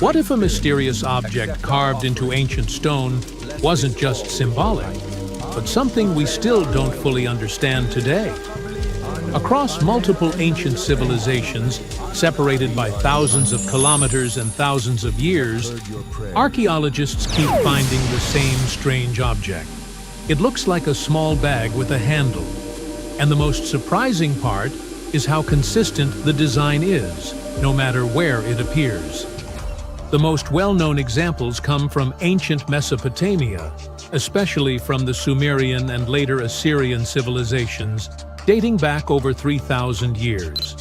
What if a mysterious object carved into ancient stone wasn't just symbolic, but something we still don't fully understand today? Across multiple ancient civilizations, separated by thousands of kilometers and thousands of years, archaeologists keep finding the same strange object. It looks like a small bag with a handle. And the most surprising part is how consistent the design is, no matter where it appears. The most well-known examples come from ancient Mesopotamia, especially from the Sumerian and later Assyrian civilizations, dating back over 3,000 years.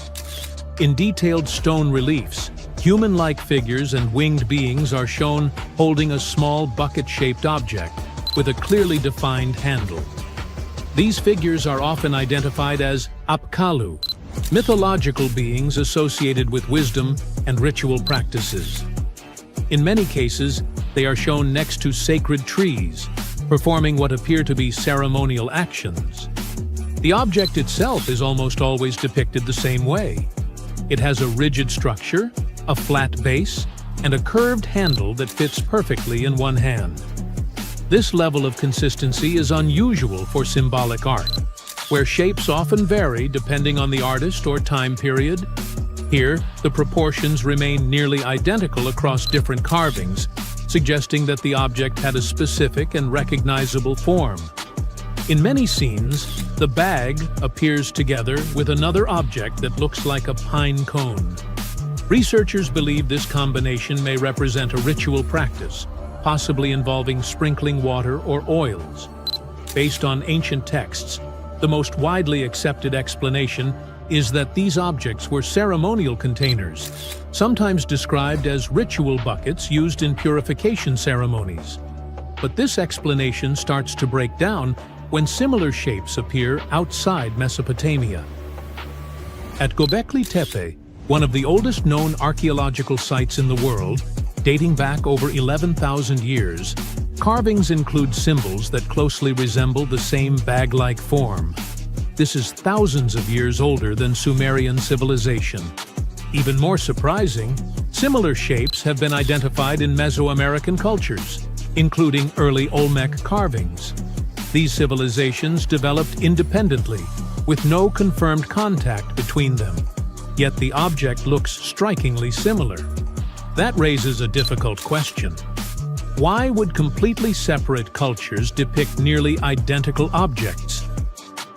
In detailed stone reliefs, human-like figures and winged beings are shown holding a small bucket-shaped object with a clearly defined handle. These figures are often identified as apkallu, mythological beings associated with wisdom and ritual practices. In many cases, they are shown next to sacred trees, performing what appear to be ceremonial actions. The object itself is almost always depicted the same way. It has a rigid structure, a flat base, and a curved handle that fits perfectly in one hand. This level of consistency is unusual for symbolic art, where shapes often vary depending on the artist or time period. Here, the proportions remain nearly identical across different carvings, suggesting that the object had a specific and recognizable form. In many scenes, the bag appears together with another object that looks like a pine cone. Researchers believe this combination may represent a ritual practice, possibly involving sprinkling water or oils. Based on ancient texts, the most widely accepted explanation is that these objects were ceremonial containers, sometimes described as ritual buckets used in purification ceremonies. But this explanation starts to break down when similar shapes appear outside Mesopotamia. At Göbekli Tepe, one of the oldest known archaeological sites in the world, dating back over 11,000 years, carvings include symbols that closely resemble the same bag-like form. This is thousands of years older than Sumerian civilization. Even more surprising, similar shapes have been identified in Mesoamerican cultures, including early Olmec carvings. These civilizations developed independently, with no confirmed contact between them. Yet the object looks strikingly similar. That raises a difficult question. Why would completely separate cultures depict nearly identical objects?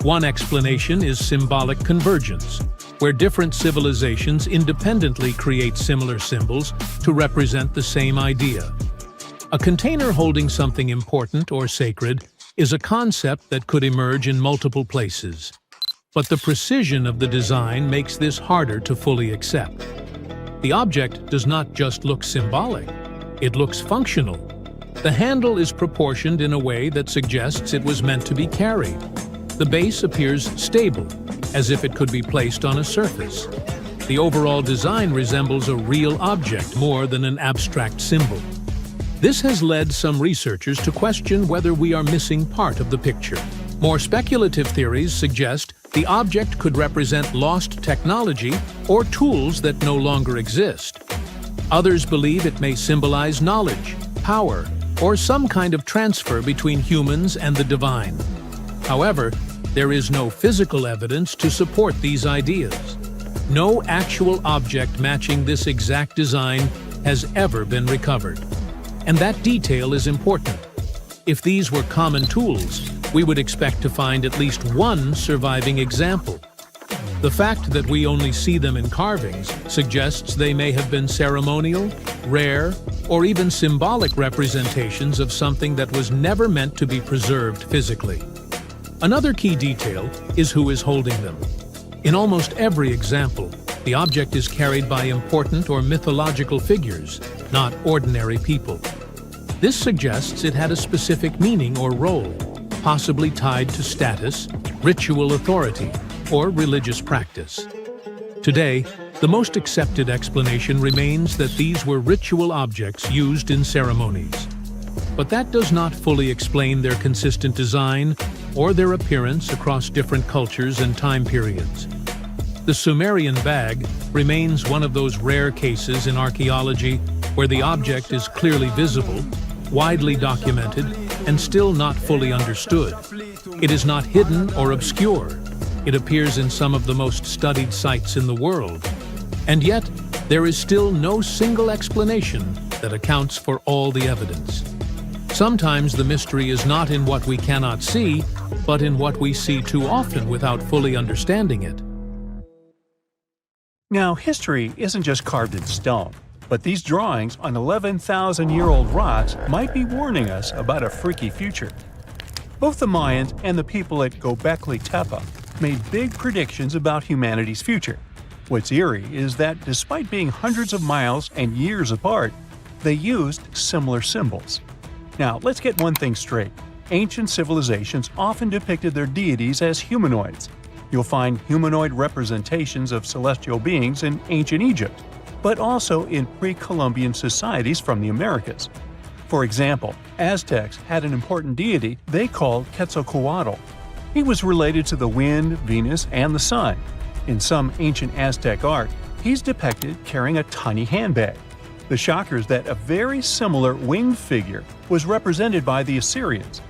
One explanation is symbolic convergence, where different civilizations independently create similar symbols to represent the same idea. A container holding something important or sacred is a concept that could emerge in multiple places. But the precision of the design makes this harder to fully accept. The object does not just look symbolic, it looks functional. The handle is proportioned in a way that suggests it was meant to be carried. The base appears stable, as if it could be placed on a surface. The overall design resembles a real object more than an abstract symbol. This has led some researchers to question whether we are missing part of the picture. More speculative theories suggest the object could represent lost technology or tools that no longer exist. Others believe it may symbolize knowledge, power, or some kind of transfer between humans and the divine. However, there is no physical evidence to support these ideas. No actual object matching this exact design has ever been recovered. And that detail is important. If these were common tools, we would expect to find at least one surviving example. The fact that we only see them in carvings suggests they may have been ceremonial, rare, or even symbolic representations of something that was never meant to be preserved physically. Another key detail is who is holding them. In almost every example, the object is carried by important or mythological figures, not ordinary people. This suggests it had a specific meaning or role, possibly tied to status, ritual authority, or religious practice. Today, the most accepted explanation remains that these were ritual objects used in ceremonies. But that does not fully explain their consistent design or their appearance across different cultures and time periods. The Sumerian bag remains one of those rare cases in archaeology where the object is clearly visible, widely documented, and still not fully understood. It is not hidden or obscure. It appears in some of the most studied sites in the world. And yet, there is still no single explanation that accounts for all the evidence. Sometimes the mystery is not in what we cannot see, but in what we see too often without fully understanding it. Now, history isn't just carved in stone, but these drawings on 11,000-year-old rocks might be warning us about a freaky future. Both the Mayans and the people at Göbekli Tepe made big predictions about humanity's future. What's eerie is that despite being hundreds of miles and years apart, they used similar symbols. Now, let's get one thing straight. Ancient civilizations often depicted their deities as humanoids. You'll find humanoid representations of celestial beings in ancient Egypt, but also in pre-Columbian societies from the Americas. For example, Aztecs had an important deity they called Quetzalcoatl. He was related to the wind, Venus, and the sun. In some ancient Aztec art, he's depicted carrying a tiny handbag. The shocker is that a very similar winged figure was represented by the Assyrians.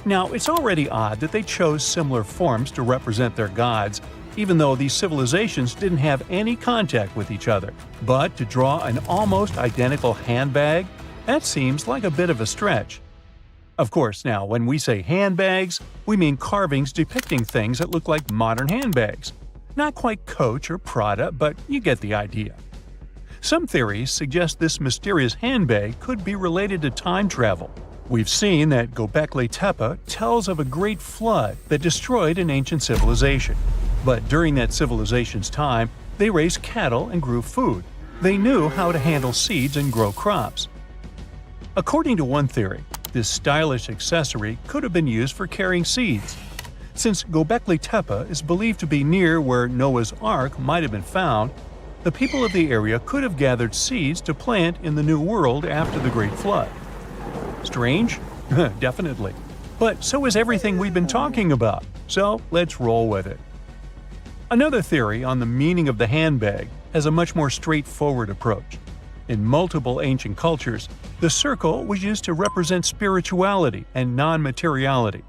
Now, it's already odd that they chose similar forms to represent their gods, even though these civilizations didn't have any contact with each other. But to draw an almost identical handbag, that seems like a bit of a stretch. Of course, now, when we say handbags, we mean carvings depicting things that look like modern handbags. Not quite Coach or Prada, but you get the idea. Some theories suggest this mysterious handbag could be related to time travel. We've seen that Göbekli Tepe tells of a great flood that destroyed an ancient civilization. But during that civilization's time, they raised cattle and grew food. They knew how to handle seeds and grow crops. According to one theory, this stylish accessory could have been used for carrying seeds. Since Göbekli Tepe is believed to be near where Noah's Ark might have been found, the people of the area could have gathered seeds to plant in the New World after the Great Flood. Strange? Definitely. But so is everything we've been talking about, so let's roll with it. Another theory on the meaning of the handbag has a much more straightforward approach. In multiple ancient cultures, the circle was used to represent spirituality and non-materiality,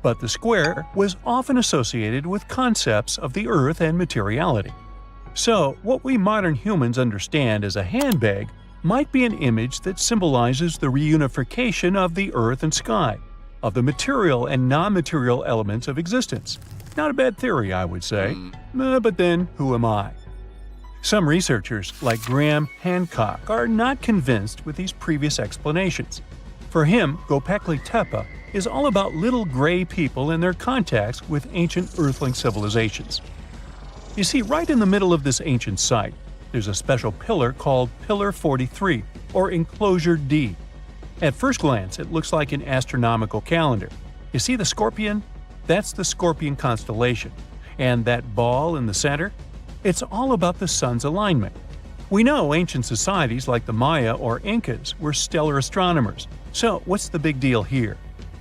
but the square was often associated with concepts of the earth and materiality. So, what we modern humans understand as a handbag might be an image that symbolizes the reunification of the earth and sky, of the material and non-material elements of existence. Not a bad theory, I would say. But then, who am I? Some researchers, like Graham Hancock, are not convinced with these previous explanations. For him, Göbekli Tepe is all about little gray people and their contacts with ancient earthling civilizations. You see, right in the middle of this ancient site, there's a special pillar called Pillar 43, or Enclosure D. At first glance, it looks like an astronomical calendar. You see the scorpion? That's the Scorpion constellation. And that ball in the center? It's all about the sun's alignment. We know ancient societies like the Maya or Incas were stellar astronomers. So what's the big deal here?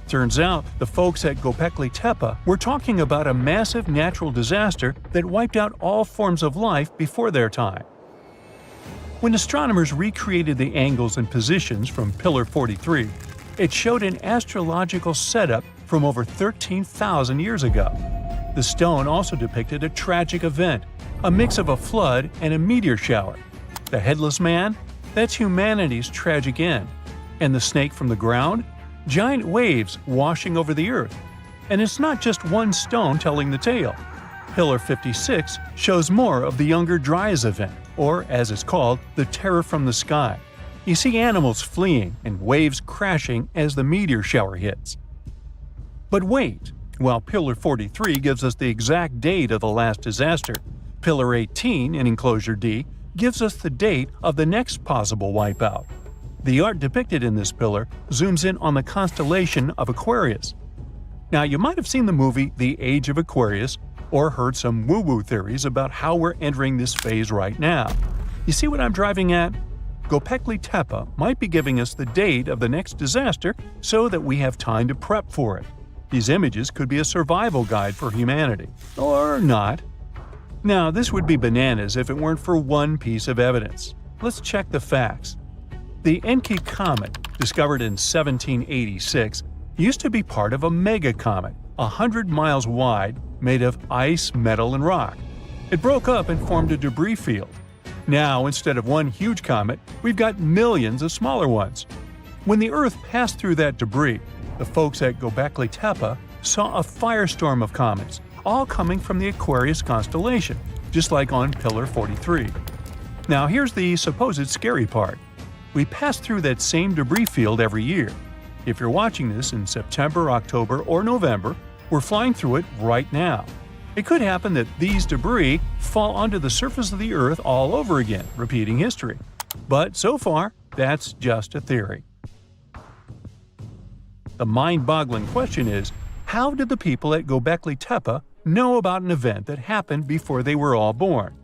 Turns out the folks at Göbekli Tepe were talking about a massive natural disaster that wiped out all forms of life before their time. When astronomers recreated the angles and positions from Pillar 43, it showed an astrological setup from over 13,000 years ago. The stone also depicted a tragic event, a mix of a flood and a meteor shower. The headless man? That's humanity's tragic end. And the snake from the ground? Giant waves washing over the earth. And it's not just one stone telling the tale. Pillar 56 shows more of the Younger Dryas event, or as it's called, the terror from the sky. You see animals fleeing and waves crashing as the meteor shower hits. But wait, while Pillar 43 gives us the exact date of the last disaster, Pillar 18 in Enclosure D gives us the date of the next possible wipeout. The art depicted in this pillar zooms in on the constellation of Aquarius. Now, you might have seen the movie The Age of Aquarius or heard some woo-woo theories about how we're entering this phase right now. You see what I'm driving at? Göbekli Tepe might be giving us the date of the next disaster so that we have time to prep for it. These images could be a survival guide for humanity. Or not. Now, this would be bananas if it weren't for one piece of evidence. Let's check the facts. The Encke comet, discovered in 1786, used to be part of a megacomet, 100 miles wide, made of ice, metal, and rock. It broke up and formed a debris field. Now, instead of one huge comet, we've got millions of smaller ones. When the Earth passed through that debris, the folks at Göbekli Tepe saw a firestorm of comets, all coming from the Aquarius constellation, just like on Pillar 43. Now here's the supposed scary part. We pass through that same debris field every year. If you're watching this in September, October, or November, we're flying through it right now. It could happen that these debris fall onto the surface of the Earth all over again, repeating history. But so far, that's just a theory. The mind-boggling question is, how did the people at Göbekli Tepe know about an event that happened before they were all born?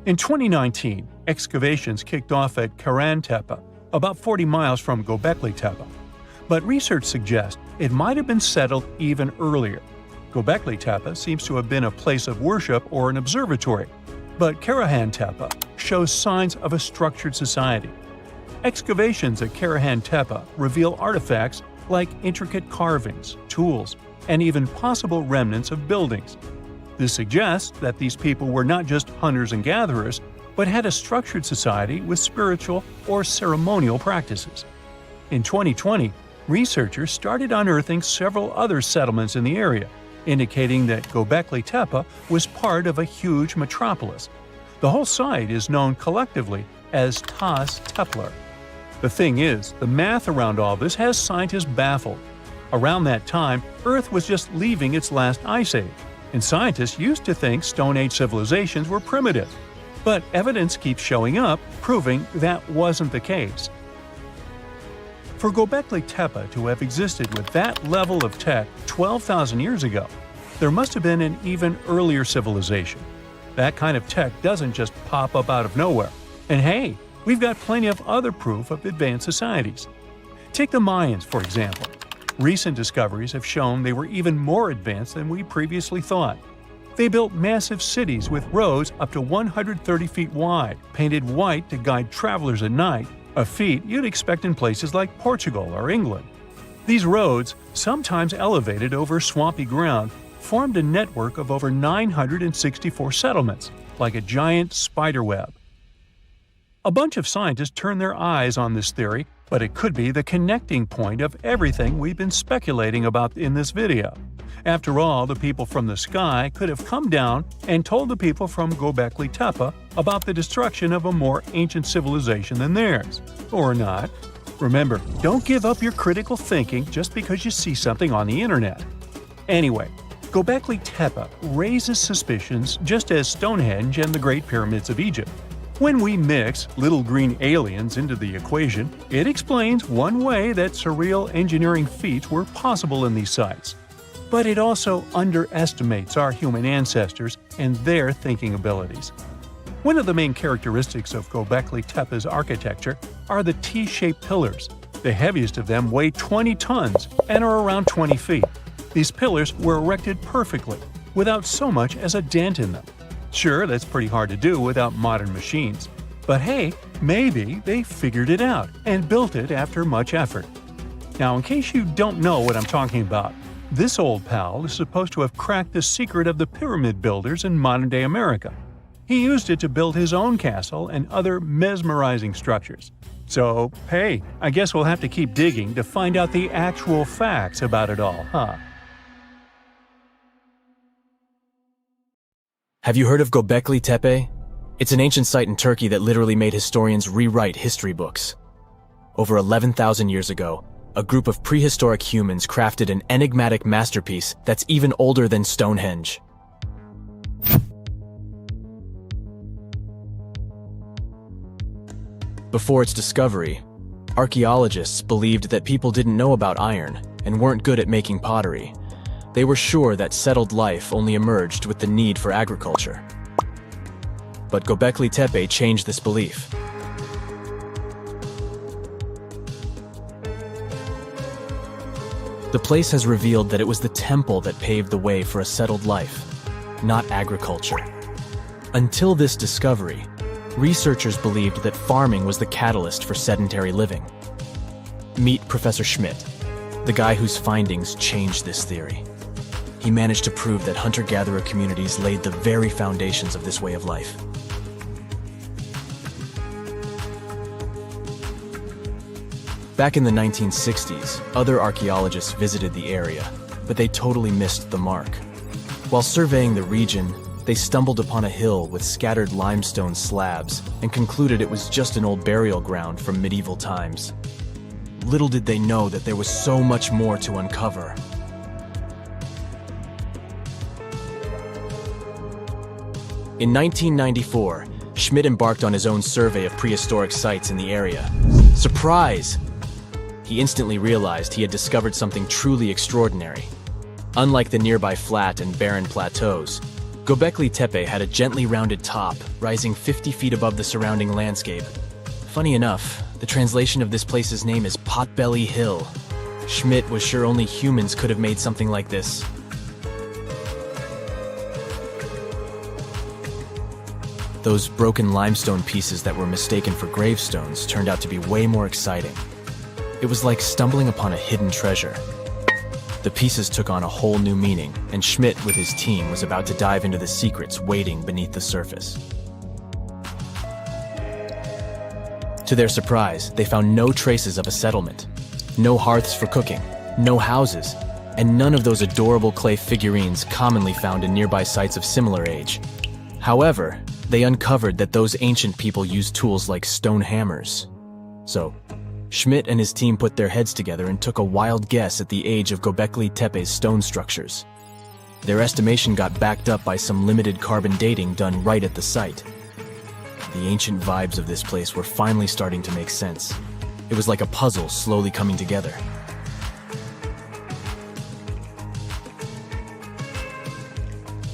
In 2019, excavations kicked off at Karahan Tepe, about 40 miles from Göbekli Tepe. But research suggests it might have been settled even earlier. Göbekli Tepe seems to have been a place of worship or an observatory, but Karahan Tepe shows signs of a structured society. Excavations at Karahan Tepe reveal artifacts like intricate carvings, tools, and even possible remnants of buildings. This suggests that these people were not just hunters and gatherers, but had a structured society with spiritual or ceremonial practices. In 2020, researchers started unearthing several other settlements in the area, indicating that Göbekli Tepe was part of a huge metropolis. The whole site is known collectively as Tas Tepler. The thing is, the math around all this has scientists baffled. Around that time, Earth was just leaving its last ice age, and scientists used to think Stone Age civilizations were primitive. But evidence keeps showing up, proving that wasn't the case. For Göbekli Tepe to have existed with that level of tech 12,000 years ago, there must have been an even earlier civilization. That kind of tech doesn't just pop up out of nowhere. And hey, we've got plenty of other proof of advanced societies. Take the Mayans, for example. Recent discoveries have shown they were even more advanced than we previously thought. They built massive cities with roads up to 130 feet wide, painted white to guide travelers at night, a feat you'd expect in places like Portugal or England. These roads, sometimes elevated over swampy ground, formed a network of over 964 settlements, like a giant spider web. A bunch of scientists turned their eyes on this theory, but it could be the connecting point of everything we've been speculating about in this video. After all, the people from the sky could have come down and told the people from Göbekli Tepe about the destruction of a more ancient civilization than theirs. Or not. Remember, don't give up your critical thinking just because you see something on the internet. Anyway, Göbekli Tepe raises suspicions just as Stonehenge and the Great Pyramids of Egypt. When we mix little green aliens into the equation, it explains one way that surreal engineering feats were possible in these sites. But it also underestimates our human ancestors and their thinking abilities. One of the main characteristics of Göbekli Tepe's architecture are the T-shaped pillars. The heaviest of them weigh 20 tons and are around 20 feet. These pillars were erected perfectly, without so much as a dent in them. Sure, that's pretty hard to do without modern machines. But hey, maybe they figured it out and built it after much effort. Now, in case you don't know what I'm talking about, this old pal is supposed to have cracked the secret of the pyramid builders in modern-day America. He used it to build his own castle and other mesmerizing structures. So, hey, I guess we'll have to keep digging to find out the actual facts about it all, huh? Have you heard of Göbekli Tepe? It's an ancient site in Turkey that literally made historians rewrite history books. Over 11,000 years ago, a group of prehistoric humans crafted an enigmatic masterpiece that's even older than Stonehenge. Before its discovery, archaeologists believed that people didn't know about iron and weren't good at making pottery. They were sure that settled life only emerged with the need for agriculture. But Göbekli Tepe changed this belief. The place has revealed that it was the temple that paved the way for a settled life, not agriculture. Until this discovery, researchers believed that farming was the catalyst for sedentary living. Meet Professor Schmidt, the guy whose findings changed this theory. He managed to prove that hunter-gatherer communities laid the very foundations of this way of life. Back in the 1960s, other archaeologists visited the area, but they totally missed the mark. While surveying the region, they stumbled upon a hill with scattered limestone slabs and concluded it was just an old burial ground from medieval times. Little did they know that there was so much more to uncover. In 1994, Schmidt embarked on his own survey of prehistoric sites in the area. Surprise! He instantly realized he had discovered something truly extraordinary. Unlike the nearby flat and barren plateaus, Göbekli Tepe had a gently rounded top, rising 50 feet above the surrounding landscape. Funny enough, the translation of this place's name is Potbelly Hill. Schmidt was sure only humans could have made something like this. Those broken limestone pieces that were mistaken for gravestones turned out to be way more exciting. It was like stumbling upon a hidden treasure. The pieces took on a whole new meaning, and Schmidt with his team was about to dive into the secrets waiting beneath the surface. To their surprise, they found no traces of a settlement, no hearths for cooking, no houses, and none of those adorable clay figurines commonly found in nearby sites of similar age. However, they uncovered that those ancient people used tools like stone hammers. So, Schmidt and his team put their heads together and took a wild guess at the age of Göbekli Tepe's stone structures. Their estimation got backed up by some limited carbon dating done right at the site. The ancient vibes of this place were finally starting to make sense. It was like a puzzle slowly coming together.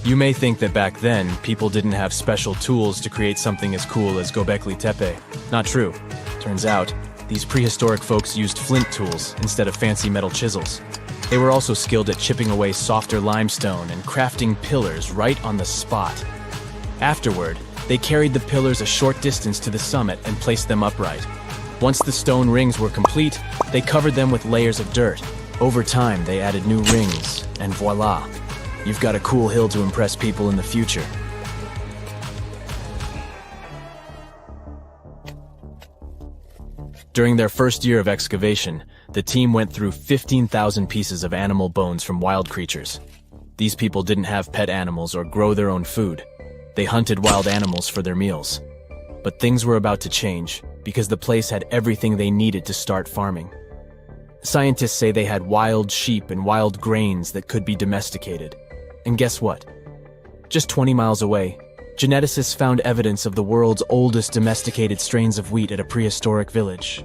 You may think that back then, people didn't have special tools to create something as cool as Göbekli Tepe. Not true. Turns out, these prehistoric folks used flint tools instead of fancy metal chisels. They were also skilled at chipping away softer limestone and crafting pillars right on the spot. Afterward, they carried the pillars a short distance to the summit and placed them upright. Once the stone rings were complete, they covered them with layers of dirt. Over time, they added new rings, and voila! You've got a cool hill to impress people in the future. During their first year of excavation, the team went through 15,000 pieces of animal bones from wild creatures. These people didn't have pet animals or grow their own food. They hunted wild animals for their meals. But things were about to change, because the place had everything they needed to start farming. Scientists say they had wild sheep and wild grains that could be domesticated. And guess what? Just 20 miles away, geneticists found evidence of the world's oldest domesticated strains of wheat at a prehistoric village.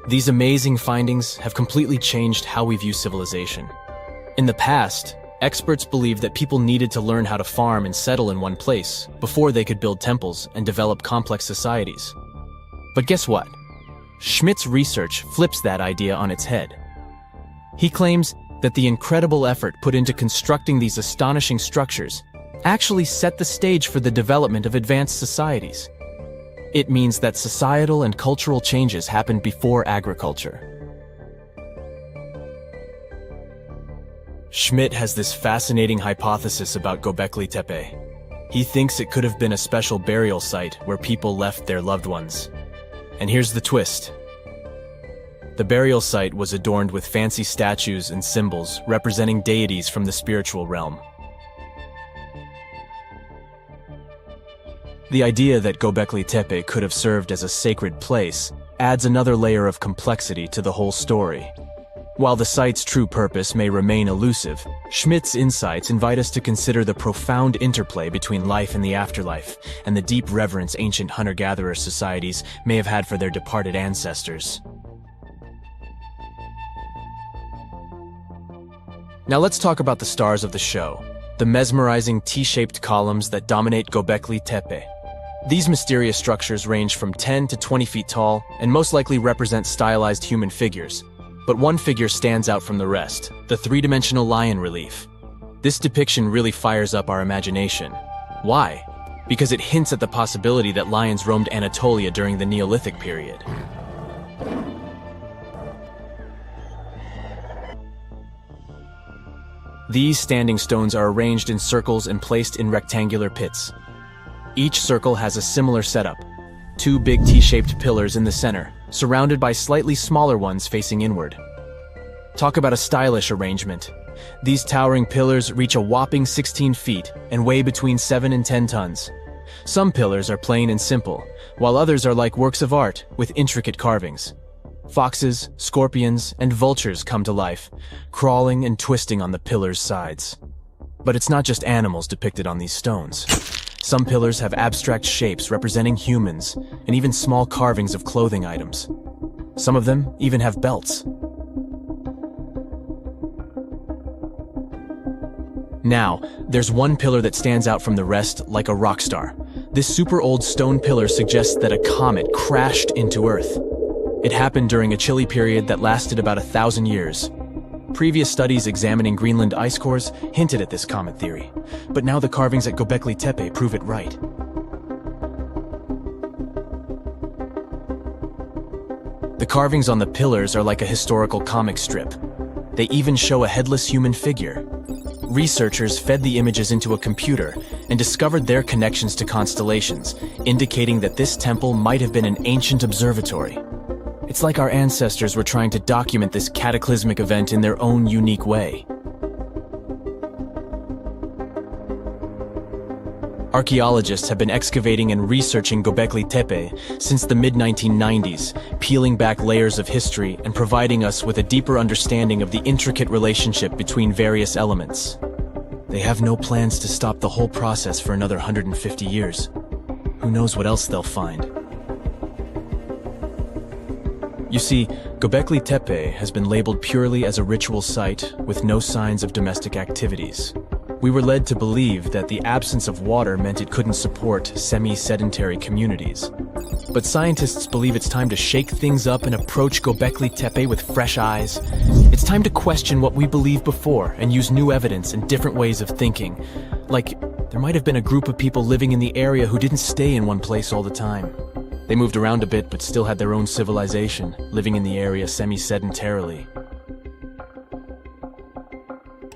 These amazing findings have completely changed how we view civilization. In the past, experts believed that people needed to learn how to farm and settle in one place before they could build temples and develop complex societies. But guess what? Schmidt's research flips that idea on its head. He claims that the incredible effort put into constructing these astonishing structures actually set the stage for the development of advanced societies. It means that societal and cultural changes happened before agriculture. Schmidt has this fascinating hypothesis about Göbekli Tepe. He thinks it could have been a special burial site where people left their loved ones. And here's the twist. The burial site was adorned with fancy statues and symbols representing deities from the spiritual realm. The idea that Göbekli Tepe could have served as a sacred place adds another layer of complexity to the whole story. While the site's true purpose may remain elusive, Schmidt's insights invite us to consider the profound interplay between life and the afterlife, and the deep reverence ancient hunter-gatherer societies may have had for their departed ancestors. Now let's talk about the stars of the show, the mesmerizing T-shaped columns that dominate Göbekli Tepe. These mysterious structures range from 10 to 20 feet tall and most likely represent stylized human figures. But one figure stands out from the rest, the three-dimensional lion relief. This depiction really fires up our imagination. Why? Because it hints at the possibility that lions roamed Anatolia during the Neolithic period. These standing stones are arranged in circles and placed in rectangular pits. Each circle has a similar setup: 2 big T-shaped pillars in the center, surrounded by slightly smaller ones facing inward. Talk about a stylish arrangement. These towering pillars reach a whopping 16 feet and weigh between 7 and 10 tons. Some pillars are plain and simple, while others are like works of art with intricate carvings. Foxes, scorpions, and vultures come to life, crawling and twisting on the pillars' sides. But it's not just animals depicted on these stones. Some pillars have abstract shapes representing humans, and even small carvings of clothing items. Some of them even have belts. Now, there's one pillar that stands out from the rest like a rock star. This super old stone pillar suggests that a comet crashed into Earth. It happened during a chilly period that lasted about 1,000 years. Previous studies examining Greenland ice cores hinted at this comet theory, but now the carvings at Göbekli Tepe prove it right. The carvings on the pillars are like a historical comic strip. They even show a headless human figure. Researchers fed the images into a computer and discovered their connections to constellations, indicating that this temple might have been an ancient observatory. It's like our ancestors were trying to document this cataclysmic event in their own unique way. Archaeologists have been excavating and researching Göbekli Tepe since the mid-1990s, peeling back layers of history and providing us with a deeper understanding of the intricate relationship between various elements. They have no plans to stop the whole process for another 150 years. Who knows what else they'll find? You see, Göbekli Tepe has been labeled purely as a ritual site with no signs of domestic activities. We were led to believe that the absence of water meant it couldn't support semi-sedentary communities. But scientists believe it's time to shake things up and approach Göbekli Tepe with fresh eyes. It's time to question what we believed before and use new evidence and different ways of thinking. Like, there might have been a group of people living in the area who didn't stay in one place all the time. They moved around a bit but still had their own civilization, living in the area semi-sedentarily.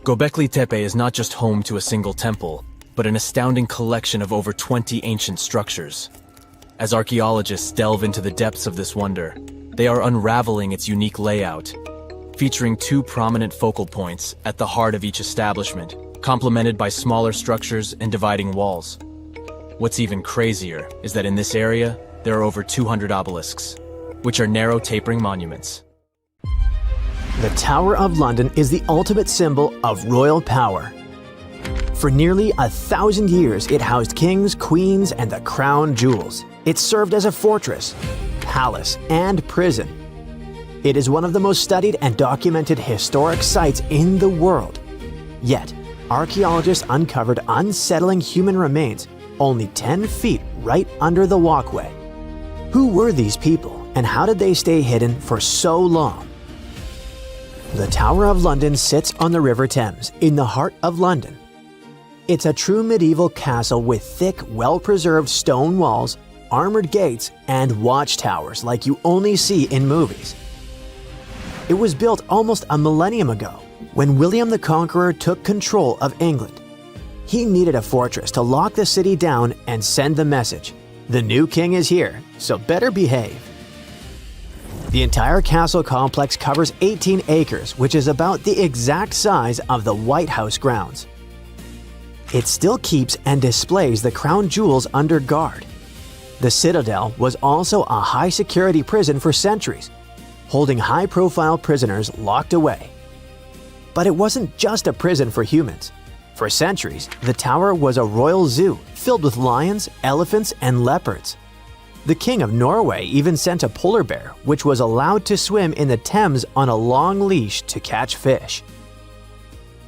Göbekli Tepe is not just home to a single temple, but an astounding collection of over 20 ancient structures. As archaeologists delve into the depths of this wonder, they are unraveling its unique layout, featuring 2 prominent focal points at the heart of each establishment, complemented by smaller structures and dividing walls. What's even crazier is that in this area, there are over 200 obelisks, which are narrow tapering monuments. The Tower of London is the ultimate symbol of royal power. For nearly 1,000 years, it housed kings, queens, and the crown jewels. It served as a fortress, palace, and prison. It is one of the most studied and documented historic sites in the world. Yet, archaeologists uncovered unsettling human remains only 10 feet right under the walkway. Who were these people, and how did they stay hidden for so long? The Tower of London sits on the River Thames, in the heart of London. It's a true medieval castle with thick, well-preserved stone walls, armored gates, and watchtowers like you only see in movies. It was built almost a millennium ago, when William the Conqueror took control of England. He needed a fortress to lock the city down and send the message: the new king is here, so better behave. The entire castle complex covers 18 acres, which is about the exact size of the White House grounds. It still keeps and displays the crown jewels under guard. The Citadel was also a high-security prison for centuries, holding high-profile prisoners locked away. But it wasn't just a prison for humans. For centuries, the tower was a royal zoo filled with lions, elephants, and leopards. The King of Norway even sent a polar bear, which was allowed to swim in the Thames on a long leash to catch fish.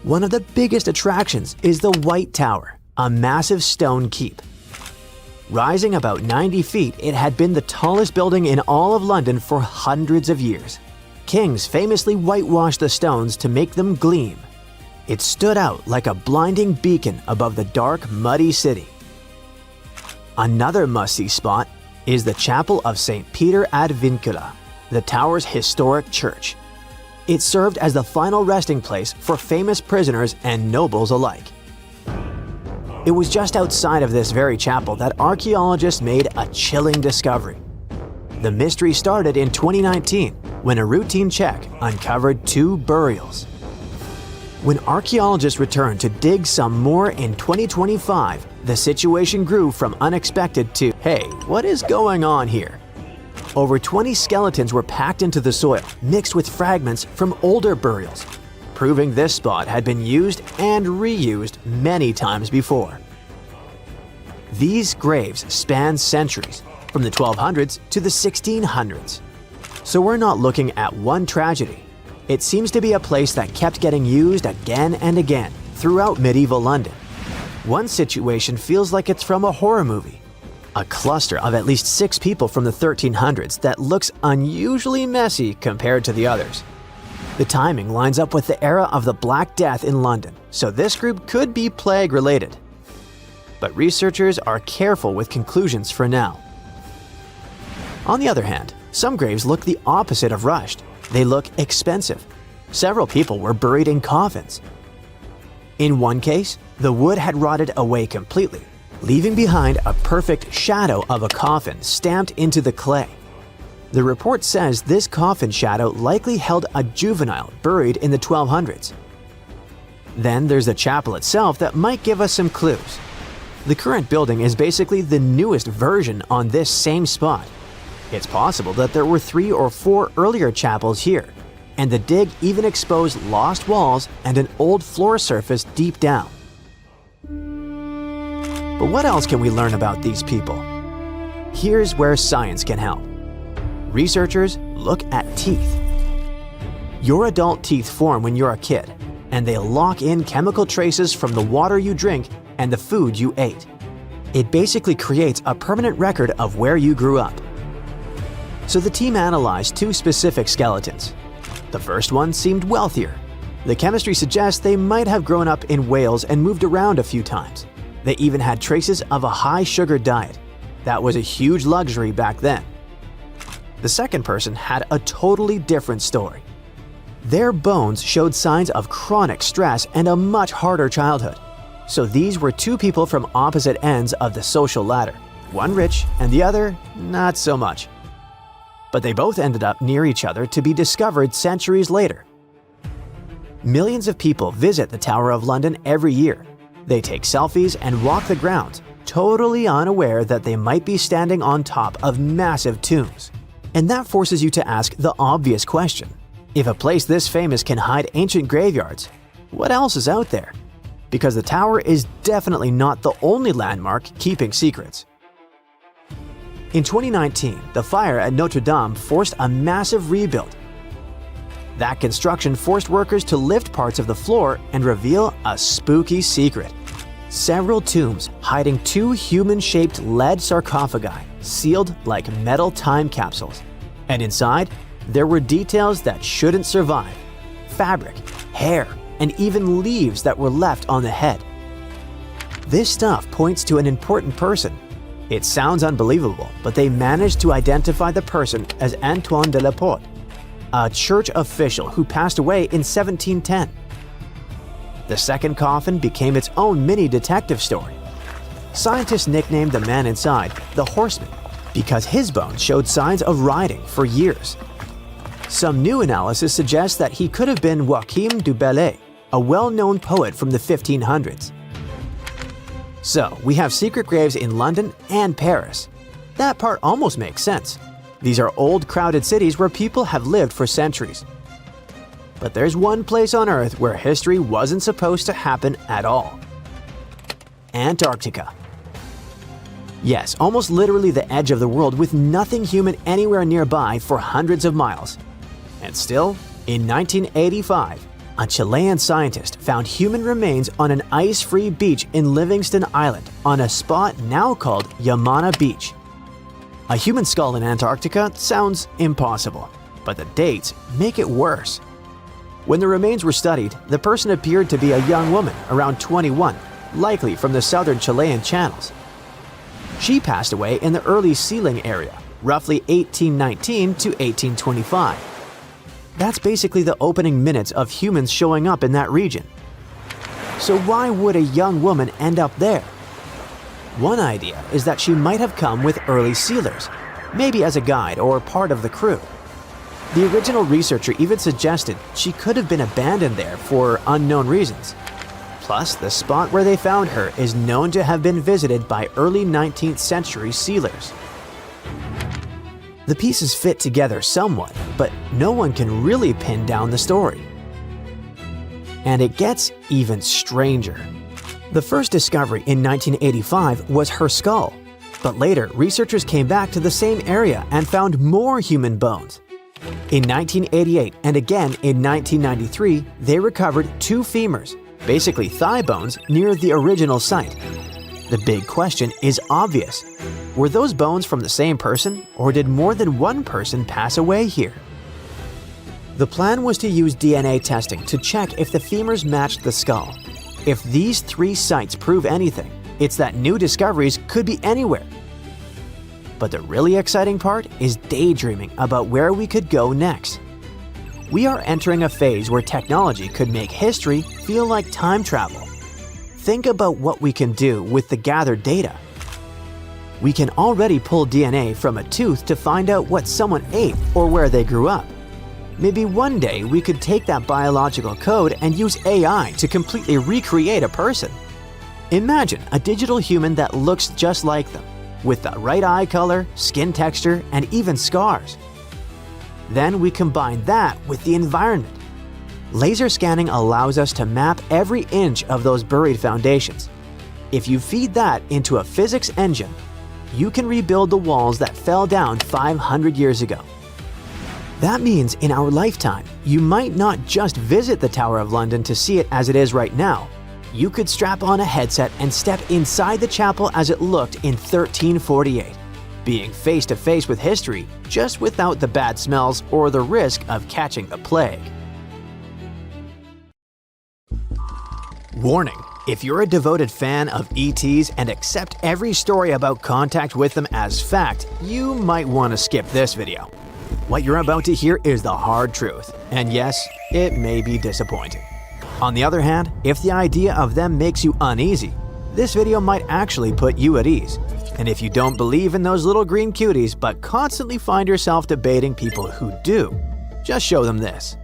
One of the biggest attractions is the White Tower, a massive stone keep. Rising about 90 feet, it had been the tallest building in all of London for hundreds of years. Kings famously whitewashed the stones to make them gleam. It stood out like a blinding beacon above the dark, muddy city. Another must-see spot is the Chapel of St. Peter ad Vincula, the tower's historic church. It served as the final resting place for famous prisoners and nobles alike. It was just outside of this very chapel that archaeologists made a chilling discovery. The mystery started in 2019 when a routine check uncovered 2 burials. When archaeologists returned to dig some more in 2025, the situation grew from unexpected to, hey, what is going on here? Over 20 skeletons were packed into the soil, mixed with fragments from older burials, proving this spot had been used and reused many times before. These graves span centuries, from the 1200s to the 1600s. So we're not looking at one tragedy. It seems to be a place that kept getting used again and again throughout medieval London. One situation feels like it's from a horror movie. A cluster of at least 6 people from the 1300s that looks unusually messy compared to the others. The timing lines up with the era of the Black Death in London, so this group could be plague-related. But researchers are careful with conclusions for now. On the other hand, some graves look the opposite of rushed. They look expensive. Several people were buried in coffins. In one case, the wood had rotted away completely, leaving behind a perfect shadow of a coffin stamped into the clay. The report says this coffin shadow likely held a juvenile buried in the 1200s. Then there's the chapel itself that might give us some clues. The current building is basically the newest version on this same spot. It's possible that there were 3 or 4 earlier chapels here, and the dig even exposed lost walls and an old floor surface deep down. But what else can we learn about these people? Here's where science can help. Researchers look at teeth. Your adult teeth form when you're a kid, and they lock in chemical traces from the water you drink and the food you ate. It basically creates a permanent record of where you grew up. So the team analyzed 2 specific skeletons. The first one seemed wealthier. The chemistry suggests they might have grown up in Wales and moved around a few times. They even had traces of a high-sugar diet. That was a huge luxury back then. The second person had a totally different story. Their bones showed signs of chronic stress and a much harder childhood. So these were 2 people from opposite ends of the social ladder. One rich and the other not so much. But they both ended up near each other to be discovered centuries later. Millions of people visit the Tower of London every year. They take selfies and walk the grounds, totally unaware that they might be standing on top of massive tombs. And that forces you to ask the obvious question. If a place this famous can hide ancient graveyards, what else is out there? Because the tower is definitely not the only landmark keeping secrets. In 2019, the fire at Notre Dame forced a massive rebuild. That construction forced workers to lift parts of the floor and reveal a spooky secret. Several tombs hiding 2 human-shaped lead sarcophagi, sealed like metal time capsules. And inside, there were details that shouldn't survive: fabric, hair, and even leaves that were left on the head. This stuff points to an important person. It sounds unbelievable, but they managed to identify the person as Antoine de la Porte, a church official who passed away in 1710. The second coffin became its own mini detective story. Scientists nicknamed the man inside the Horseman because his bones showed signs of riding for years. Some new analysis suggests that he could have been Joachim du Bellay, a well-known poet from the 1500s. So, we have secret graves in London and Paris. That part almost makes sense. These are old, crowded cities where people have lived for centuries. But there's one place on Earth where history wasn't supposed to happen at all. Antarctica. Yes, almost literally the edge of the world with nothing human anywhere nearby for hundreds of miles. And still, in 1985, a Chilean scientist found human remains on an ice-free beach in Livingston Island on a spot now called Yamana Beach. A human skull in Antarctica sounds impossible, but the dates make it worse. When the remains were studied, the person appeared to be a young woman around 21, likely from the southern Chilean channels. She passed away in the early sealing area, roughly 1819 to 1825. That's basically the opening minutes of humans showing up in that region. So why would a young woman end up there? One idea is that she might have come with early sealers, maybe as a guide or part of the crew. The original researcher even suggested she could have been abandoned there for unknown reasons. Plus, the spot where they found her is known to have been visited by early 19th century sealers. The pieces fit together somewhat, but no one can really pin down the story. And it gets even stranger. The first discovery in 1985 was her skull, but later researchers came back to the same area and found more human bones. In 1988 and again in 1993, they recovered 2 femurs, basically thigh bones, near the original site. The big question is obvious. Were those bones from the same person, or did more than one person pass away here? The plan was to use DNA testing to check if the femurs matched the skull. If these 3 sites prove anything, it's that new discoveries could be anywhere. But the really exciting part is daydreaming about where we could go next. We are entering a phase where technology could make history feel like time travel. Think about what we can do with the gathered data. We can already pull DNA from a tooth to find out what someone ate or where they grew up. Maybe one day we could take that biological code and use AI to completely recreate a person. Imagine a digital human that looks just like them, with the right eye color, skin texture, and even scars. Then we combine that with the environment. Laser scanning allows us to map every inch of those buried foundations. If you feed that into a physics engine, you can rebuild the walls that fell down 500 years ago. That means in our lifetime, you might not just visit the Tower of London to see it as it is right now. You could strap on a headset and step inside the chapel as it looked in 1348, being face to face with history, just without the bad smells or the risk of catching the plague. Warning: if you're a devoted fan of ETs and accept every story about contact with them as fact, you might want to skip this video. What you're about to hear is the hard truth, and yes, it may be disappointing. On the other hand, if the idea of them makes you uneasy, this video might actually put you at ease. And if you don't believe in those little green cuties but constantly find yourself debating people who do, just show them this.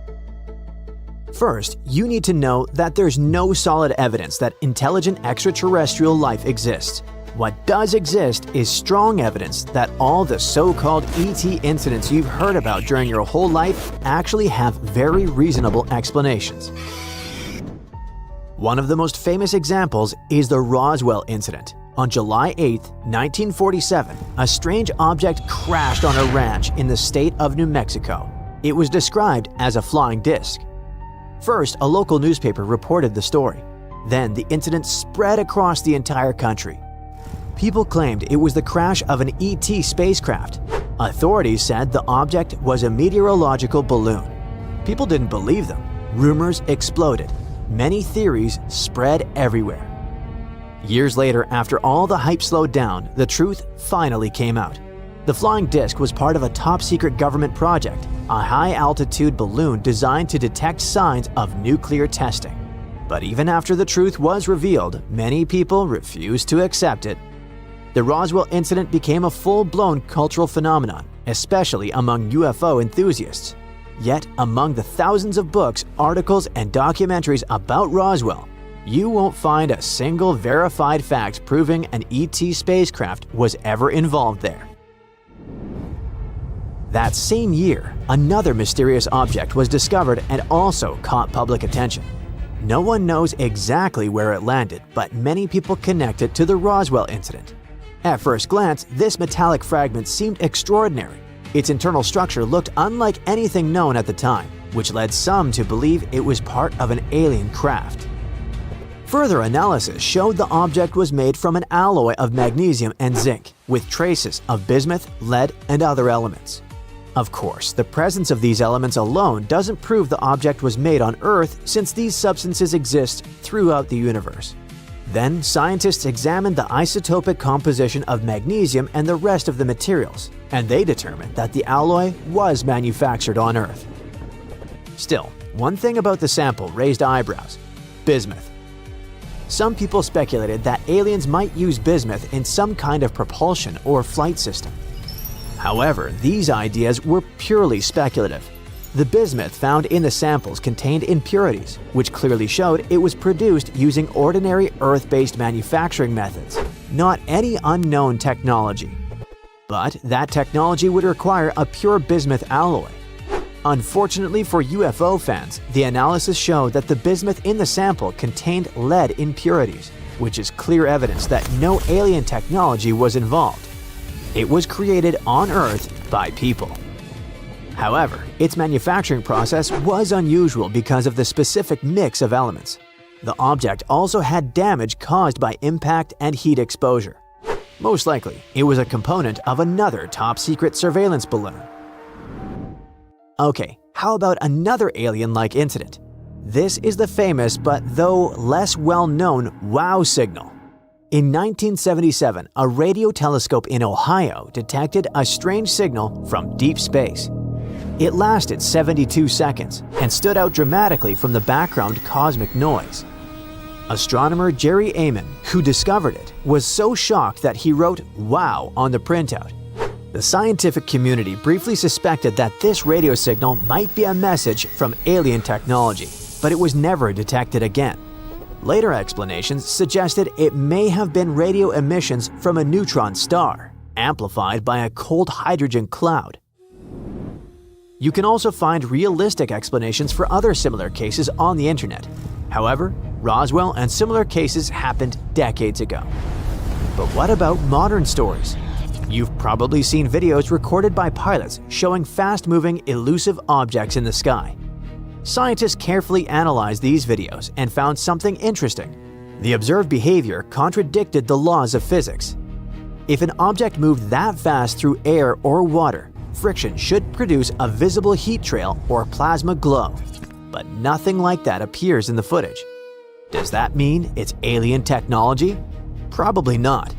First, you need to know that there's no solid evidence that intelligent extraterrestrial life exists. What does exist is strong evidence that all the so-called ET incidents you've heard about during your whole life actually have very reasonable explanations. One of the most famous examples is the Roswell incident. On July 8, 1947, a strange object crashed on a ranch in the state of New Mexico. It was described as a flying disc. First, a local newspaper reported the story. Then the incident spread across the entire country. People claimed it was the crash of an ET spacecraft. Authorities said the object was a meteorological balloon. People didn't believe them. Rumors exploded. Many theories spread everywhere. Years later, after all the hype slowed down, the truth finally came out. The flying disc was part of a top-secret government project, a high-altitude balloon designed to detect signs of nuclear testing. But even after the truth was revealed, many people refused to accept it. The Roswell incident became a full-blown cultural phenomenon, especially among UFO enthusiasts. Yet, among the thousands of books, articles, and documentaries about Roswell, you won't find a single verified fact proving an ET spacecraft was ever involved there. That same year, another mysterious object was discovered and also caught public attention. No one knows exactly where it landed, but many people connect it to the Roswell incident. At first glance, this metallic fragment seemed extraordinary. Its internal structure looked unlike anything known at the time, which led some to believe it was part of an alien craft. Further analysis showed the object was made from an alloy of magnesium and zinc, with traces of bismuth, lead, and other elements. Of course, the presence of these elements alone doesn't prove the object was made on Earth, since these substances exist throughout the universe. Then, scientists examined the isotopic composition of magnesium and the rest of the materials, and they determined that the alloy was manufactured on Earth. Still, one thing about the sample raised eyebrows: bismuth. Some people speculated that aliens might use bismuth in some kind of propulsion or flight system. However, these ideas were purely speculative. The bismuth found in the samples contained impurities, which clearly showed it was produced using ordinary Earth-based manufacturing methods, not any unknown technology. But that technology would require a pure bismuth alloy. Unfortunately for UFO fans, the analysis showed that the bismuth in the sample contained lead impurities, which is clear evidence that no alien technology was involved. It was created on Earth by people. However, its manufacturing process was unusual because of the specific mix of elements. The object also had damage caused by impact and heat exposure. Most likely, it was a component of another top-secret surveillance balloon. Okay, how about another alien-like incident? This is the famous but though less well-known WOW signal. In 1977, a radio telescope in Ohio detected a strange signal from deep space. It lasted 72 seconds and stood out dramatically from the background cosmic noise. Astronomer Jerry Amon, who discovered it, was so shocked that he wrote "Wow" on the printout. The scientific community briefly suspected that this radio signal might be a message from alien technology, but it was never detected again. Later explanations suggested it may have been radio emissions from a neutron star, amplified by a cold hydrogen cloud. You can also find realistic explanations for other similar cases on the internet. However, Roswell and similar cases happened decades ago. But what about modern stories? You've probably seen videos recorded by pilots showing fast-moving, elusive objects in the sky. Scientists carefully analyzed these videos and found something interesting. The observed behavior contradicted the laws of physics. If an object moved that fast through air or water, friction should produce a visible heat trail or plasma glow. But nothing like that appears in the footage. Does that mean it's alien technology? Probably not.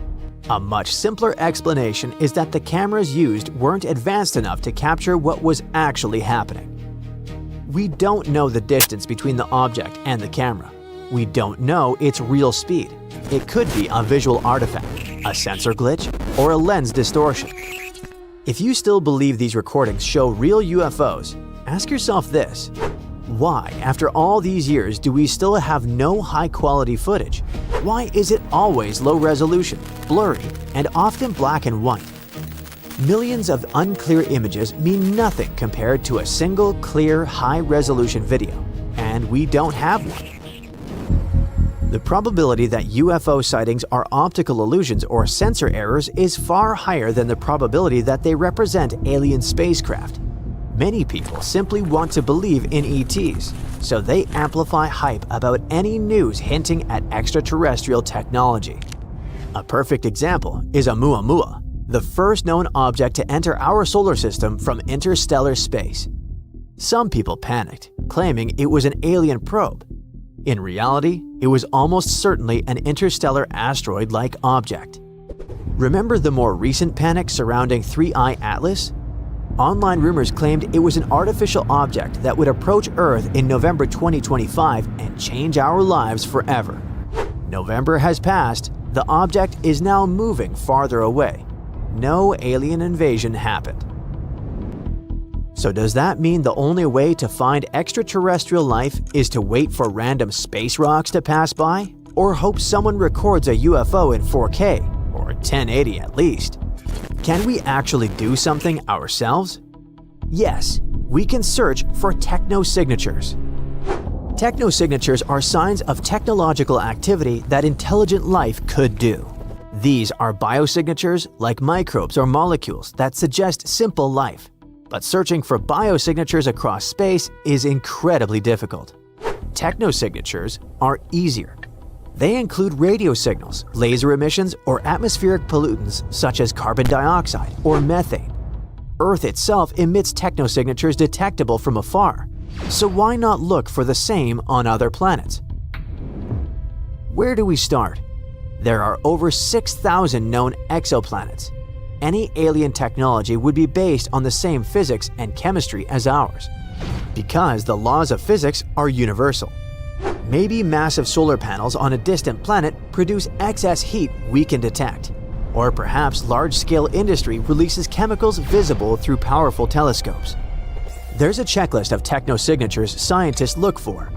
A much simpler explanation is that the cameras used weren't advanced enough to capture what was actually happening. We don't know the distance between the object and the camera. We don't know its real speed. It could be a visual artifact, a sensor glitch, or a lens distortion. If you still believe these recordings show real UFOs, ask yourself this: why, after all these years, do we still have no high-quality footage? Why is it always low resolution, blurry, and often black and white? Millions of unclear images mean nothing compared to a single clear, high-resolution video, and we don't have one. The probability that UFO sightings are optical illusions or sensor errors is far higher than the probability that they represent alien spacecraft. Many people simply want to believe in ETs, so they amplify hype about any news hinting at extraterrestrial technology. A perfect example is Oumuamua, the first known object to enter our solar system from interstellar space. Some people panicked, claiming it was an alien probe. In reality, it was almost certainly an interstellar asteroid-like object. Remember the more recent panic surrounding 3I Atlas? Online rumors claimed it was an artificial object that would approach Earth in November 2025 and change our lives forever. November has passed. The object is now moving farther away. No alien invasion happened. So does that mean the only way to find extraterrestrial life is to wait for random space rocks to pass by? Or hope someone records a UFO in 4K, or 1080 at least? Can we actually do something ourselves? Yes, we can search for technosignatures. Technosignatures are signs of technological activity that intelligent life could do. These are biosignatures like microbes or molecules that suggest simple life. But searching for biosignatures across space is incredibly difficult. Technosignatures are easier. They include radio signals, laser emissions, or atmospheric pollutants such as carbon dioxide or methane. Earth itself emits technosignatures detectable from afar, so why not look for the same on other planets? Where do we start? There are over 6,000 known exoplanets. Any alien technology would be based on the same physics and chemistry as ours, because the laws of physics are universal. Maybe massive solar panels on a distant planet produce excess heat we can detect, or perhaps large-scale industry releases chemicals visible through powerful telescopes. There's a checklist of technosignatures scientists look for.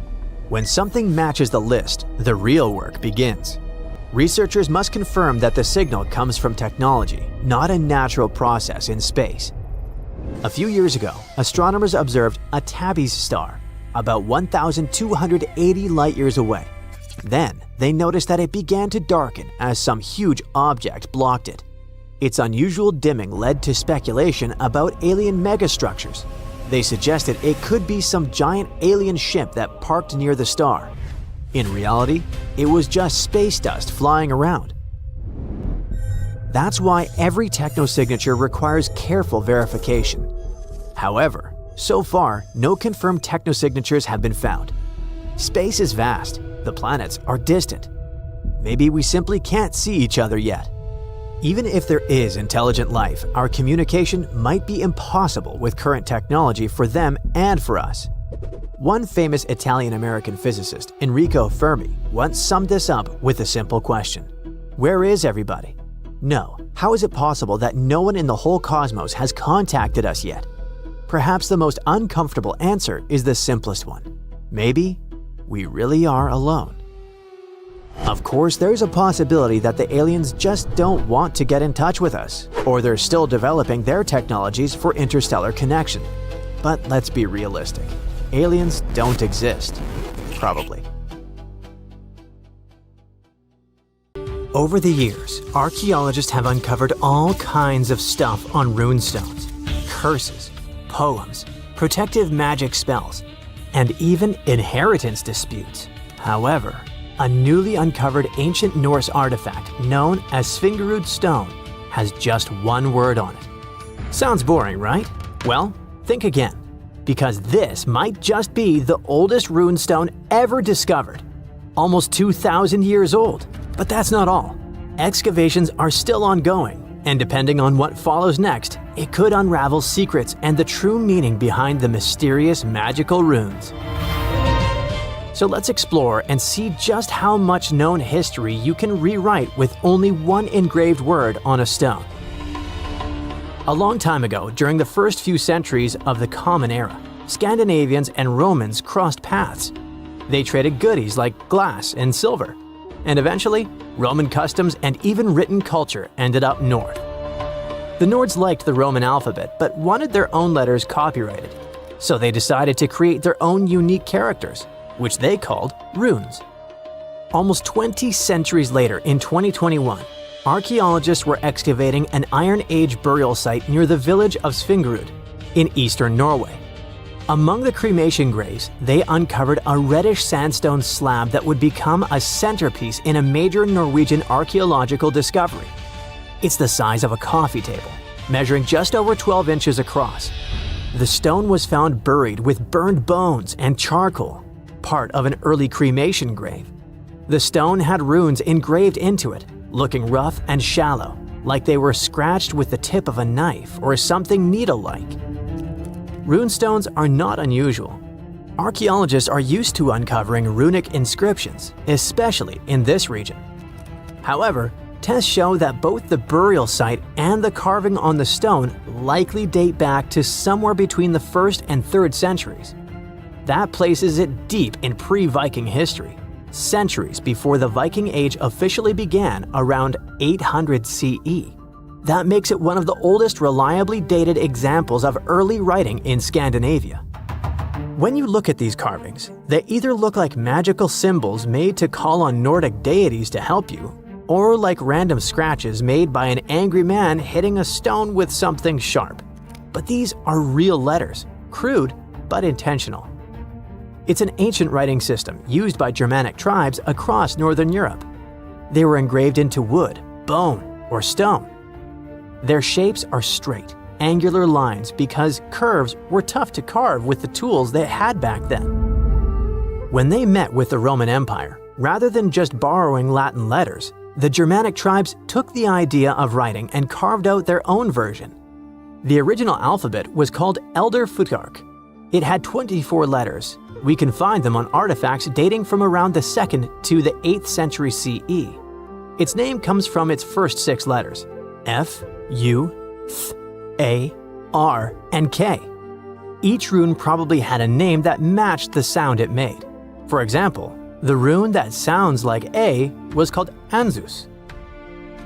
When something matches the list, the real work begins. Researchers must confirm that the signal comes from technology, not a natural process in space. A few years ago, astronomers observed a Tabby's star, about 1,280 light-years away. Then, they noticed that it began to darken as some huge object blocked it. Its unusual dimming led to speculation about alien megastructures. They suggested it could be some giant alien ship that parked near the star. In reality, it was just space dust flying around. That's why every technosignature requires careful verification. However, so far, no confirmed technosignatures have been found. Space is vast, the planets are distant. Maybe we simply can't see each other yet. Even if there is intelligent life, our communication might be impossible with current technology for them and for us. One famous Italian-American physicist, Enrico Fermi, once summed this up with a simple question. Where is everybody? No, how is it possible that no one in the whole cosmos has contacted us yet? Perhaps the most uncomfortable answer is the simplest one. Maybe we really are alone. Of course, there's a possibility that the aliens just don't want to get in touch with us, or they're still developing their technologies for interstellar connection. But let's be realistic. Aliens don't exist. Probably. Over the years, archaeologists have uncovered all kinds of stuff on runestones, curses, poems, protective magic spells, and even inheritance disputes. However, a newly uncovered ancient Norse artifact known as Sfingerud Stone has just one word on it. Sounds boring, right? Well, think again, because this might just be the oldest runestone ever discovered. Almost 2,000 years old. But that's not all. Excavations are still ongoing, and depending on what follows next, it could unravel secrets and the true meaning behind the mysterious magical runes. So let's explore and see just how much known history you can rewrite with only one engraved word on a stone. A long time ago, during the first few centuries of the Common Era, Scandinavians and Romans crossed paths. They traded goodies like glass and silver. And eventually, Roman customs and even written culture ended up north. The Nords liked the Roman alphabet but wanted their own letters copyrighted. So they decided to create their own unique characters, which they called runes. Almost 20 centuries later, in 2021, archaeologists were excavating an Iron Age burial site near the village of Sfingerud in eastern Norway. Among the cremation graves, they uncovered a reddish sandstone slab that would become a centerpiece in a major Norwegian archaeological discovery. It's the size of a coffee table, measuring just over 12 inches across. The stone was found buried with burned bones and charcoal, part of an early cremation grave. The stone had runes engraved into it, looking rough and shallow, like they were scratched with the tip of a knife or something needle-like. Runestones are not unusual. Archaeologists are used to uncovering runic inscriptions, especially in this region. However, tests show that both the burial site and the carving on the stone likely date back to somewhere between the 1st and 3rd centuries. That places it deep in pre-Viking history, centuries before the Viking Age officially began around 800 CE. That makes it one of the oldest reliably dated examples of early writing in Scandinavia. When you look at these carvings, they either look like magical symbols made to call on Nordic deities to help you, or like random scratches made by an angry man hitting a stone with something sharp. But these are real letters, crude but intentional. It's an ancient writing system used by Germanic tribes across Northern Europe. They were engraved into wood, bone, or stone. Their shapes are straight angular lines because curves were tough to carve with the tools they had back then. When they met with the Roman Empire, rather than just borrowing Latin letters, the Germanic tribes took the idea of writing and carved out their own version. The original alphabet was called Elder Futhark. It had 24 letters. We can find them on artifacts dating from around the 2nd to the 8th century CE. Its name comes from its first 6 letters: F, U, Th, A, R, and K. Each rune probably had a name that matched the sound it made. For example, the rune that sounds like A was called Anzus.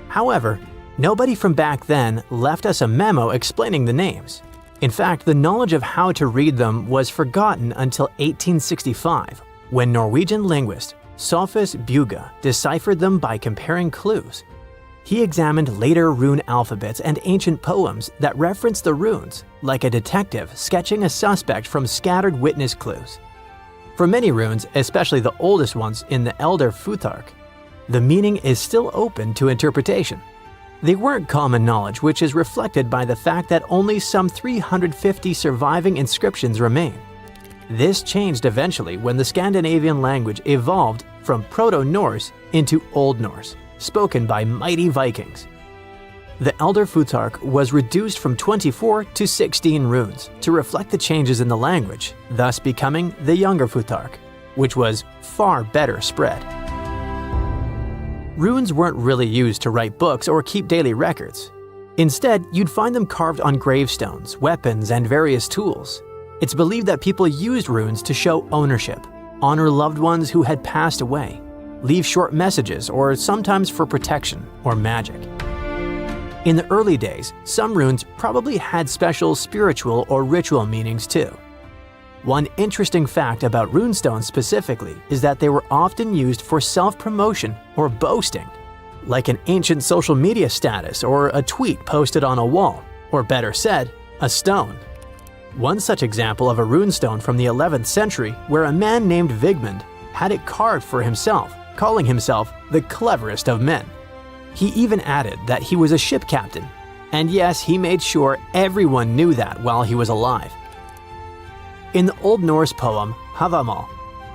However, nobody from back then left us a memo explaining the names. In fact, the knowledge of how to read them was forgotten until 1865, when Norwegian linguist Sophus Bugge deciphered them by comparing clues. He examined later rune alphabets and ancient poems that referenced the runes, like a detective sketching a suspect from scattered witness clues. For many runes, especially the oldest ones in the Elder Futhark, the meaning is still open to interpretation. They weren't common knowledge, which is reflected by the fact that only some 350 surviving inscriptions remain. This changed eventually when the Scandinavian language evolved from Proto-Norse into Old Norse, spoken by mighty Vikings. The Elder Futhark was reduced from 24 to 16 runes to reflect the changes in the language, thus becoming the Younger Futhark, which was far better spread. Runes weren't really used to write books or keep daily records. Instead, you'd find them carved on gravestones, weapons, and various tools. It's believed that people used runes to show ownership, honor loved ones who had passed away, leave short messages, or sometimes for protection or magic. In the early days, some runes probably had special spiritual or ritual meanings too. One interesting fact about runestones specifically is that they were often used for self-promotion or boasting, like an ancient social media status or a tweet posted on a wall, or better said, a stone. One such example of a runestone from the 11th century where a man named Vigmund had it carved for himself, calling himself the cleverest of men. He even added that he was a ship captain, and yes, he made sure everyone knew that while he was alive. In the Old Norse poem Havamal,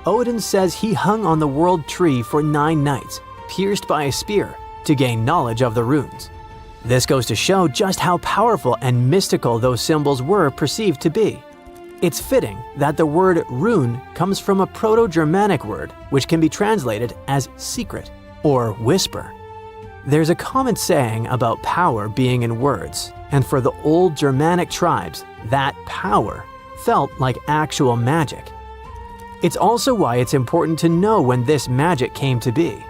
Odin says he hung on the world tree for 9 nights, pierced by a spear, to gain knowledge of the runes. This goes to show just how powerful and mystical those symbols were perceived to be. It's fitting that the word rune comes from a Proto-Germanic word which can be translated as secret or whisper. There's a common saying about power being in words, and for the old Germanic tribes, that power felt like actual magic. It's also why it's important to know when this magic came to be.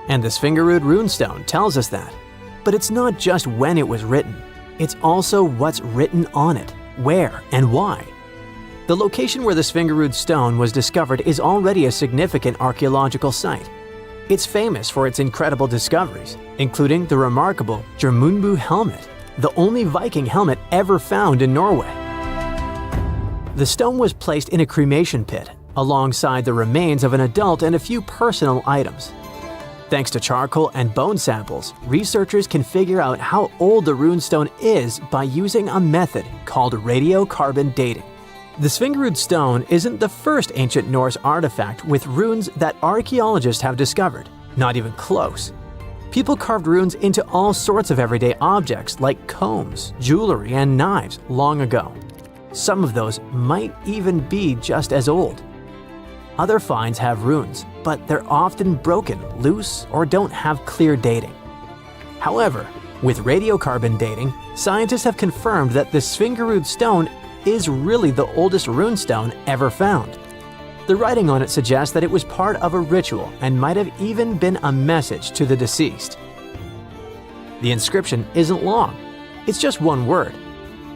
And the Svingerud runestone tells us that. But it's not just when it was written, it's also what's written on it, where, and why. The location where the Svingerud stone was discovered is already a significant archaeological site. It's famous for its incredible discoveries, including the remarkable Jormunbu helmet, the only Viking helmet ever found in Norway. The stone was placed in a cremation pit, alongside the remains of an adult and a few personal items. Thanks to charcoal and bone samples, researchers can figure out how old the runestone is by using a method called radiocarbon dating. The Svingerud stone isn't the first ancient Norse artifact with runes that archaeologists have discovered, not even close. People carved runes into all sorts of everyday objects like combs, jewelry, and knives long ago. Some of those might even be just as old. Other finds have runes, but they're often broken, loose, or don't have clear dating. However, with radiocarbon dating, scientists have confirmed that the Svingerud stone is really the oldest runestone ever found. The writing on it suggests that it was part of a ritual and might have even been a message to the deceased. The inscription isn't long. It's just one word,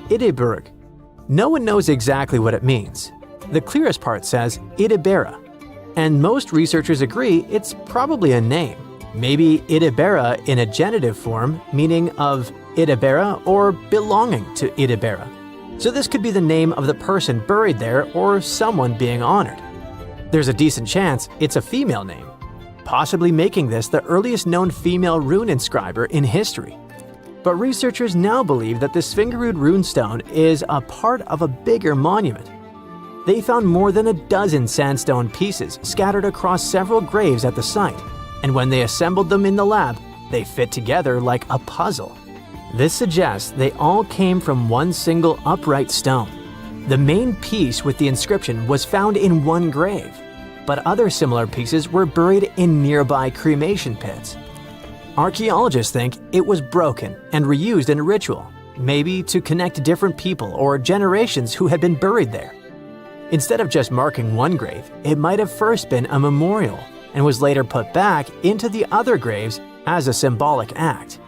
Idiburg. No one knows exactly what it means. The clearest part says Idibera, and most researchers agree it's probably a name. Maybe Idibera in a genitive form, meaning of Idibera or belonging to Idibera. So this could be the name of the person buried there or someone being honored. There's a decent chance it's a female name, possibly making this the earliest known female rune inscriber in history. But researchers now believe that the Svingerud runestone is a part of a bigger monument. They found more than a dozen sandstone pieces scattered across several graves at the site, and when they assembled them in the lab, they fit together like a puzzle. This suggests they all came from one single upright stone. The main piece with the inscription was found in one grave, but other similar pieces were buried in nearby cremation pits. Archaeologists think it was broken and reused in a ritual, maybe to connect different people or generations who had been buried there. Instead of just marking one grave, it might have first been a memorial and was later put back into the other graves as a symbolic act.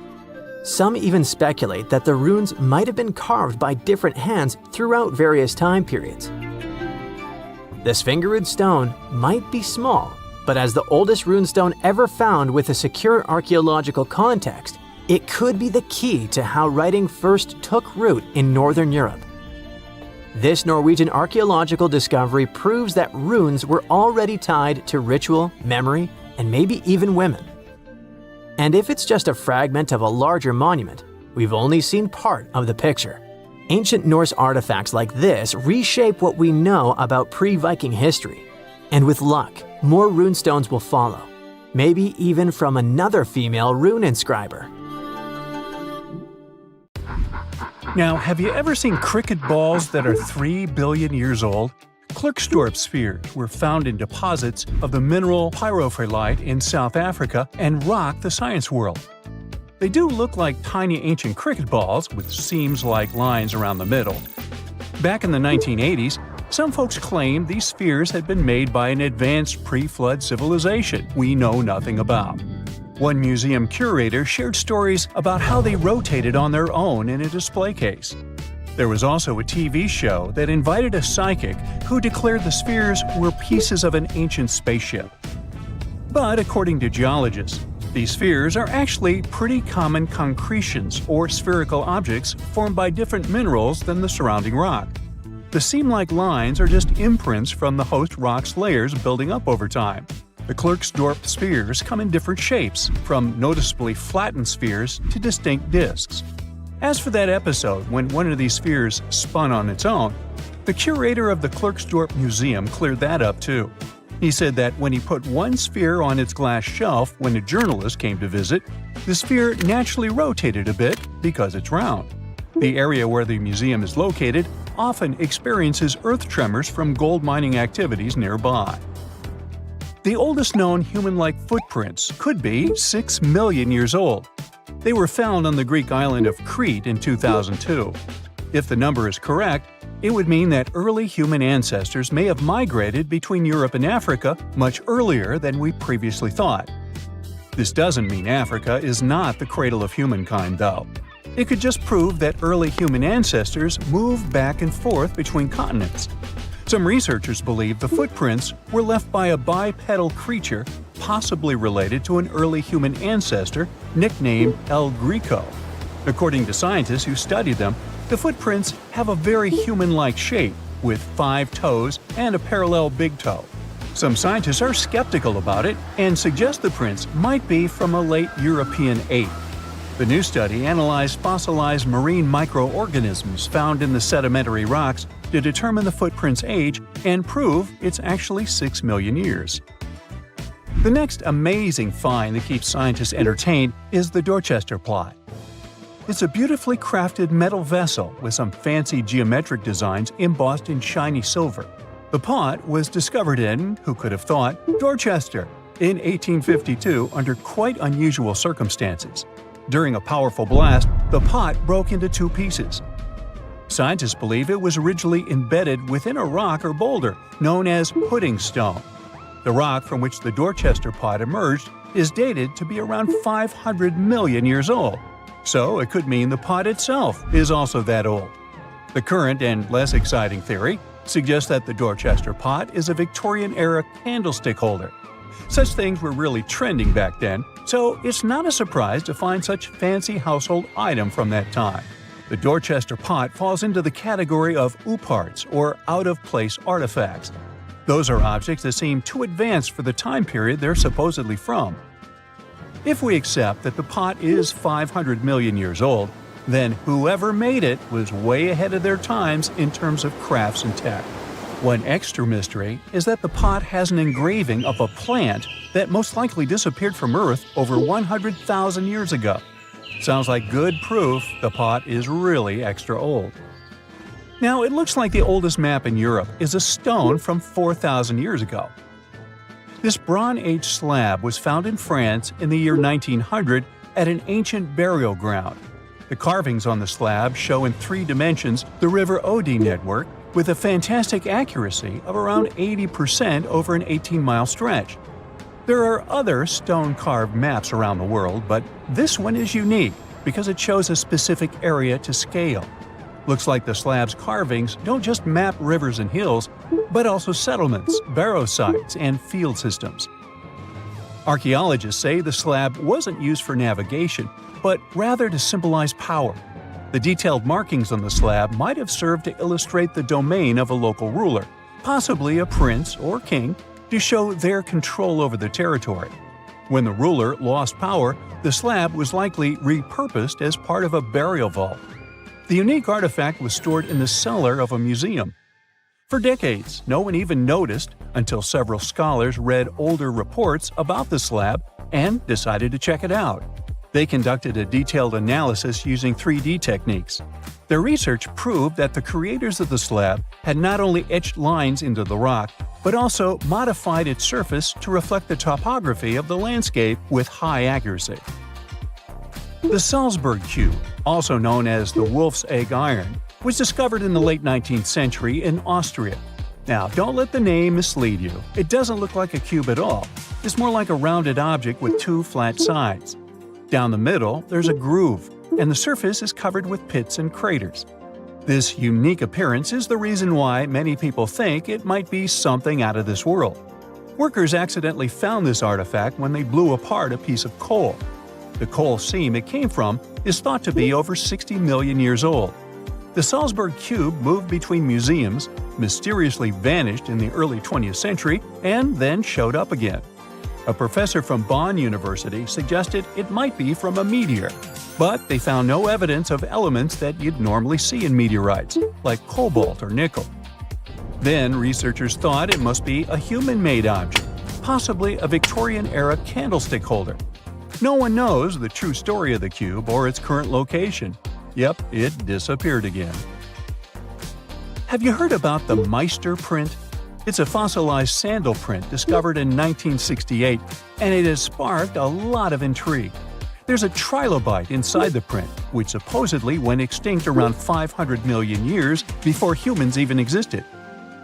Some even speculate that the runes might have been carved by different hands throughout various time periods. The Svingerud stone might be small, but as the oldest runestone ever found with a secure archaeological context, it could be the key to how writing first took root in Northern Europe. This Norwegian archaeological discovery proves that runes were already tied to ritual, memory, and maybe even women. And if it's just a fragment of a larger monument, we've only seen part of the picture. Ancient Norse artifacts like this reshape what we know about pre-Viking history. And with luck, more runestones will follow, maybe even from another female rune inscriber. Now, have you ever seen cricket balls that are 3 billion years old? Klerksdorp spheres were found in deposits of the mineral pyrophyllite in South Africa and rock the science world. They do look like tiny ancient cricket balls with seams-like lines around the middle. Back in the 1980s, some folks claimed these spheres had been made by an advanced pre-flood civilization we know nothing about. One museum curator shared stories about how they rotated on their own in a display case. There was also a TV show that invited a psychic who declared the spheres were pieces of an ancient spaceship. But according to geologists, these spheres are actually pretty common concretions or spherical objects formed by different minerals than the surrounding rock. The seam-like lines are just imprints from the host rock's layers building up over time. The Klerksdorp spheres come in different shapes, from noticeably flattened spheres to distinct discs. As for that episode when one of these spheres spun on its own, the curator of the Klerksdorp Museum cleared that up too. He said that when he put one sphere on its glass shelf when a journalist came to visit, the sphere naturally rotated a bit because it's round. The area where the museum is located often experiences earth tremors from gold mining activities nearby. The oldest known human-like footprints could be 6 million years old. They were found on the Greek island of Crete in 2002. If the number is correct, it would mean that early human ancestors may have migrated between Europe and Africa much earlier than we previously thought. This doesn't mean Africa is not the cradle of humankind, though. It could just prove that early human ancestors moved back and forth between continents. Some researchers believe the footprints were left by a bipedal creature possibly related to an early human ancestor nicknamed El Greco. According to scientists who studied them, the footprints have a very human-like shape, with 5 toes and a parallel big toe. Some scientists are skeptical about it and suggest the prints might be from a late European ape. The new study analyzed fossilized marine microorganisms found in the sedimentary rocks to determine the footprint's age and prove it's actually 6 million years. The next amazing find that keeps scientists entertained is the Dorchester pot. It's a beautifully crafted metal vessel with some fancy geometric designs embossed in shiny silver. The pot was discovered in, who could have thought, Dorchester in 1852 under quite unusual circumstances. During a powerful blast, the pot broke into 2 pieces. Scientists believe it was originally embedded within a rock or boulder known as pudding stone. The rock from which the Dorchester pot emerged is dated to be around 500 million years old, so it could mean the pot itself is also that old. The current and less exciting theory suggests that the Dorchester pot is a Victorian-era candlestick holder. Such things were really trending back then, so it's not a surprise to find such fancy household item from that time. The Dorchester pot falls into the category of ooparts, or out-of-place artifacts. Those are objects that seem too advanced for the time period they're supposedly from. If we accept that the pot is 500 million years old, then whoever made it was way ahead of their times in terms of crafts and tech. One extra mystery is that the pot has an engraving of a plant that most likely disappeared from Earth over 100,000 years ago. Sounds like good proof the pot is really extra old. Now, it looks like the oldest map in Europe is a stone from 4,000 years ago. This Bronze Age slab was found in France in the year 1900 at an ancient burial ground. The carvings on the slab show in 3 dimensions the River Odde network with a fantastic accuracy of around 80% over an 18-mile stretch. There are other stone-carved maps around the world, but this one is unique because it shows a specific area to scale. Looks like the slab's carvings don't just map rivers and hills, but also settlements, barrow sites, and field systems. Archaeologists say the slab wasn't used for navigation, but rather to symbolize power. The detailed markings on the slab might have served to illustrate the domain of a local ruler, possibly a prince or king, to show their control over the territory. When the ruler lost power, the slab was likely repurposed as part of a burial vault. The unique artifact was stored in the cellar of a museum. For decades, no one even noticed until several scholars read older reports about the slab and decided to check it out. They conducted a detailed analysis using 3D techniques. Their research proved that the creators of the slab had not only etched lines into the rock, but also modified its surface to reflect the topography of the landscape with high accuracy. The Salzburg cube, also known as the Wolf's Egg iron, was discovered in the late 19th century in Austria. Now, don't let the name mislead you. It doesn't look like a cube at all. It's more like a rounded object with 2 flat sides. Down the middle, there's a groove, and the surface is covered with pits and craters. This unique appearance is the reason why many people think it might be something out of this world. Workers accidentally found this artifact when they blew apart a piece of coal. The coal seam it came from is thought to be over 60 million years old. The Salzburg cube moved between museums, mysteriously vanished in the early 20th century, and then showed up again. A professor from Bonn University suggested it might be from a meteor, but they found no evidence of elements that you'd normally see in meteorites, like cobalt or nickel. Then researchers thought it must be a human-made object, possibly a Victorian-era candlestick holder. No one knows the true story of the cube or its current location. Yep, it disappeared again. Have you heard about the Meister print? It's a fossilized sandal print discovered in 1968, and it has sparked a lot of intrigue. There's a trilobite inside the print, which supposedly went extinct around 500 million years before humans even existed.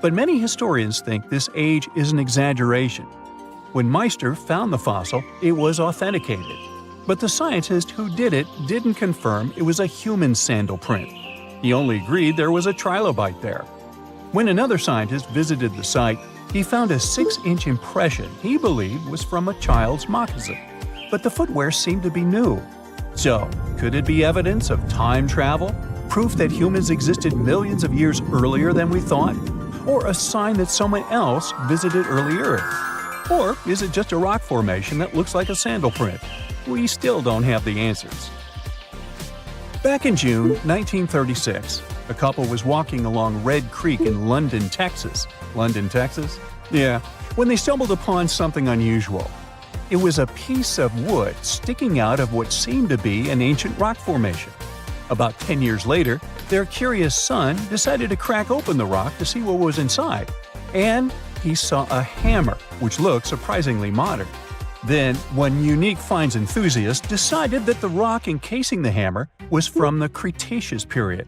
But many historians think this age is an exaggeration. When Meister found the fossil, it was authenticated. But the scientist who did it didn't confirm it was a human sandal print. He only agreed there was a trilobite there. When another scientist visited the site, he found a 6-inch impression he believed was from a child's moccasin. But the footwear seemed to be new. So, could it be evidence of time travel? Proof that humans existed millions of years earlier than we thought? Or a sign that someone else visited early Earth? Or is it just a rock formation that looks like a sandal print? We still don't have the answers. Back in June 1936, a couple was walking along Red Creek in London, Texas. London, Texas? Yeah, when they stumbled upon something unusual. It was a piece of wood sticking out of what seemed to be an ancient rock formation. About 10 years later, their curious son decided to crack open the rock to see what was inside. And he saw a hammer, which looked surprisingly modern. Then, one unique finds enthusiast decided that the rock encasing the hammer was from the Cretaceous period.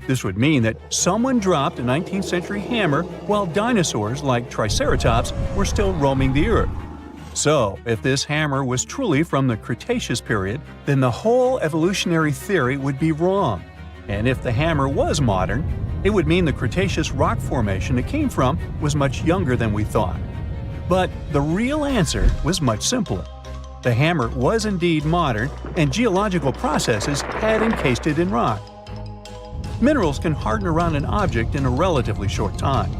This would mean that someone dropped a 19th century hammer while dinosaurs like Triceratops were still roaming the earth. So, if this hammer was truly from the Cretaceous period, then the whole evolutionary theory would be wrong. And if the hammer was modern, it would mean the Cretaceous rock formation it came from was much younger than we thought. But the real answer was much simpler. The hammer was indeed modern, and geological processes had encased it in rock. Minerals can harden around an object in a relatively short time.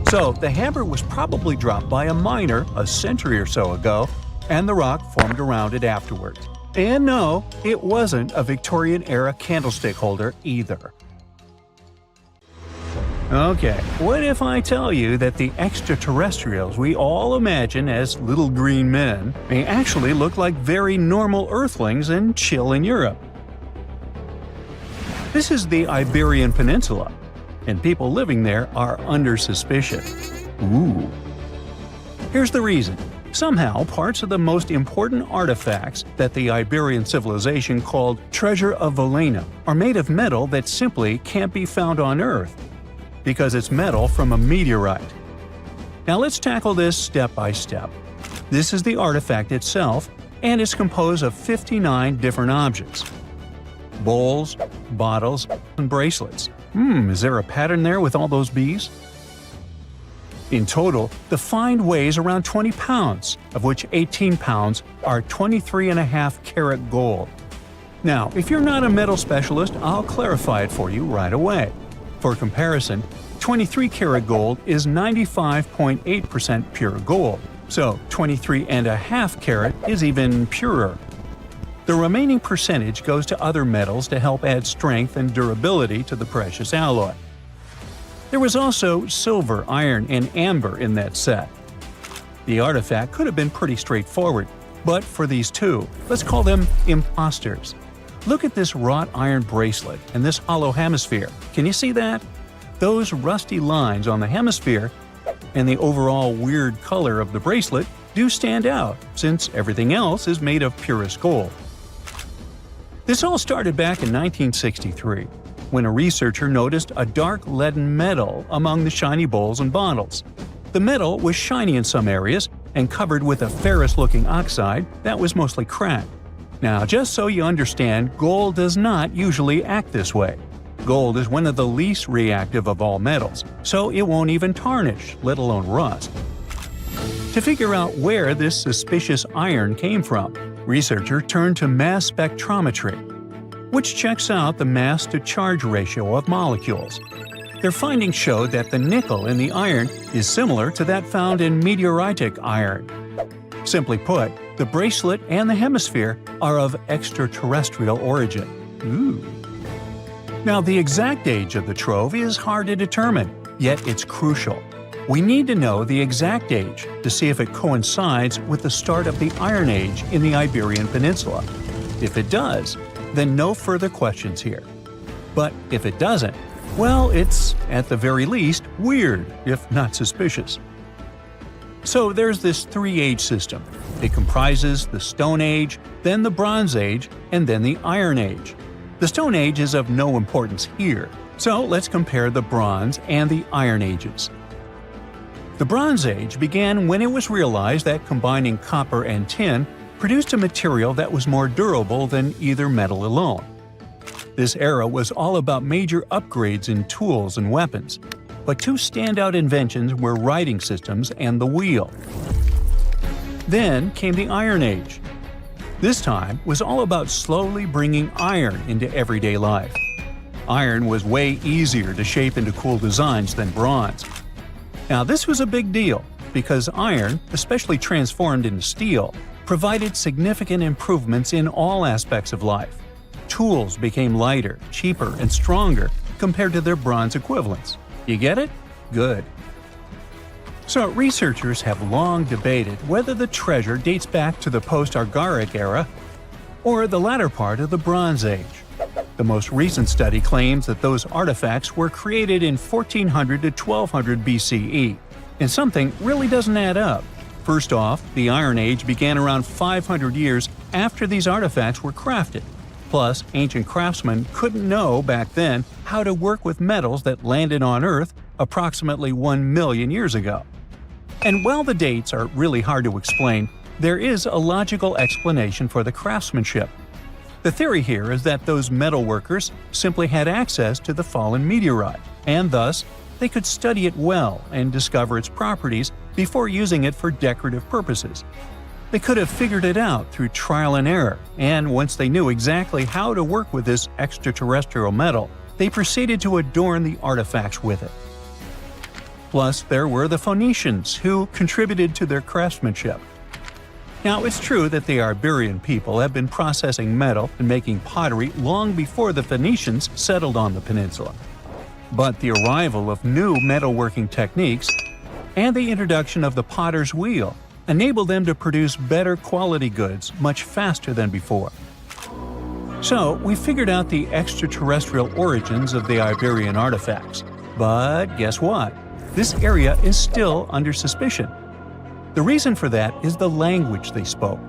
So the hammer was probably dropped by a miner a century or so ago, and the rock formed around it afterwards. And no, it wasn't a Victorian-era candlestick holder either. Okay, what if I tell you that the extraterrestrials we all imagine as little green men may actually look like very normal Earthlings and chill in Europe? This is the Iberian Peninsula, and people living there are under suspicion. Ooh. Here's the reason. Somehow, parts of the most important artifacts that the Iberian civilization called Treasure of Valena are made of metal that simply can't be found on Earth, because it's metal from a meteorite. Now let's tackle this step by step. This is the artifact itself, and it's composed of 59 different objects. Bowls, bottles, and bracelets. Is there a pattern there with all those bees? In total, the find weighs around 20 pounds, of which 18 pounds are 23.5 karat gold. Now, if you're not a metal specialist, I'll clarify it for you right away. For comparison, 23 karat gold is 95.8% pure gold, so 23.5 karat is even purer. The remaining percentage goes to other metals to help add strength and durability to the precious alloy. There was also silver, iron, and amber in that set. The artifact could have been pretty straightforward, but for these two, let's call them imposters. Look at this wrought iron bracelet and this hollow hemisphere. Can you see that? Those rusty lines on the hemisphere and the overall weird color of the bracelet do stand out, since everything else is made of purest gold. This all started back in 1963, when a researcher noticed a dark leaden metal among the shiny bowls and bottles. The metal was shiny in some areas and covered with a ferrous-looking oxide that was mostly cracked. Now, just so you understand, gold does not usually act this way. Gold is one of the least reactive of all metals, so it won't even tarnish, let alone rust. To figure out where this suspicious iron came from, researchers turned to mass spectrometry, which checks out the mass-to-charge ratio of molecules. Their findings showed that the nickel in the iron is similar to that found in meteoritic iron. Simply put, the bracelet and the hemisphere are of extraterrestrial origin. Ooh. Now, the exact age of the trove is hard to determine, yet it's crucial. We need to know the exact age to see if it coincides with the start of the Iron Age in the Iberian Peninsula. If it does, then no further questions here. But if it doesn't, well, it's, at the very least, weird, if not suspicious. So there's this three-age system. It comprises the Stone Age, then the Bronze Age, and then the Iron Age. The Stone Age is of no importance here, so let's compare the Bronze and the Iron Ages. The Bronze Age began when it was realized that combining copper and tin produced a material that was more durable than either metal alone. This era was all about major upgrades in tools and weapons, but two standout inventions were writing systems and the wheel. Then came the Iron Age. This time was all about slowly bringing iron into everyday life. Iron was way easier to shape into cool designs than bronze. Now, this was a big deal, because iron, especially transformed into steel, provided significant improvements in all aspects of life. Tools became lighter, cheaper, and stronger compared to their bronze equivalents. You get it? Good. So, researchers have long debated whether the treasure dates back to the post-Archaic era or the latter part of the Bronze Age. The most recent study claims that those artifacts were created in 1400 to 1200 BCE, and something really doesn't add up. First off, the Iron Age began around 500 years after these artifacts were crafted. Plus, ancient craftsmen couldn't know back then how to work with metals that landed on Earth approximately 1 million years ago. And while the dates are really hard to explain, there is a logical explanation for the craftsmanship. The theory here is that those metal workers simply had access to the fallen meteorite, and thus, they could study it well and discover its properties before using it for decorative purposes. They could have figured it out through trial and error, and once they knew exactly how to work with this extraterrestrial metal, they proceeded to adorn the artifacts with it. Plus, there were the Phoenicians, who contributed to their craftsmanship. Now, it's true that the Iberian people have been processing metal and making pottery long before the Phoenicians settled on the peninsula. But the arrival of new metalworking techniques and the introduction of the potter's wheel enabled them to produce better quality goods much faster than before. So, we figured out the extraterrestrial origins of the Iberian artifacts. But guess what? This area is still under suspicion. The reason for that is the language they spoke.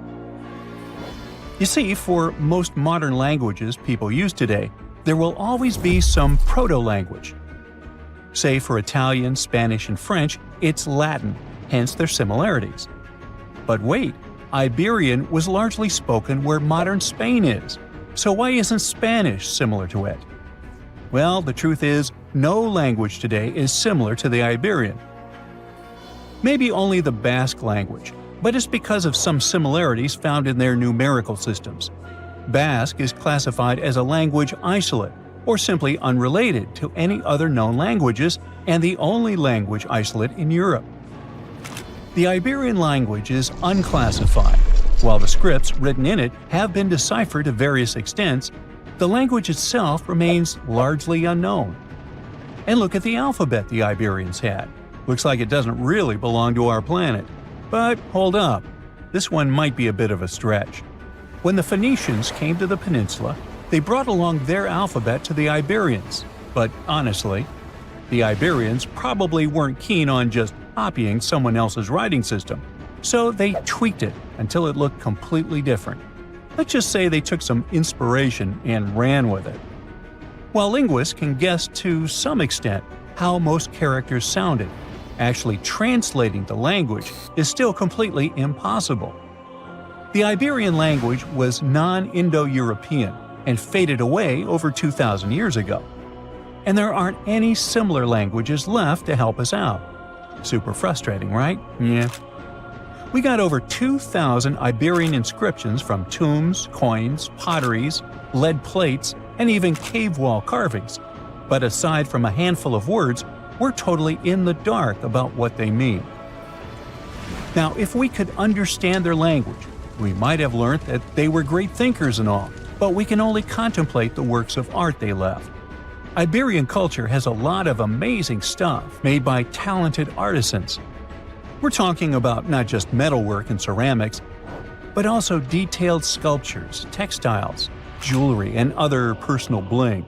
You see, for most modern languages people use today, there will always be some proto-language. Say for Italian, Spanish, and French, it's Latin, hence their similarities. But wait, Iberian was largely spoken where modern Spain is, so why isn't Spanish similar to it? Well, the truth is, no language today is similar to the Iberian. Maybe only the Basque language, but it's because of some similarities found in their numerical systems. Basque is classified as a language isolate, or simply unrelated to any other known languages, and the only language isolate in Europe. The Iberian language is unclassified. While the scripts written in it have been deciphered to various extents, the language itself remains largely unknown. And look at the alphabet the Iberians had. Looks like it doesn't really belong to our planet. But hold up, this one might be a bit of a stretch. When the Phoenicians came to the peninsula, they brought along their alphabet to the Iberians. But honestly, the Iberians probably weren't keen on just copying someone else's writing system, so they tweaked it until it looked completely different. Let's just say they took some inspiration and ran with it. While linguists can guess to some extent how most characters sounded, actually translating the language is still completely impossible. The Iberian language was non-Indo-European and faded away over 2,000 years ago. And there aren't any similar languages left to help us out. Super frustrating, right? Yeah. We got over 2,000 Iberian inscriptions from tombs, coins, potteries, lead plates, and even cave wall carvings. But aside from a handful of words, we're totally in the dark about what they mean. Now, if we could understand their language, we might have learned that they were great thinkers and all, but we can only contemplate the works of art they left. Iberian culture has a lot of amazing stuff made by talented artisans. We're talking about not just metalwork and ceramics, but also detailed sculptures, textiles, jewelry, and other personal bling.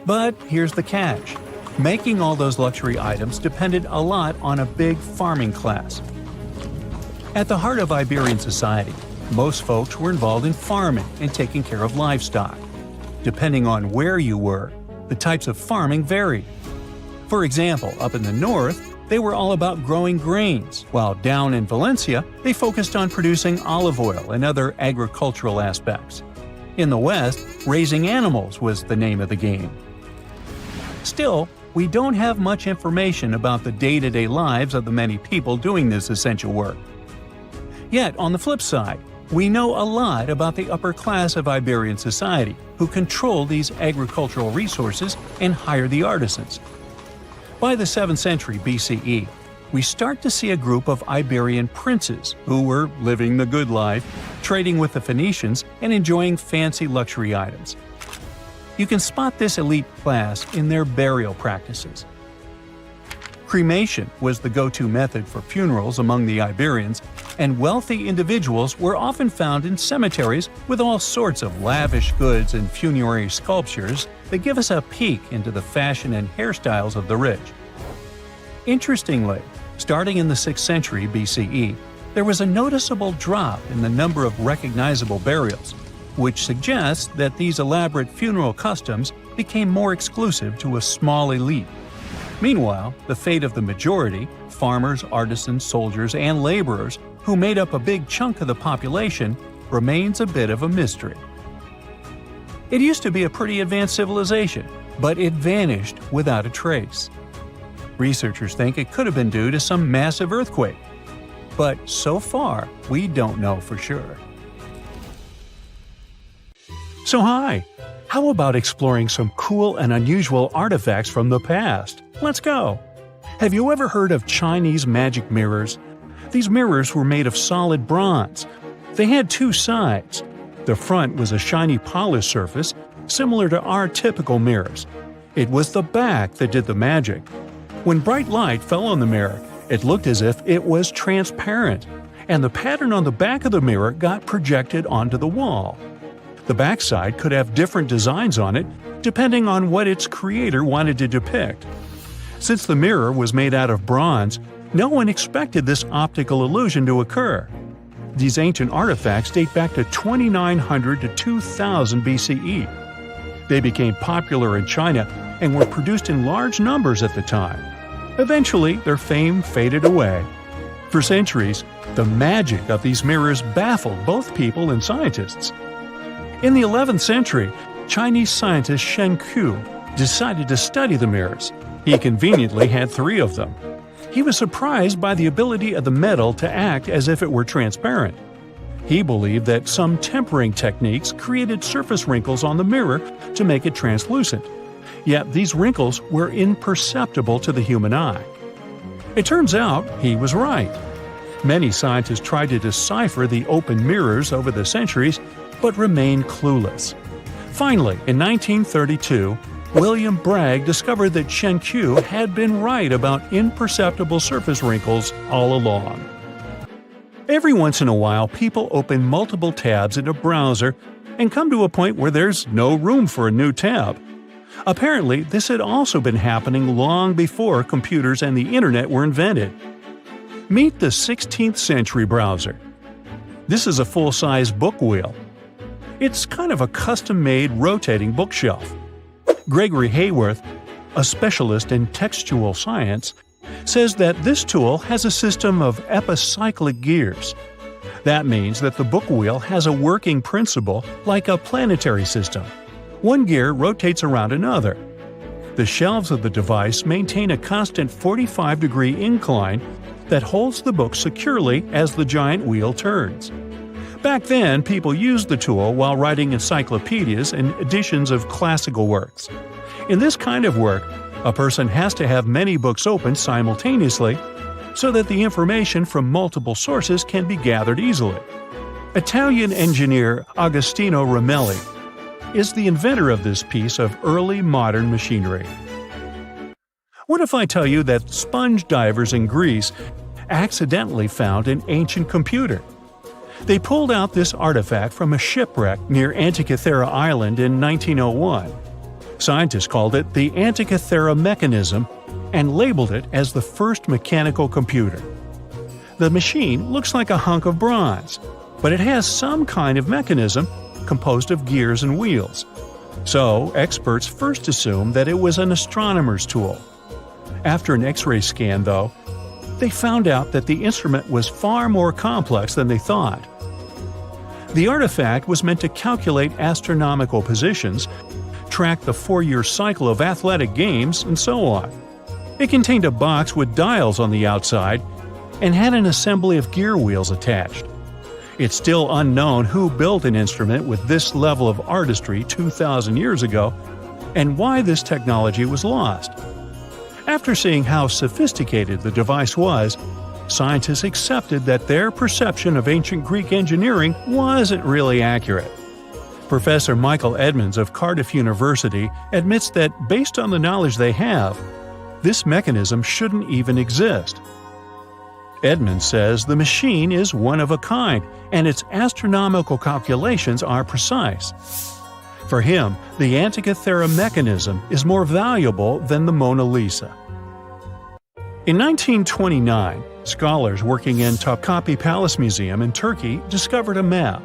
But here's the catch. Making all those luxury items depended a lot on a big farming class. At the heart of Iberian society, most folks were involved in farming and taking care of livestock. Depending on where you were, the types of farming varied. For example, up in the north, they were all about growing grains, while down in Valencia, they focused on producing olive oil and other agricultural aspects. In the west, raising animals was the name of the game. Still, we don't have much information about the day-to-day lives of the many people doing this essential work. Yet, on the flip side, we know a lot about the upper class of Iberian society, who control these agricultural resources and hire the artisans. By the 7th century BCE, we start to see a group of Iberian princes who were living the good life, trading with the Phoenicians, and enjoying fancy luxury items. You can spot this elite class in their burial practices. Cremation was the go-to method for funerals among the Iberians, and wealthy individuals were often found in cemeteries with all sorts of lavish goods and funerary sculptures that give us a peek into the fashion and hairstyles of the rich. Interestingly, starting in the 6th century BCE, there was a noticeable drop in the number of recognizable burials, which suggests that these elaborate funeral customs became more exclusive to a small elite. Meanwhile, the fate of the majority, farmers, artisans, soldiers, and laborers, who made up a big chunk of the population, remains a bit of a mystery. It used to be a pretty advanced civilization, but it vanished without a trace. Researchers think it could have been due to some massive earthquake, but so far, we don't know for sure. So hi! How about exploring some cool and unusual artifacts from the past? Let's go! Have you ever heard of Chinese magic mirrors? These mirrors were made of solid bronze. They had two sides. The front was a shiny polished surface, similar to our typical mirrors. It was the back that did the magic. When bright light fell on the mirror, it looked as if it was transparent, and the pattern on the back of the mirror got projected onto the wall. The backside could have different designs on it, depending on what its creator wanted to depict. Since the mirror was made out of bronze, no one expected this optical illusion to occur. These ancient artifacts date back to 2900 to 2000 BCE. They became popular in China and were produced in large numbers at the time. Eventually, their fame faded away. For centuries, the magic of these mirrors baffled both people and scientists. In the 11th century, Chinese scientist Shen Ku decided to study the mirrors. He conveniently had 3 of them. He was surprised by the ability of the metal to act as if it were transparent. He believed that some tempering techniques created surface wrinkles on the mirror to make it translucent. Yet these wrinkles were imperceptible to the human eye. It turns out he was right. Many scientists tried to decipher the open mirrors over the centuries, but remained clueless. Finally, in 1932, William Bragg discovered that Shen Ku had been right about imperceptible surface wrinkles all along. Every once in a while, people open multiple tabs in a browser and come to a point where there's no room for a new tab. Apparently, this had also been happening long before computers and the internet were invented. Meet the 16th century browser. This is a full-size book wheel. It's kind of a custom-made rotating bookshelf. Gregory Hayworth, a specialist in textual science, says that this tool has a system of epicyclic gears. That means that the book wheel has a working principle like a planetary system. One gear rotates around another. The shelves of the device maintain a constant 45-degree incline that holds the book securely as the giant wheel turns. Back then, people used the tool while writing encyclopedias and editions of classical works. In this kind of work, a person has to have many books open simultaneously so that the information from multiple sources can be gathered easily. Italian engineer Agostino Romelli is the inventor of this piece of early modern machinery. What if I tell you that sponge divers in Greece accidentally found an ancient computer? They pulled out this artifact from a shipwreck near Antikythera Island in 1901. Scientists called it the Antikythera mechanism and labeled it as the first mechanical computer. The machine looks like a hunk of bronze, but it has some kind of mechanism composed of gears and wheels. So, experts first assumed that it was an astronomer's tool. After an X-ray scan, though, they found out that the instrument was far more complex than they thought. The artifact was meant to calculate astronomical positions, track the 4-year cycle of athletic games, and so on. It contained a box with dials on the outside and had an assembly of gear wheels attached. It's still unknown who built an instrument with this level of artistry 2,000 years ago and why this technology was lost. After seeing how sophisticated the device was, scientists accepted that their perception of ancient Greek engineering wasn't really accurate. Professor Michael Edmonds of Cardiff University admits that based on the knowledge they have, this mechanism shouldn't even exist. Edmonds says the machine is one of a kind and its astronomical calculations are precise. For him, the Antikythera mechanism is more valuable than the Mona Lisa. In 1929, scholars working in Topkapi Palace Museum in Turkey discovered a map.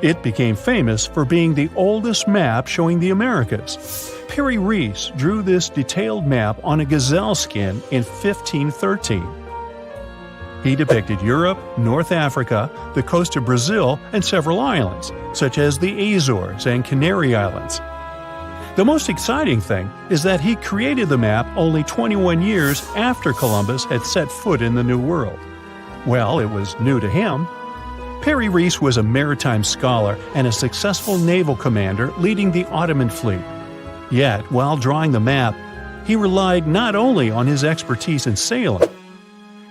It became famous for being the oldest map showing the Americas. Perry Reese drew this detailed map on a gazelle skin in 1513. He depicted Europe, North Africa, the coast of Brazil, and several islands, such as the Azores and Canary Islands. The most exciting thing is that he created the map only 21 years after Columbus had set foot in the New World. Well, it was new to him. Perry Reese was a maritime scholar and a successful naval commander leading the Ottoman fleet. Yet, while drawing the map, he relied not only on his expertise in sailing.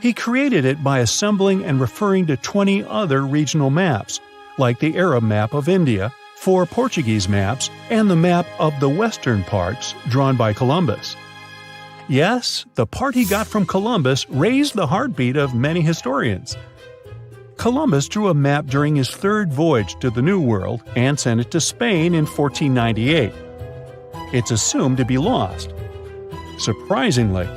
He created it by assembling and referring to 20 other regional maps, like the Arab map of India, 4 Portuguese maps, and the map of the western parts drawn by Columbus. Yes, the part he got from Columbus raised the heartbeat of many historians. Columbus drew a map during his 3rd voyage to the New World and sent it to Spain in 1498. It's assumed to be lost. Surprisingly,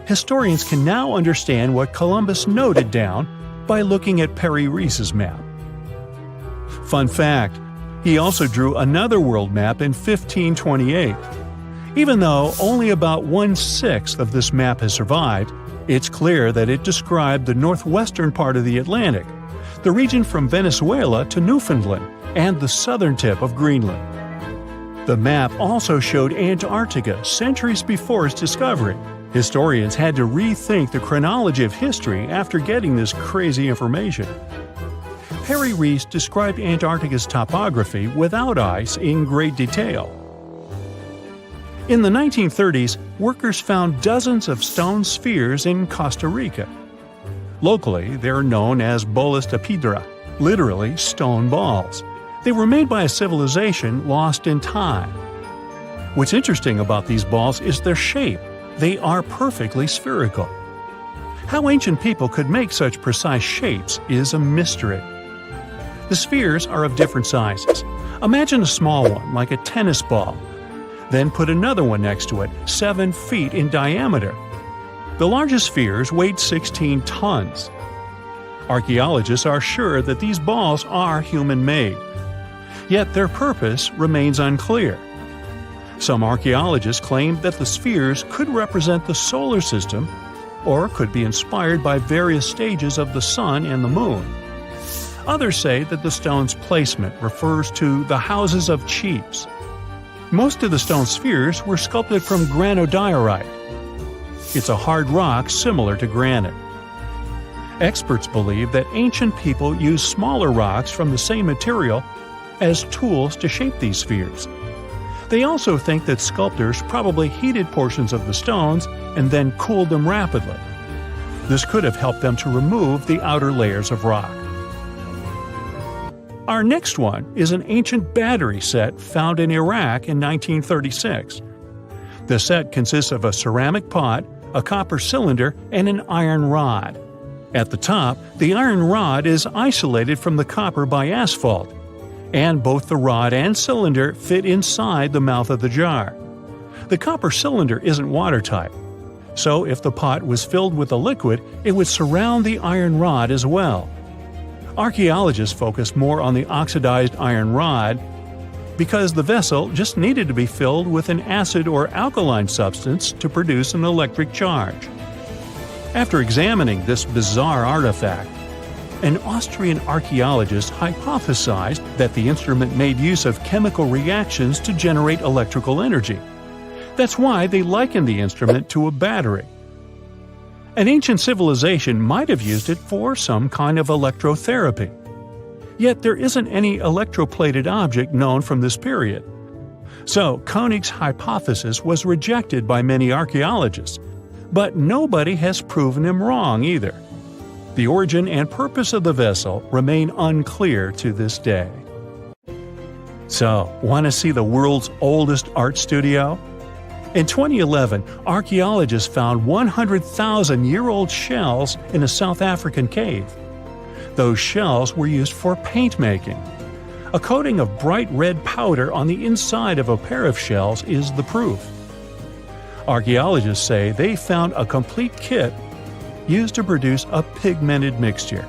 historians can now understand what Columbus noted down by looking at Perry Rees's map. Fun fact, he also drew another world map in 1528. Even though only about 1/6 of this map has survived, it's clear that it described the northwestern part of the Atlantic, the region from Venezuela to Newfoundland, and the southern tip of Greenland. The map also showed Antarctica centuries before its discovery. Historians had to rethink the chronology of history after getting this crazy information. Perry Rees described Antarctica's topography without ice in great detail. In the 1930s, workers found dozens of stone spheres in Costa Rica. Locally, they're known as bolas de piedra, literally stone balls. They were made by a civilization lost in time. What's interesting about these balls is their shape. They are perfectly spherical. How ancient people could make such precise shapes is a mystery. The spheres are of different sizes. Imagine a small one, like a tennis ball. Then put another one next to it, 7 feet in diameter. The largest spheres weighed 16 tons. Archaeologists are sure that these balls are human-made. Yet their purpose remains unclear. Some archaeologists claim that the spheres could represent the solar system or could be inspired by various stages of the sun and the moon. Others say that the stone's placement refers to the houses of chiefs. Most of the stone spheres were sculpted from granodiorite. It's a hard rock similar to granite. Experts believe that ancient people used smaller rocks from the same material as tools to shape these spheres. They also think that sculptors probably heated portions of the stones and then cooled them rapidly. This could have helped them to remove the outer layers of rock. Our next one is an ancient battery set found in Iraq in 1936. The set consists of a ceramic pot, a copper cylinder, and an iron rod. At the top, the iron rod is isolated from the copper by asphalt, and both the rod and cylinder fit inside the mouth of the jar. The copper cylinder isn't watertight, so if the pot was filled with a liquid, it would surround the iron rod as well. Archaeologists focused more on the oxidized iron rod because the vessel just needed to be filled with an acid or alkaline substance to produce an electric charge. After examining this bizarre artifact, an Austrian archaeologist hypothesized that the instrument made use of chemical reactions to generate electrical energy. That's why they likened the instrument to a battery. An ancient civilization might have used it for some kind of electrotherapy. Yet there isn't any electroplated object known from this period. So Koenig's hypothesis was rejected by many archaeologists, but nobody has proven him wrong either. The origin and purpose of the vessel remain unclear to this day. So, want to see the world's oldest art studio? In 2011, archaeologists found 100,000-year-old shells in a South African cave. Those shells were used for paint making. A coating of bright red powder on the inside of a pair of shells is the proof. Archaeologists say they found a complete kit used to produce a pigmented mixture.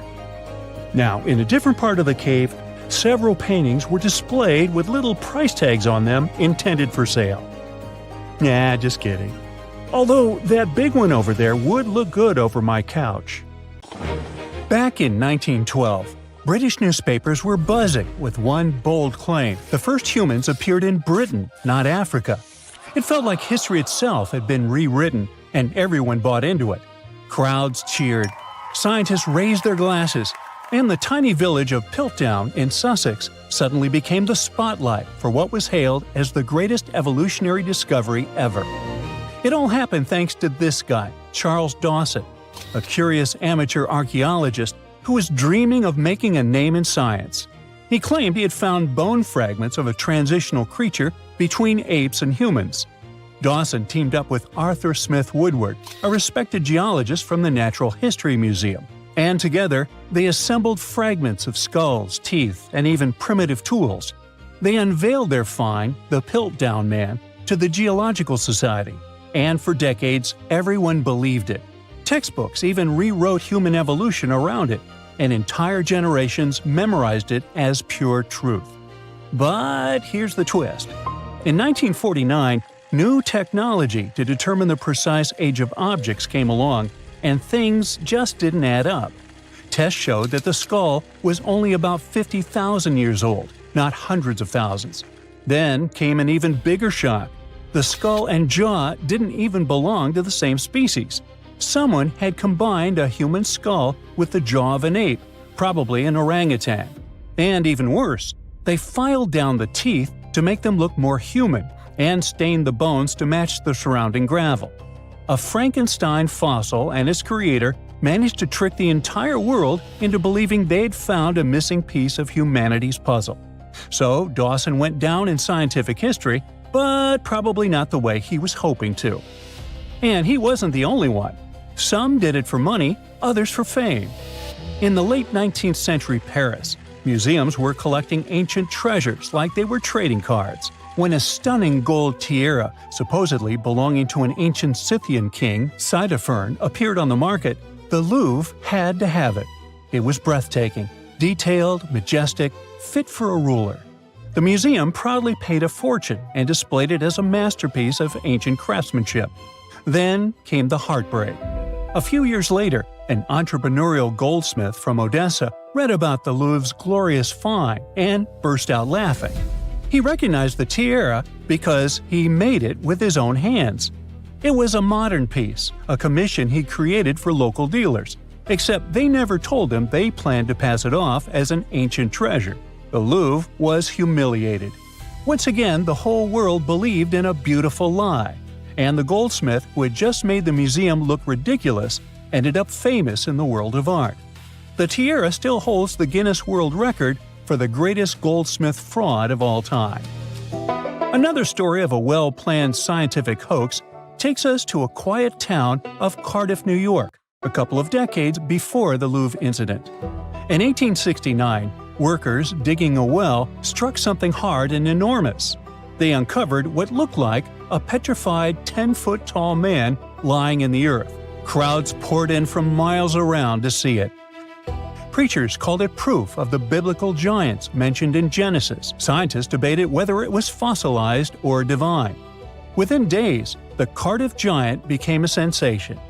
Now, in a different part of the cave, several paintings were displayed with little price tags on them intended for sale. Nah, just kidding. Although that big one over there would look good over my couch. Back in 1912, British newspapers were buzzing with one bold claim: the first humans appeared in Britain, not Africa. It felt like history itself had been rewritten, and everyone bought into it. Crowds cheered, scientists raised their glasses, and the tiny village of Piltdown in Sussex suddenly became the spotlight for what was hailed as the greatest evolutionary discovery ever. It all happened thanks to this guy, Charles Dawson. a curious amateur archaeologist who was dreaming of making a name in science. He claimed he had found bone fragments of a transitional creature between apes and humans. Dawson teamed up with Arthur Smith Woodward, a respected geologist from the Natural History Museum, and together they assembled fragments of skulls, teeth, and even primitive tools. They unveiled their find, the Piltdown Man, to the Geological Society, and for decades everyone believed it. Textbooks even rewrote human evolution around it, and entire generations memorized it as pure truth. But here's the twist. In 1949, new technology to determine the precise age of objects came along, and things just didn't add up. Tests showed that the skull was only about 50,000 years old, not hundreds of thousands. Then came an even bigger shock. The skull and jaw didn't even belong to the same species. Someone had combined a human skull with the jaw of an ape, probably an orangutan. And even worse, they filed down the teeth to make them look more human and stained the bones to match the surrounding gravel. A Frankenstein fossil and its creator managed to trick the entire world into believing they'd found a missing piece of humanity's puzzle. So Dawson went down in scientific history, but probably not the way he was hoping to. And he wasn't the only one. Some did it for money, others for fame. In the late 19th century Paris, museums were collecting ancient treasures like they were trading cards. When a stunning gold tiara, supposedly belonging to an ancient Scythian king, Ctesiphon, appeared on the market, the Louvre had to have it. It was breathtaking, detailed, majestic, fit for a ruler. The museum proudly paid a fortune and displayed it as a masterpiece of ancient craftsmanship. Then came the heartbreak. A few years later, an entrepreneurial goldsmith from Odessa read about the Louvre's glorious find and burst out laughing. He recognized the tiara because he made it with his own hands. It was a modern piece, a commission he created for local dealers, except they never told him they planned to pass it off as an ancient treasure. The Louvre was humiliated. Once again, the whole world believed in a beautiful lie, and the goldsmith who had just made the museum look ridiculous ended up famous in the world of art. The tiara still holds the Guinness World Record for the greatest goldsmith fraud of all time. Another story of a well-planned scientific hoax takes us to a quiet town of Cardiff, New York, a couple of decades before the Louvre incident. In 1869, workers digging a well struck something hard and enormous. They uncovered what looked like a petrified 10-foot-tall man lying in the earth. Crowds poured in from miles around to see it. Preachers called it proof of the biblical giants mentioned in Genesis. Scientists debated whether it was fossilized or divine. Within days, the Cardiff giant became a sensation.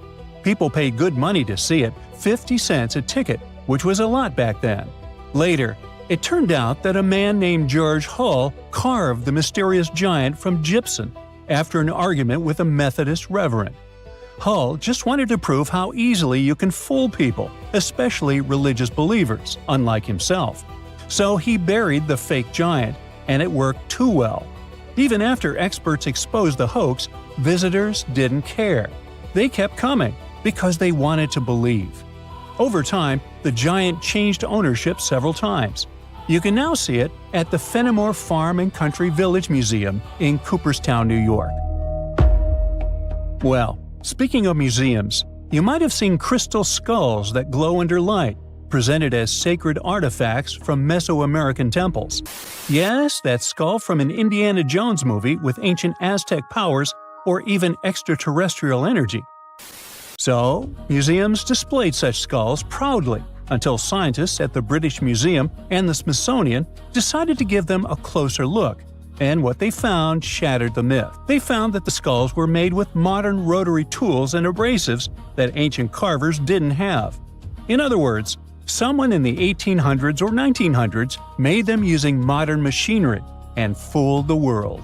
People paid good money to see it, 50 cents a ticket, which was a lot back then. Later, it turned out that a man named George Hull carved the mysterious giant from gypsum after an argument with a Methodist reverend. Hull just wanted to prove how easily you can fool people, especially religious believers, unlike himself. So he buried the fake giant, and it worked too well. Even after experts exposed the hoax, visitors didn't care. They kept coming because they wanted to believe. Over time, the giant changed ownership several times. You can now see it at the Fenimore Farm and Country Village Museum in Cooperstown, New York. Well, speaking of museums, you might have seen crystal skulls that glow under light, presented as sacred artifacts from Mesoamerican temples. Yes, that skull from an Indiana Jones movie with ancient Aztec powers or even extraterrestrial energy. So, museums displayed such skulls proudly until scientists at the British Museum and the Smithsonian decided to give them a closer look. And what they found shattered the myth. They found that the skulls were made with modern rotary tools and abrasives that ancient carvers didn't have. In other words, someone in the 1800s or 1900s made them using modern machinery and fooled the world.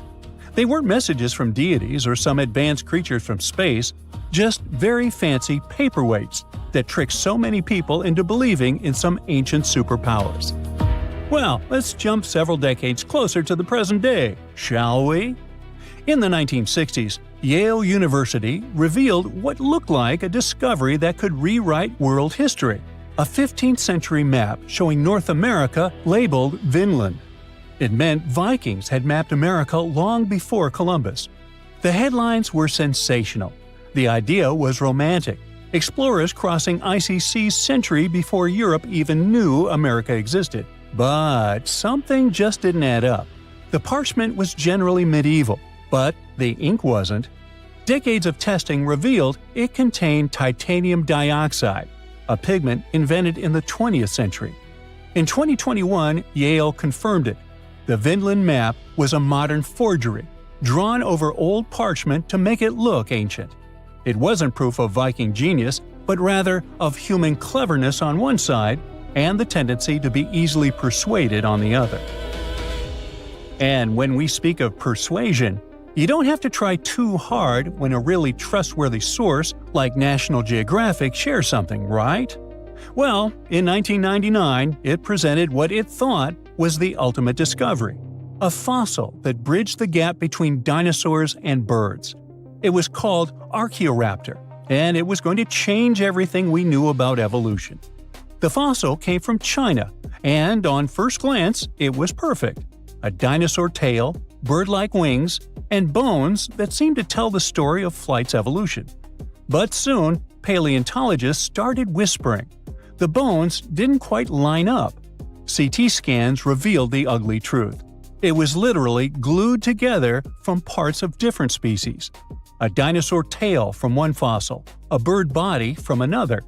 They weren't messages from deities or some advanced creatures from space, just very fancy paperweights that tricked so many people into believing in some ancient superpowers. Well, let's jump several decades closer to the present day, shall we? In the 1960s, Yale University revealed what looked like a discovery that could rewrite world history: a 15th century map showing North America labeled Vinland. It meant Vikings had mapped America long before Columbus. The headlines were sensational. The idea was romantic: explorers crossing icy seas century before Europe even knew America existed. But something just didn't add up. The parchment was generally medieval, but the ink wasn't. Decades of testing revealed it contained titanium dioxide, a pigment invented in the 20th century. In 2021, Yale confirmed it. The Vinland map was a modern forgery, drawn over old parchment to make it look ancient. It wasn't proof of Viking genius, but rather of human cleverness on one side and the tendency to be easily persuaded on the other. And when we speak of persuasion, you don't have to try too hard when a really trustworthy source like National Geographic shares something, right? Well, in 1999, it presented what it thought was the ultimate discovery: a fossil that bridged the gap between dinosaurs and birds. It was called Archaeoraptor, and it was going to change everything we knew about evolution. The fossil came from China, and on first glance, it was perfect: a dinosaur tail, bird-like wings, and bones that seemed to tell the story of flight's evolution. But soon, paleontologists started whispering. The bones didn't quite line up. CT scans revealed the ugly truth. It was literally glued together from parts of different species. A dinosaur tail from one fossil, a bird body from another.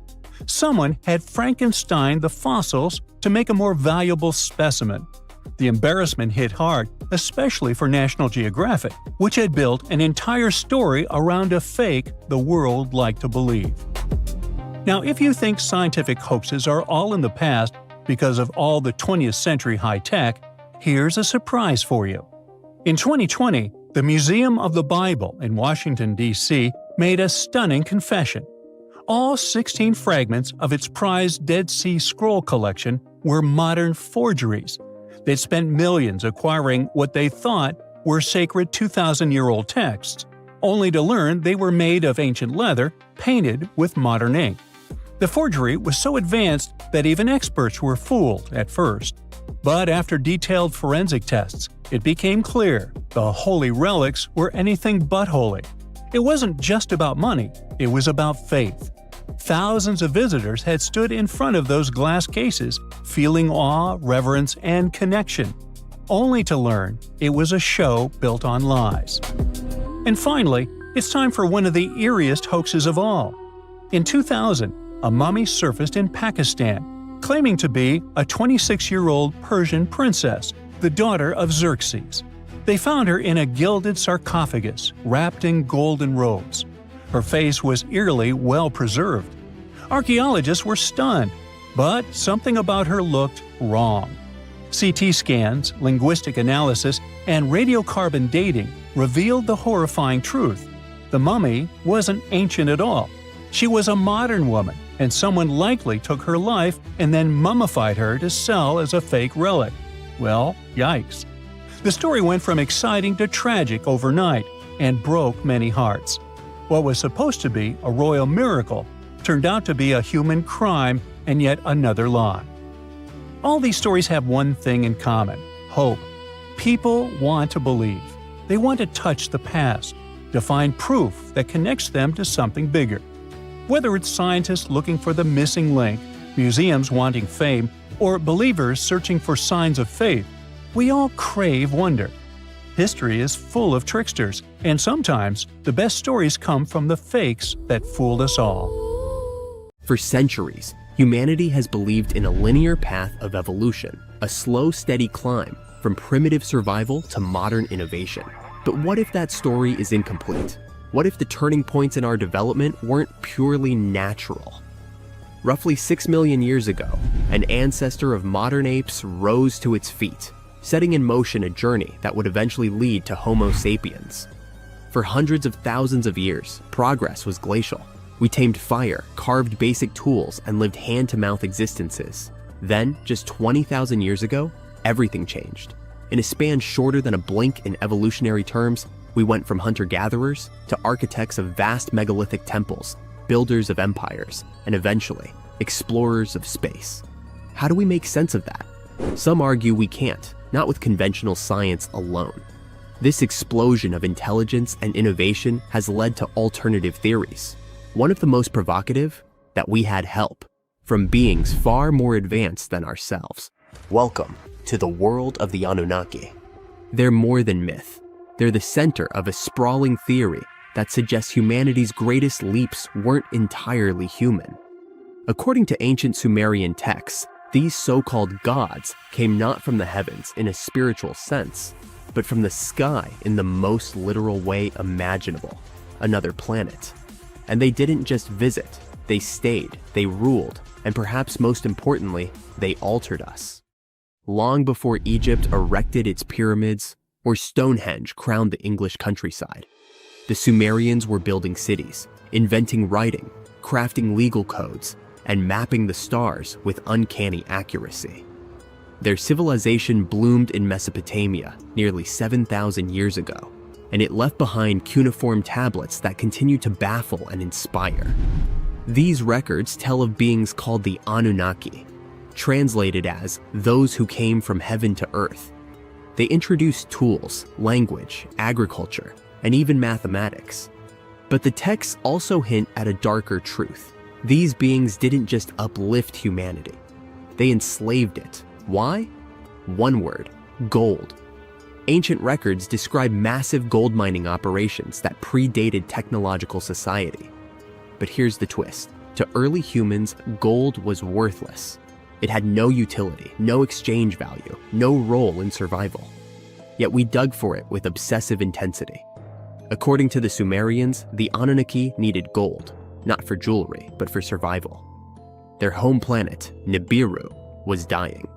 Someone had Frankensteined the fossils to make a more valuable specimen. The embarrassment hit hard, especially for National Geographic, which had built an entire story around a fake the world liked to believe. Now, if you think scientific hoaxes are all in the past because of all the 20th century high-tech, here's a surprise for you. In 2020, the Museum of the Bible in Washington, D.C. made a stunning confession. All 16 fragments of its prized Dead Sea Scroll collection were modern forgeries. They'd spent millions acquiring what they thought were sacred 2,000-year-old texts, only to learn they were made of ancient leather painted with modern ink. The forgery was so advanced that even experts were fooled at first. But after detailed forensic tests, it became clear the holy relics were anything but holy. It wasn't just about money, it was about faith. Thousands of visitors had stood in front of those glass cases, feeling awe, reverence, and connection, only to learn it was a show built on lies. And finally, it's time for one of the eeriest hoaxes of all. In 2000, a mummy surfaced in Pakistan, claiming to be a 26-year-old Persian princess, the daughter of Xerxes. They found her in a gilded sarcophagus, wrapped in golden robes. Her face was eerily well preserved. Archaeologists were stunned, but something about her looked wrong. CT scans, linguistic analysis, and radiocarbon dating revealed the horrifying truth. The mummy wasn't ancient at all. She was a modern woman, and someone likely took her life and then mummified her to sell as a fake relic. Well, yikes. The story went from exciting to tragic overnight and broke many hearts. What was supposed to be a royal miracle turned out to be a human crime and yet another lie. All these stories have one thing in common: hope. People want to believe. They want to touch the past, to find proof that connects them to something bigger. Whether it's scientists looking for the missing link, museums wanting fame, or believers searching for signs of faith, we all crave wonder. History is full of tricksters, and sometimes the best stories come from the fakes that fooled us all. For centuries, humanity has believed in a linear path of evolution, a slow, steady climb from primitive survival to modern innovation. But what if that story is incomplete? What if the turning points in our development weren't purely natural? Roughly 6 million years ago, an ancestor of modern apes rose to its feet, setting in motion a journey that would eventually lead to Homo sapiens. For hundreds of thousands of years, progress was glacial. We tamed fire, carved basic tools, and lived hand-to-mouth existences. Then, just 20,000 years ago, everything changed. In a span shorter than a blink in evolutionary terms, We went from hunter-gatherers to architects of vast megalithic temples, builders of empires, and eventually, explorers of space. How do we make sense of that? Some argue we can't, not with conventional science alone. This explosion of intelligence and innovation has led to alternative theories. One of the most provocative, that we had help from beings far more advanced than ourselves. Welcome to the world of the Anunnaki. They're more than myth. They're the center of a sprawling theory that suggests humanity's greatest leaps weren't entirely human. According to ancient Sumerian texts, these so-called gods came not from the heavens in a spiritual sense, but from the sky in the most literal way imaginable, another planet. And they didn't just visit, they stayed, they ruled, and perhaps most importantly, they altered us. Long before Egypt erected its pyramids, or Stonehenge crowned the English countryside, the Sumerians were building cities, inventing writing, crafting legal codes, and mapping the stars with uncanny accuracy. Their civilization bloomed in Mesopotamia nearly 7,000 years ago, and it left behind cuneiform tablets that continue to baffle and inspire. These records tell of beings called the Anunnaki, translated as those who came from heaven to earth. They introduced tools, language, agriculture, and even mathematics. But the texts also hint at a darker truth. These beings didn't just uplift humanity. They enslaved it. Why? One word: gold. Ancient records describe massive gold mining operations that predated technological society. But here's the twist. To early humans, gold was worthless. It had no utility, no exchange value, no role in survival. Yet we dug for it with obsessive intensity. According to the Sumerians, the Anunnaki needed gold, not for jewelry, but for survival. Their home planet, Nibiru, was dying.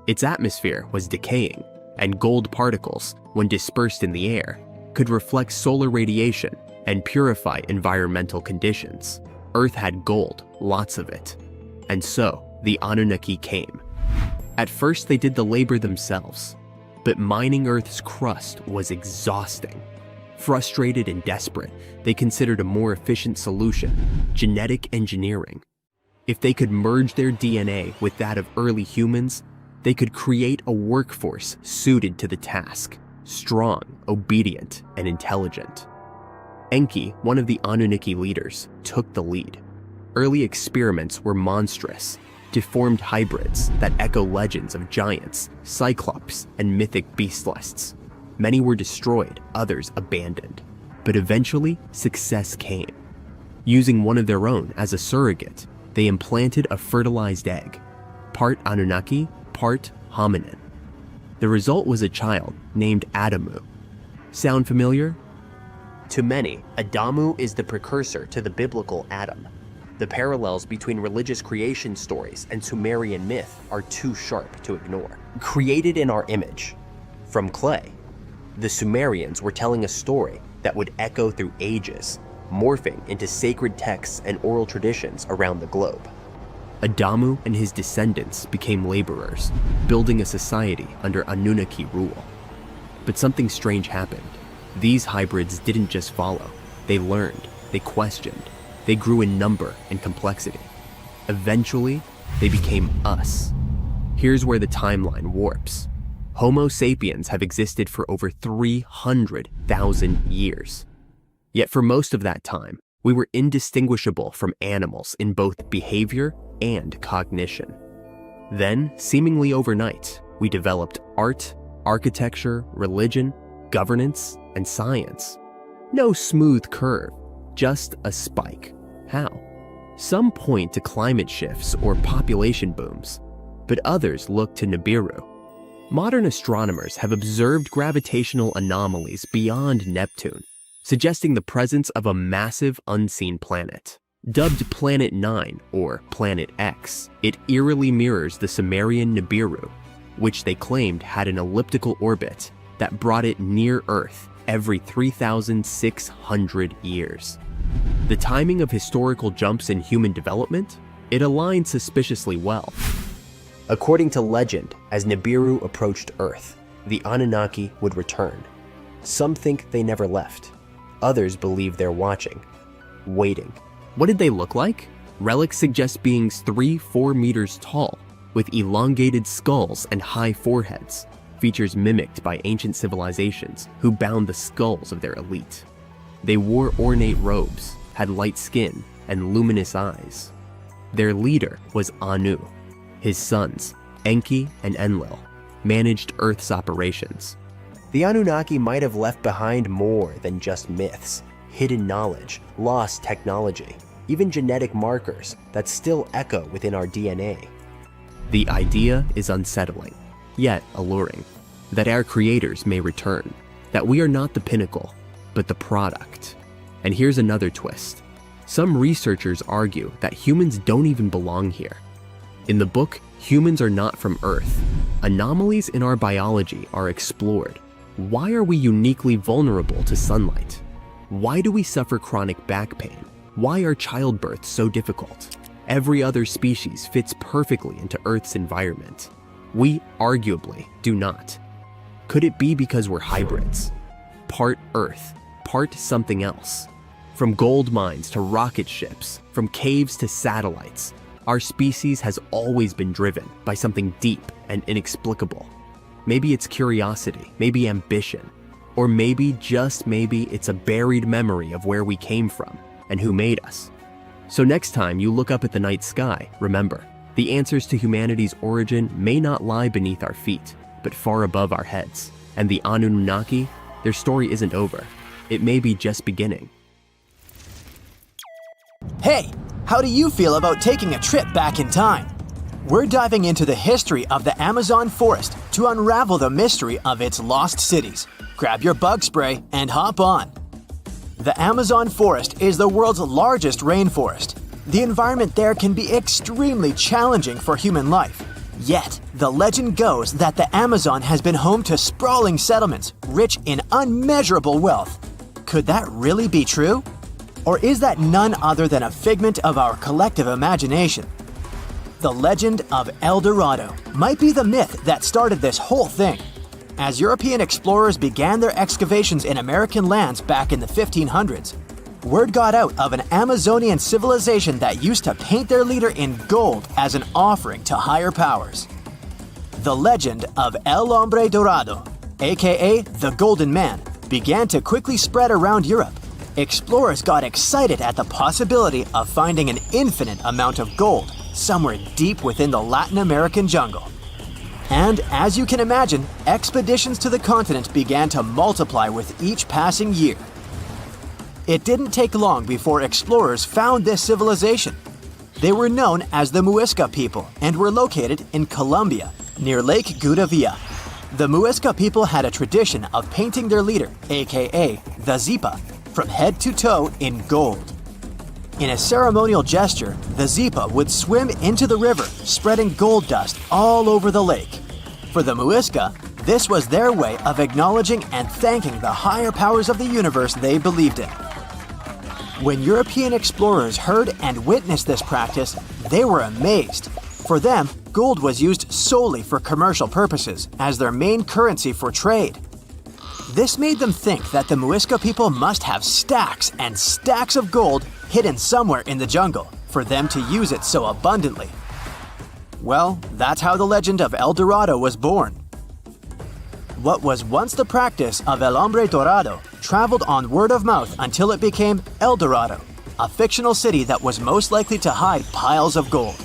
Its atmosphere was decaying, and gold particles, when dispersed in the air, could reflect solar radiation and purify environmental conditions. Earth had gold, lots of it. And so, the Anunnaki came. At first, they did the labor themselves, but mining Earth's crust was exhausting. Frustrated and desperate, they considered a more efficient solution: genetic engineering. If they could merge their DNA with that of early humans, they could create a workforce suited to the task, strong, obedient, and intelligent. Enki, one of the Anunnaki leaders, took the lead. Early experiments were monstrous, deformed hybrids that echo legends of giants, cyclops, and mythic beastlists. Many were destroyed, others abandoned. But eventually, success came. Using one of their own as a surrogate, they implanted a fertilized egg, part Anunnaki, part hominin. The result was a child named Adamu. Sound familiar? To many, Adamu is the precursor to the biblical Adam. The parallels between religious creation stories and Sumerian myth are too sharp to ignore. Created in our image, from clay, the Sumerians were telling a story that would echo through ages, morphing into sacred texts and oral traditions around the globe. Adamu and his descendants became laborers, building a society under Anunnaki rule. But something strange happened. These hybrids didn't just follow. They learned, they questioned, they grew in number and complexity. Eventually, they became us. Here's where the timeline warps. Homo sapiens have existed for over 300,000 years. Yet for most of that time, we were indistinguishable from animals in both behavior and cognition. Then, seemingly overnight, we developed art, architecture, religion, governance, and science. No smooth curve, just a spike. How? Some point to climate shifts or population booms, but others look to Nibiru. Modern astronomers have observed gravitational anomalies beyond Neptune, suggesting the presence of a massive unseen planet. Dubbed Planet 9 or Planet X, it eerily mirrors the Sumerian Nibiru, which they claimed had an elliptical orbit that brought it near Earth every 3,600 years. The timing of historical jumps in human development? It aligned suspiciously well. According to legend, as Nibiru approached Earth, the Anunnaki would return. Some think they never left. Others believe they're watching, waiting. What did they look like? Relics suggest beings 3-4 meters tall, with elongated skulls and high foreheads, features mimicked by ancient civilizations who bound the skulls of their elite. They wore ornate robes, had light skin, and luminous eyes. Their leader was Anu. His sons, Enki and Enlil, managed Earth's operations. The Anunnaki might have left behind more than just myths, hidden knowledge, lost technology, even genetic markers that still echo within our DNA. The idea is unsettling, yet alluring, that our creators may return, that we are not the pinnacle, but the product. And here's another twist. Some researchers argue that humans don't even belong here. In the book, Humans Are Not From Earth, anomalies in our biology are explored. Why are we uniquely vulnerable to sunlight? Why do we suffer chronic back pain? Why are childbirths so difficult? Every other species fits perfectly into Earth's environment. We arguably do not. Could it be because we're hybrids? Part Earth, part something else. From gold mines to rocket ships, from caves to satellites, our species has always been driven by something deep and inexplicable. Maybe it's curiosity, maybe ambition, or maybe, just maybe, it's a buried memory of where we came from and who made us. So next time you look up at the night sky, remember, the answers to humanity's origin may not lie beneath our feet, but far above our heads. And the Anunnaki, their story isn't over. It may be just beginning. Hey, how do you feel about taking a trip back in time? We're diving into the history of the Amazon forest to unravel the mystery of its lost cities. Grab your bug spray and hop on. The Amazon forest is the world's largest rainforest. The environment there can be extremely challenging for human life. Yet, the legend goes that the Amazon has been home to sprawling settlements rich in unmeasurable wealth. Could that really be true? Or is that none other than a figment of our collective imagination? The legend of El Dorado might be the myth that started this whole thing. As European explorers began their excavations in American lands back in the 1500s, word got out of an Amazonian civilization that used to paint their leader in gold as an offering to higher powers. The legend of El Hombre Dorado, aka the Golden Man, began to quickly spread around Europe. Explorers got excited at the possibility of finding an infinite amount of gold somewhere deep within the Latin American jungle. And as you can imagine, expeditions to the continent began to multiply with each passing year. It didn't take long before explorers found this civilization. They were known as the Muisca people and were located in Colombia, near Lake Gudavia. The Muisca people had a tradition of painting their leader, aka the Zipa, from head to toe in gold. In a ceremonial gesture, the Zipa would swim into the river, spreading gold dust all over the lake. For the Muisca, this was their way of acknowledging and thanking the higher powers of the universe they believed in. When European explorers heard and witnessed this practice, they were amazed. For them, gold was used solely for commercial purposes as their main currency for trade. This made them think that the Muisca people must have stacks and stacks of gold hidden somewhere in the jungle for them to use it so abundantly. Well, that's how the legend of El Dorado was born. What was once the practice of El Hombre Dorado traveled on word of mouth until it became El Dorado, a fictional city that was most likely to hide piles of gold.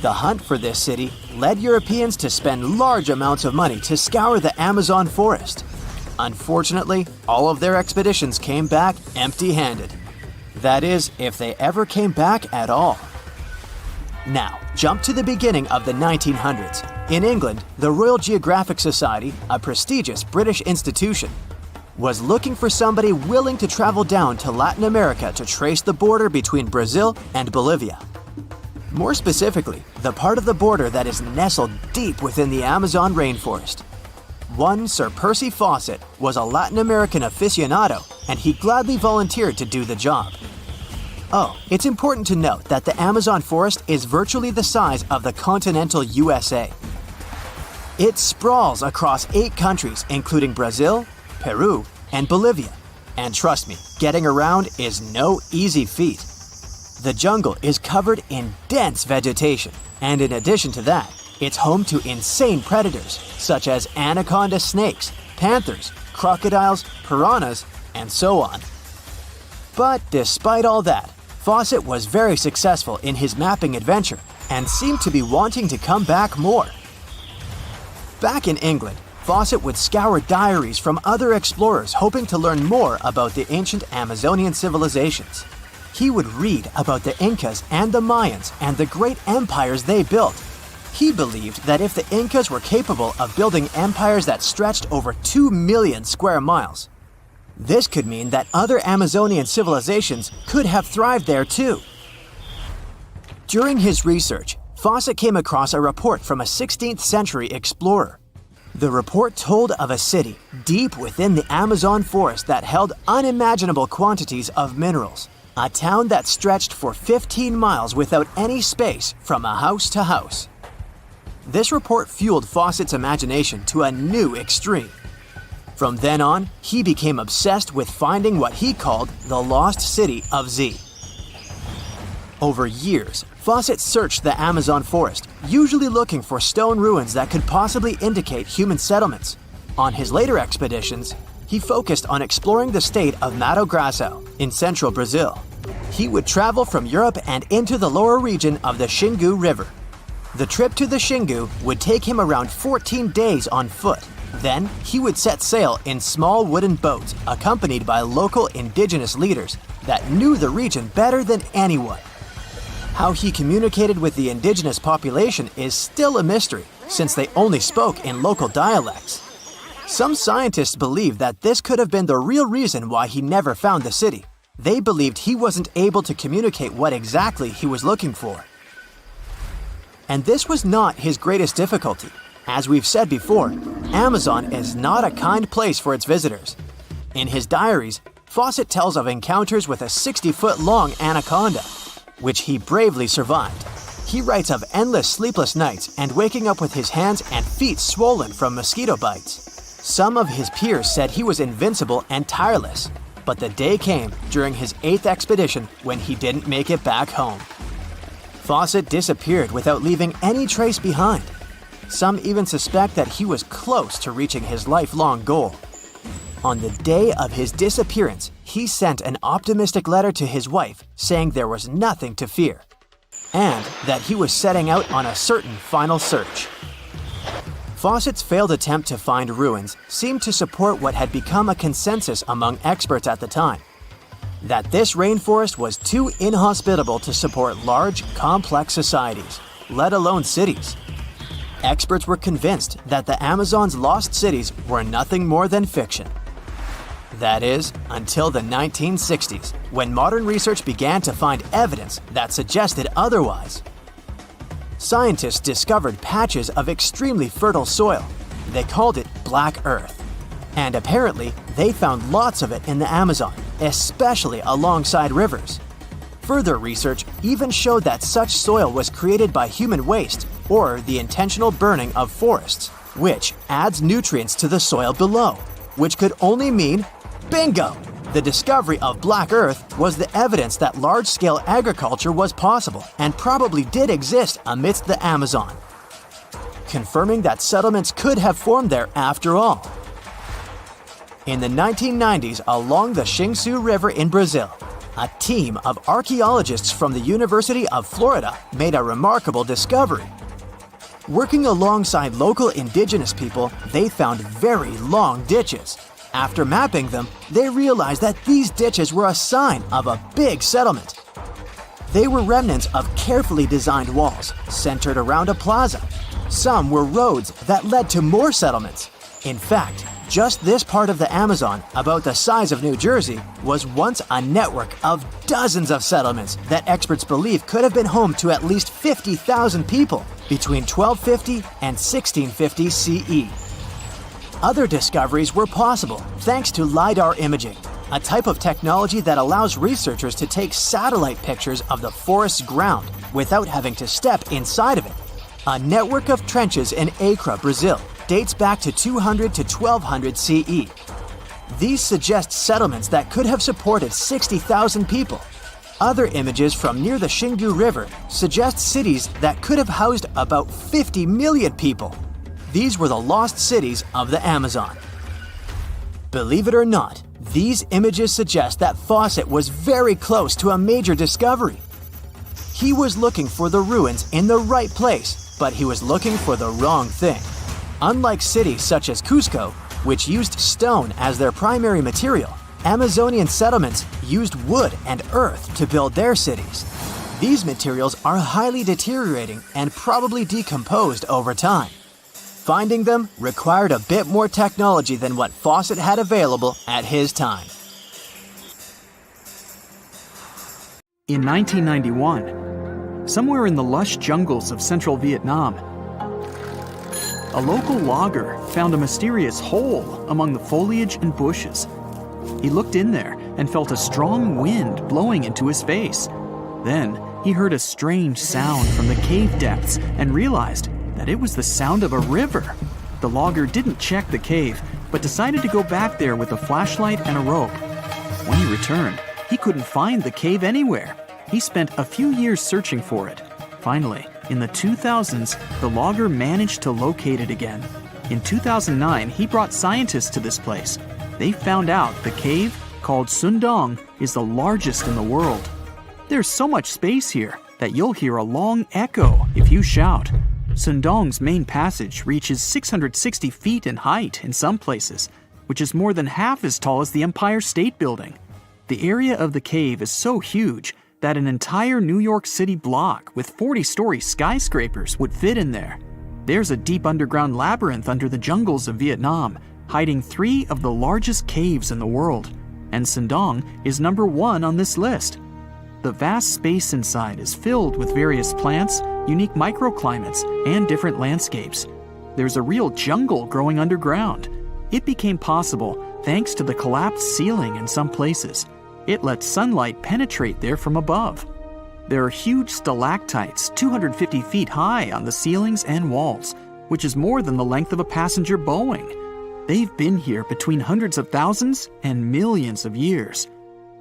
The hunt for this city led Europeans to spend large amounts of money to scour the Amazon forest. Unfortunately, all of their expeditions came back empty-handed. That is, if they ever came back at all. Now, jump to the beginning of the 1900s. In England, the Royal Geographic Society, a prestigious British institution, was looking for somebody willing to travel down to Latin America to trace the border between Brazil and Bolivia. More specifically, the part of the border that is nestled deep within the Amazon rainforest. One Sir Percy Fawcett was a Latin American aficionado, and he gladly volunteered to do the job. Oh, it's important to note that the Amazon forest is virtually the size of the continental USA. It sprawls across 8 countries, including Brazil, Peru, and Bolivia. And trust me, getting around is no easy feat. The jungle is covered in dense vegetation, and in addition to that, it's home to insane predators such as anaconda snakes, panthers, crocodiles, piranhas, and so on. But despite all that, Fawcett was very successful in his mapping adventure and seemed to be wanting to come back more. Back in England, Fawcett would scour diaries from other explorers hoping to learn more about the ancient Amazonian civilizations. He would read about the Incas and the Mayans and the great empires they built. He believed that if the Incas were capable of building empires that stretched over 2 million square miles, this could mean that other Amazonian civilizations could have thrived there too. During his research, Fawcett came across a report from a 16th century explorer. The report told of a city deep within the Amazon forest that held unimaginable quantities of minerals. A town that stretched for 15 miles without any space from a house to house. This report fueled Fawcett's imagination to a new extreme. From then on, he became obsessed with finding what he called the lost city of Z. Over years, Fawcett searched the Amazon forest, usually looking for stone ruins that could possibly indicate human settlements. On his later expeditions, he focused on exploring the state of Mato Grosso in central Brazil. He would travel from Europe and into the lower region of the Xingu River. The trip to the Xingu would take him around 14 days on foot. Then, he would set sail in small wooden boats accompanied by local indigenous leaders that knew the region better than anyone. How he communicated with the indigenous population is still a mystery, since they only spoke in local dialects. Some scientists believe that this could have been the real reason why he never found the city. They believed he wasn't able to communicate what exactly he was looking for. And this was not his greatest difficulty. As we've said before, Amazon is not a kind place for its visitors. In his diaries, Fawcett tells of encounters with a 60-foot-long anaconda, which he bravely survived. He writes of endless sleepless nights and waking up with his hands and feet swollen from mosquito bites. Some of his peers said he was invincible and tireless, but the day came during his 8th expedition when he didn't make it back home. Fawcett disappeared without leaving any trace behind. Some even suspect that he was close to reaching his lifelong goal. On the day of his disappearance, he sent an optimistic letter to his wife saying there was nothing to fear, and that he was setting out on a certain final search. Fawcett's failed attempt to find ruins seemed to support what had become a consensus among experts at the time, that this rainforest was too inhospitable to support large, complex societies, let alone cities. Experts were convinced that the Amazon's lost cities were nothing more than fiction. That is, until the 1960s, when modern research began to find evidence that suggested otherwise. Scientists discovered patches of extremely fertile soil. They called it Black Earth. And apparently, they found lots of it in the Amazon, especially alongside rivers. Further research even showed that such soil was created by human waste or the intentional burning of forests, which adds nutrients to the soil below, which could only mean bingo! The discovery of Black Earth was the evidence that large-scale agriculture was possible and probably did exist amidst the Amazon, confirming that settlements could have formed there after all. In the 1990s, along the Xingu River in Brazil, a team of archaeologists from the University of Florida made a remarkable discovery. Working alongside local indigenous people, they found very long ditches. After mapping them, they realized that these ditches were a sign of a big settlement. They were remnants of carefully designed walls centered around a plaza. Some were roads that led to more settlements. In fact, just this part of the Amazon, about the size of New Jersey, was once a network of dozens of settlements that experts believe could have been home to at least 50,000 people between 1250 and 1650 CE. Other discoveries were possible thanks to LiDAR imaging, a type of technology that allows researchers to take satellite pictures of the forest's ground without having to step inside of it. A network of trenches in Acre, Brazil, dates back to 200 to 1200 CE. These suggest settlements that could have supported 60,000 people. Other images from near the Xingu River suggest cities that could have housed about 50 million people. These were the lost cities of the Amazon. Believe it or not, these images suggest that Fawcett was very close to a major discovery. He was looking for the ruins in the right place, but he was looking for the wrong thing. Unlike cities such as Cusco, which used stone as their primary material, Amazonian settlements used wood and earth to build their cities. These materials are highly deteriorating and probably decomposed over time. Finding them required a bit more technology than what Fawcett had available at his time. In 1991, somewhere in the lush jungles of central Vietnam, a local logger found a mysterious hole among the foliage and bushes. He looked in there and felt a strong wind blowing into his face. Then he heard a strange sound from the cave depths and realized that it was the sound of a river. The logger didn't check the cave, but decided to go back there with a flashlight and a rope. When he returned, he couldn't find the cave anywhere. He spent a few years searching for it. Finally, in the 2000s, the logger managed to locate it again. In 2009, he brought scientists to this place. They found out the cave, called Sundong, is the largest in the world. There's so much space here that you'll hear a long echo if you shout. Sundong's main passage reaches 660 feet in height in some places, which is more than half as tall as the Empire State Building. The area of the cave is so huge that an entire New York City block with 40-story skyscrapers would fit in there. There's a deep underground labyrinth under the jungles of Vietnam, hiding 3 of the largest caves in the world, and Sundong is number 1 on this list. The vast space inside is filled with various plants, unique microclimates, and different landscapes. There's a real jungle growing underground. It became possible thanks to the collapsed ceiling in some places. It lets sunlight penetrate there from above. There are huge stalactites 250 feet high on the ceilings and walls, which is more than the length of a passenger Boeing. They've been here between hundreds of thousands and millions of years.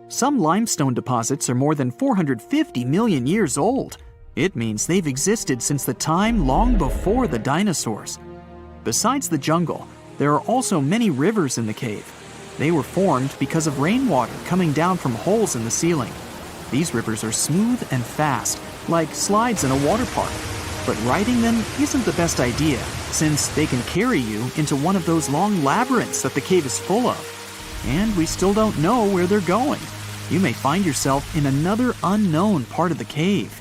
Some limestone deposits are more than 450 million years old. It means they've existed since the time long before the dinosaurs. Besides the jungle, there are also many rivers in the cave. They were formed because of rainwater coming down from holes in the ceiling. These rivers are smooth and fast, like slides in a water park. But riding them isn't the best idea, since they can carry you into one of those long labyrinths that the cave is full of. And we still don't know where they're going. You may find yourself in another unknown part of the cave.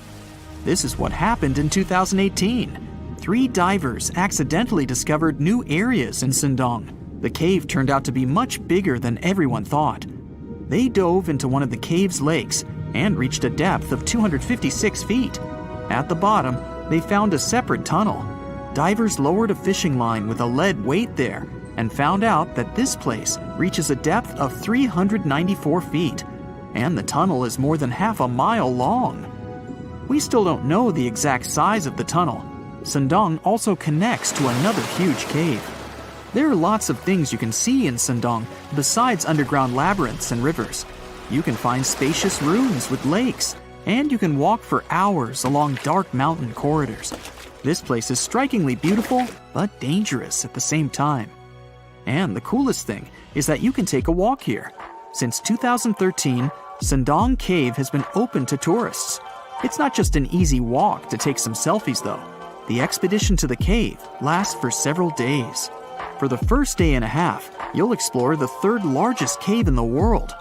This is what happened in 2018. 3 divers accidentally discovered new areas in Sundong. The cave turned out to be much bigger than everyone thought. They dove into one of the cave's lakes and reached a depth of 256 feet. At the bottom, they found a separate tunnel. Divers lowered a fishing line with a lead weight there and found out that this place reaches a depth of 394 feet, and the tunnel is more than half a mile long. We still don't know the exact size of the tunnel. Sundong also connects to another huge cave. There are lots of things you can see in Sundong besides underground labyrinths and rivers. You can find spacious rooms with lakes, and you can walk for hours along dark mountain corridors. This place is strikingly beautiful, but dangerous at the same time. And the coolest thing is that you can take a walk here. Since 2013, Sundong Cave has been open to tourists. It's not just an easy walk to take some selfies though. The expedition to the cave lasts for several days. For the first day and a half, you'll explore the 3rd largest cave in the world.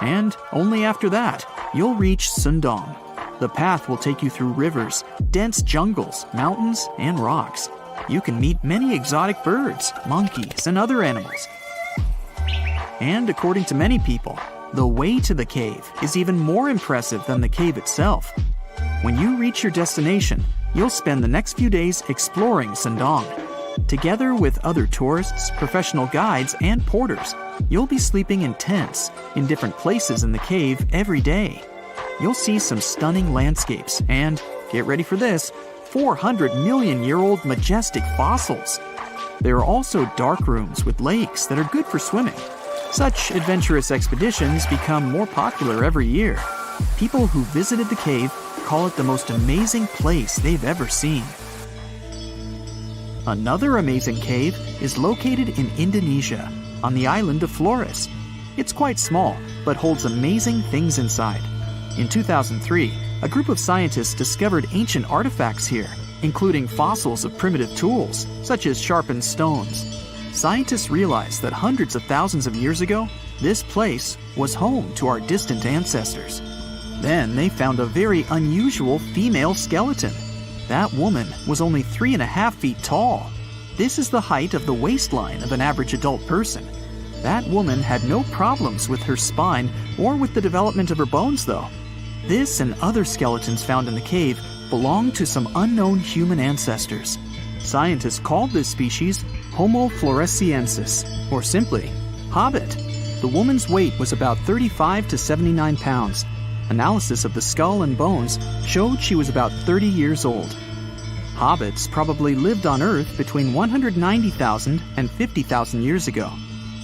And only after that, you'll reach Sundong. The path will take you through rivers, dense jungles, mountains, and rocks. You can meet many exotic birds, monkeys, and other animals. And according to many people, the way to the cave is even more impressive than the cave itself. When you reach your destination, you'll spend the next few days exploring Sundong. Together with other tourists, professional guides, and porters, you'll be sleeping in tents in different places in the cave every day. You'll see some stunning landscapes and, get ready for this, 400-million-year-old majestic fossils. There are also dark rooms with lakes that are good for swimming. Such adventurous expeditions become more popular every year. People who visited the cave call it the most amazing place they've ever seen. Another amazing cave is located in Indonesia, on the island of Flores. It's quite small, but holds amazing things inside. In 2003, a group of scientists discovered ancient artifacts here, including fossils of primitive tools, such as sharpened stones. Scientists realized that hundreds of thousands of years ago, this place was home to our distant ancestors. Then they found a very unusual female skeleton. That woman was only 3.5 feet tall. This is the height of the waistline of an average adult person. That woman had no problems with her spine or with the development of her bones, though. This and other skeletons found in the cave belong to some unknown human ancestors. Scientists called this species Homo floresiensis, or simply, Hobbit. The woman's weight was about 35 to 79 pounds. Analysis of the skull and bones showed she was about 30 years old. Hobbits probably lived on Earth between 190,000 and 50,000 years ago.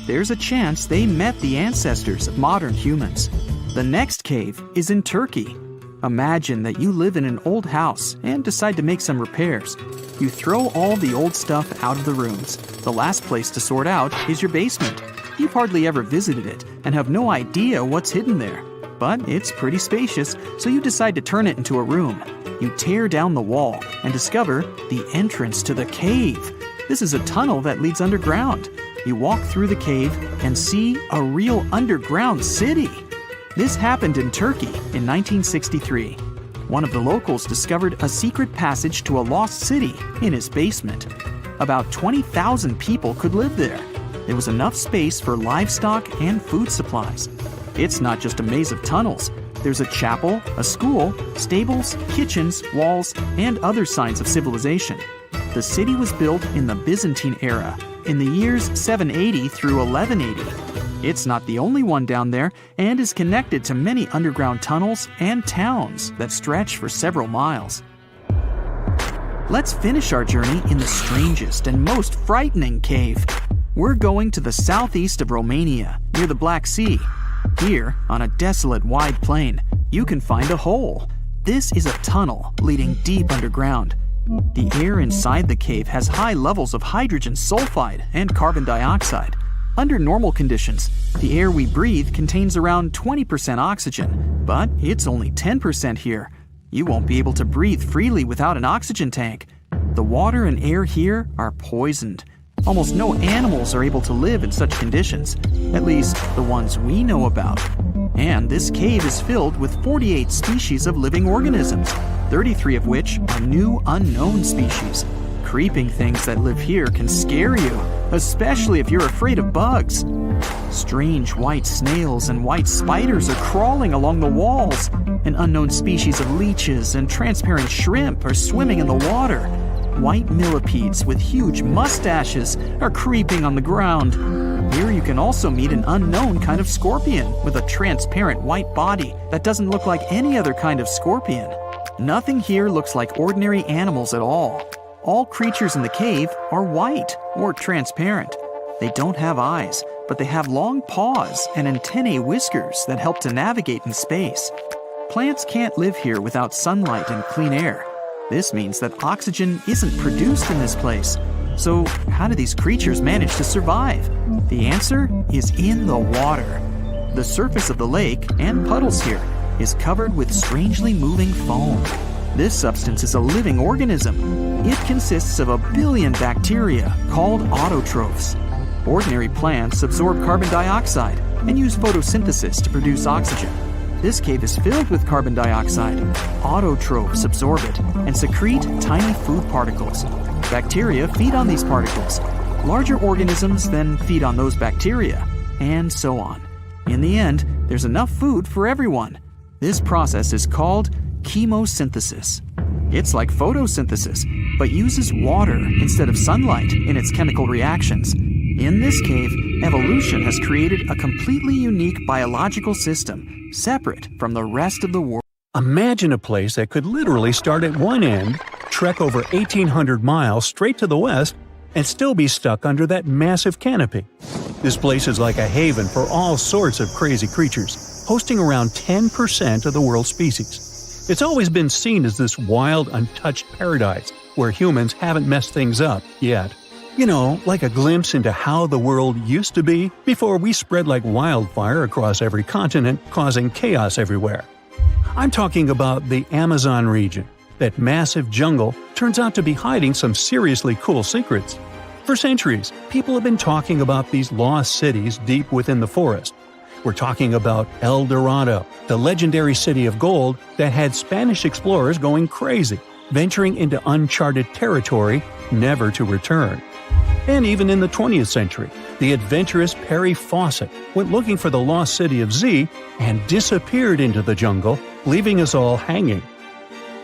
There's a chance they met the ancestors of modern humans. The next cave is in Turkey. Imagine that you live in an old house and decide to make some repairs. You throw all the old stuff out of the rooms. The last place to sort out is your basement. You've hardly ever visited it and have no idea what's hidden there. But it's pretty spacious, so you decide to turn it into a room. You tear down the wall and discover the entrance to the cave. This is a tunnel that leads underground. You walk through the cave and see a real underground city. This happened in Turkey in 1963. One of the locals discovered a secret passage to a lost city in his basement. About 20,000 people could live there. There was enough space for livestock and food supplies. It's not just a maze of tunnels. There's a chapel, a school, stables, kitchens, walls, and other signs of civilization. The city was built in the Byzantine era, in the years 780 through 1180. It's not the only one down there and is connected to many underground tunnels and towns that stretch for several miles. Let's finish our journey in the strangest and most frightening cave. We're going to the southeast of Romania, near the Black Sea. Here, on a desolate wide plain, you can find a hole. This is a tunnel leading deep underground. The air inside the cave has high levels of hydrogen sulfide and carbon dioxide. Under normal conditions, the air we breathe contains around 20% oxygen, but it's only 10% here. You won't be able to breathe freely without an oxygen tank. The water and air here are poisoned. Almost no animals are able to live in such conditions, at least the ones we know about. And this cave is filled with 48 species of living organisms, 33 of which are new unknown species. Creeping things that live here can scare you, especially if you're afraid of bugs. Strange white snails and white spiders are crawling along the walls. An unknown species of leeches and transparent shrimp are swimming in the water. White millipedes with huge mustaches are creeping on the ground. Here you can also meet an unknown kind of scorpion with a transparent white body that doesn't look like any other kind of scorpion. Nothing here looks like ordinary animals at all. All creatures in the cave are white or transparent. They don't have eyes, but they have long paws and antennae whiskers that help to navigate in space. Plants can't live here without sunlight and clean air. This means that oxygen isn't produced in this place. So how do these creatures manage to survive? The answer is in the water. The surface of the lake and puddles here is covered with strangely moving foam. This substance is a living organism. It consists of 1 billion bacteria called autotrophs. Ordinary plants absorb carbon dioxide and use photosynthesis to produce oxygen. This cave is filled with carbon dioxide. Autotrophs absorb it and secrete tiny food particles. Bacteria feed on these particles. Larger organisms then feed on those bacteria, and so on. In the end, there's enough food for everyone. This process is called chemosynthesis. It's like photosynthesis, but uses water instead of sunlight in its chemical reactions. In this cave, evolution has created a completely unique biological system, separate from the rest of the world. Imagine a place that could literally start at one end, trek over 1,800 miles straight to the west, and still be stuck under that massive canopy. This place is like a haven for all sorts of crazy creatures, hosting around 10% of the world's species. It's always been seen as this wild, untouched paradise where humans haven't messed things up yet. You know, like a glimpse into how the world used to be before we spread like wildfire across every continent, causing chaos everywhere. I'm talking about the Amazon region. That massive jungle turns out to be hiding some seriously cool secrets. For centuries, people have been talking about these lost cities deep within the forest. We're talking about El Dorado, the legendary city of gold that had Spanish explorers going crazy, venturing into uncharted territory, never to return. And even in the 20th century, the adventurous Perry Fawcett went looking for the lost city of Z and disappeared into the jungle, leaving us all hanging.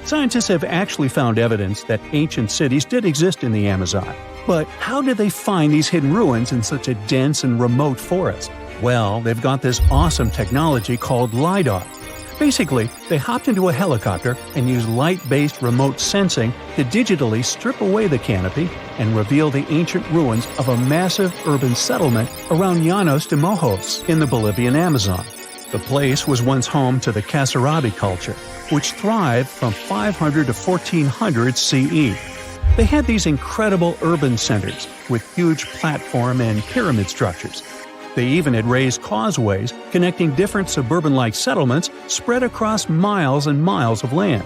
Scientists have actually found evidence that ancient cities did exist in the Amazon. But how did they find these hidden ruins in such a dense and remote forest? Well, they've got this awesome technology called LiDAR. Basically, they hopped into a helicopter and used light-based remote sensing to digitally strip away the canopy and reveal the ancient ruins of a massive urban settlement around Llanos de Mojos in the Bolivian Amazon. The place was once home to the Kasarabi culture, which thrived from 500 to 1400 CE. They had these incredible urban centers with huge platform and pyramid structures. They even had raised causeways connecting different suburban-like settlements spread across miles and miles of land.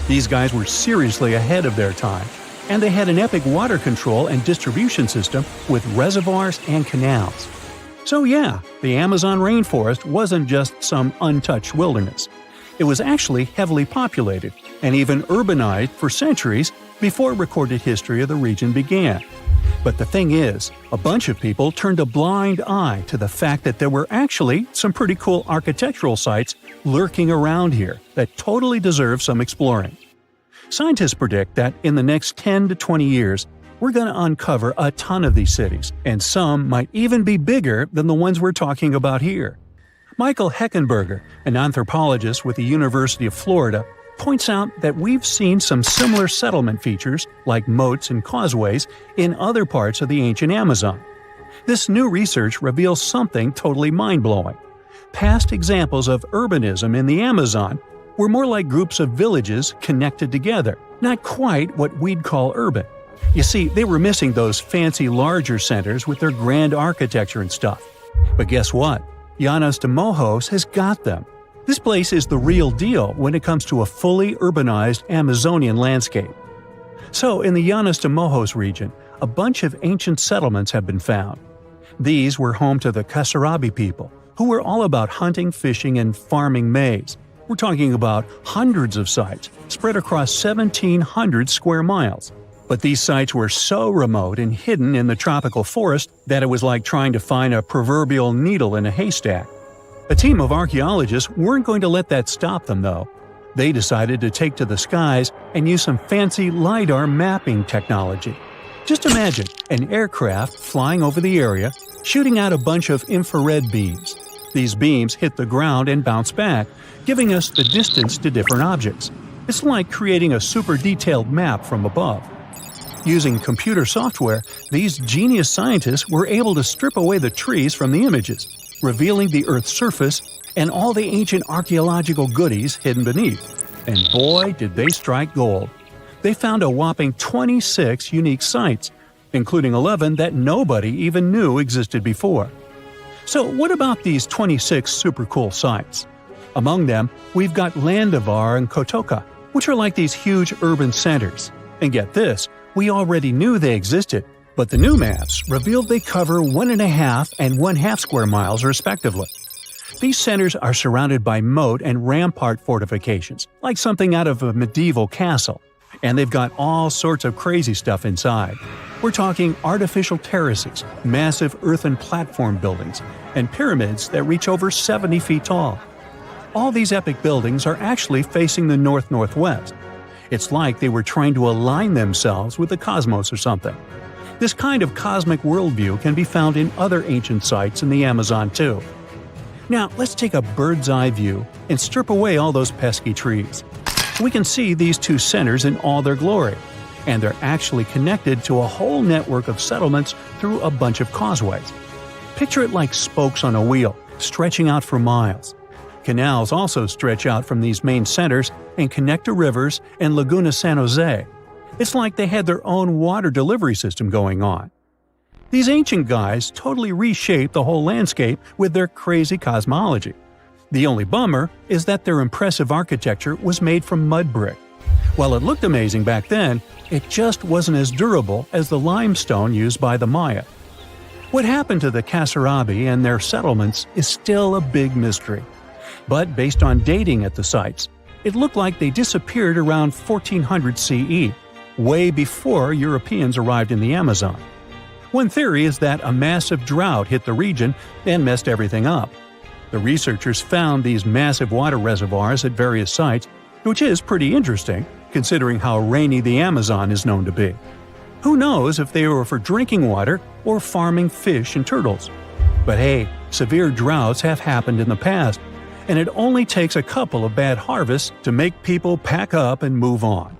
These guys were seriously ahead of their time, and they had an epic water control and distribution system with reservoirs and canals. So yeah, the Amazon rainforest wasn't just some untouched wilderness. It was actually heavily populated and even urbanized for centuries before recorded history of the region began. But the thing is, a bunch of people turned a blind eye to the fact that there were actually some pretty cool architectural sites lurking around here that totally deserve some exploring. Scientists predict that in the next 10 to 20 years, we're going to uncover a ton of these cities, and some might even be bigger than the ones we're talking about here. Michael Heckenberger, an anthropologist with the University of Florida, points out that we've seen some similar settlement features, like moats and causeways, in other parts of the ancient Amazon. This new research reveals something totally mind-blowing. Past examples of urbanism in the Amazon were more like groups of villages connected together, not quite what we'd call urban. You see, they were missing those fancy larger centers with their grand architecture and stuff. But guess what? Llanos de Mojos has got them. This place is the real deal when it comes to a fully urbanized Amazonian landscape. So, in the Llanos de Mojos region, a bunch of ancient settlements have been found. These were home to the Kasarabi people, who were all about hunting, fishing, and farming maize. We're talking about hundreds of sites, spread across 1,700 square miles. But these sites were so remote and hidden in the tropical forest that it was like trying to find a proverbial needle in a haystack. A team of archaeologists weren't going to let that stop them, though. They decided to take to the skies and use some fancy LiDAR mapping technology. Just imagine an aircraft flying over the area, shooting out a bunch of infrared beams. These beams hit the ground and bounce back, giving us the distance to different objects. It's like creating a super detailed map from above. Using computer software, these genius scientists were able to strip away the trees from the images, revealing the Earth's surface and all the ancient archaeological goodies hidden beneath. And boy, did they strike gold. They found a whopping 26 unique sites, including 11 that nobody even knew existed before. So what about these 26 super cool sites? Among them, we've got Landivar and Kotoka, which are like these huge urban centers. And get this, we already knew they existed, but the new maps revealed they cover 1.5 and 1/2 square miles respectively. These centers are surrounded by moat and rampart fortifications, like something out of a medieval castle, and they've got all sorts of crazy stuff inside. We're talking artificial terraces, massive earthen platform buildings, and pyramids that reach over 70 feet tall. All these epic buildings are actually facing the north-northwest. It's like they were trying to align themselves with the cosmos or something. This kind of cosmic worldview can be found in other ancient sites in the Amazon too. Now, let's take a bird's-eye view and strip away all those pesky trees. We can see these two centers in all their glory. and they're actually connected to a whole network of settlements through a bunch of causeways. Picture it like spokes on a wheel, stretching out for miles. Canals also stretch out from these main centers and connect to rivers and Laguna San Jose. It's like they had their own water delivery system going on. These ancient guys totally reshaped the whole landscape with their crazy cosmology. The only bummer is that their impressive architecture was made from mud brick. While it looked amazing back then, it just wasn't as durable as the limestone used by the Maya. What happened to the Kasarabi and their settlements is still a big mystery. But based on dating at the sites, it looked like they disappeared around 1400 CE, way before Europeans arrived in the Amazon. One theory is that a massive drought hit the region and messed everything up. The researchers found these massive water reservoirs at various sites, which is pretty interesting, considering how rainy the Amazon is known to be. Who knows if they were for drinking water or farming fish and turtles? But hey, severe droughts have happened in the past, and it only takes a couple of bad harvests to make people pack up and move on.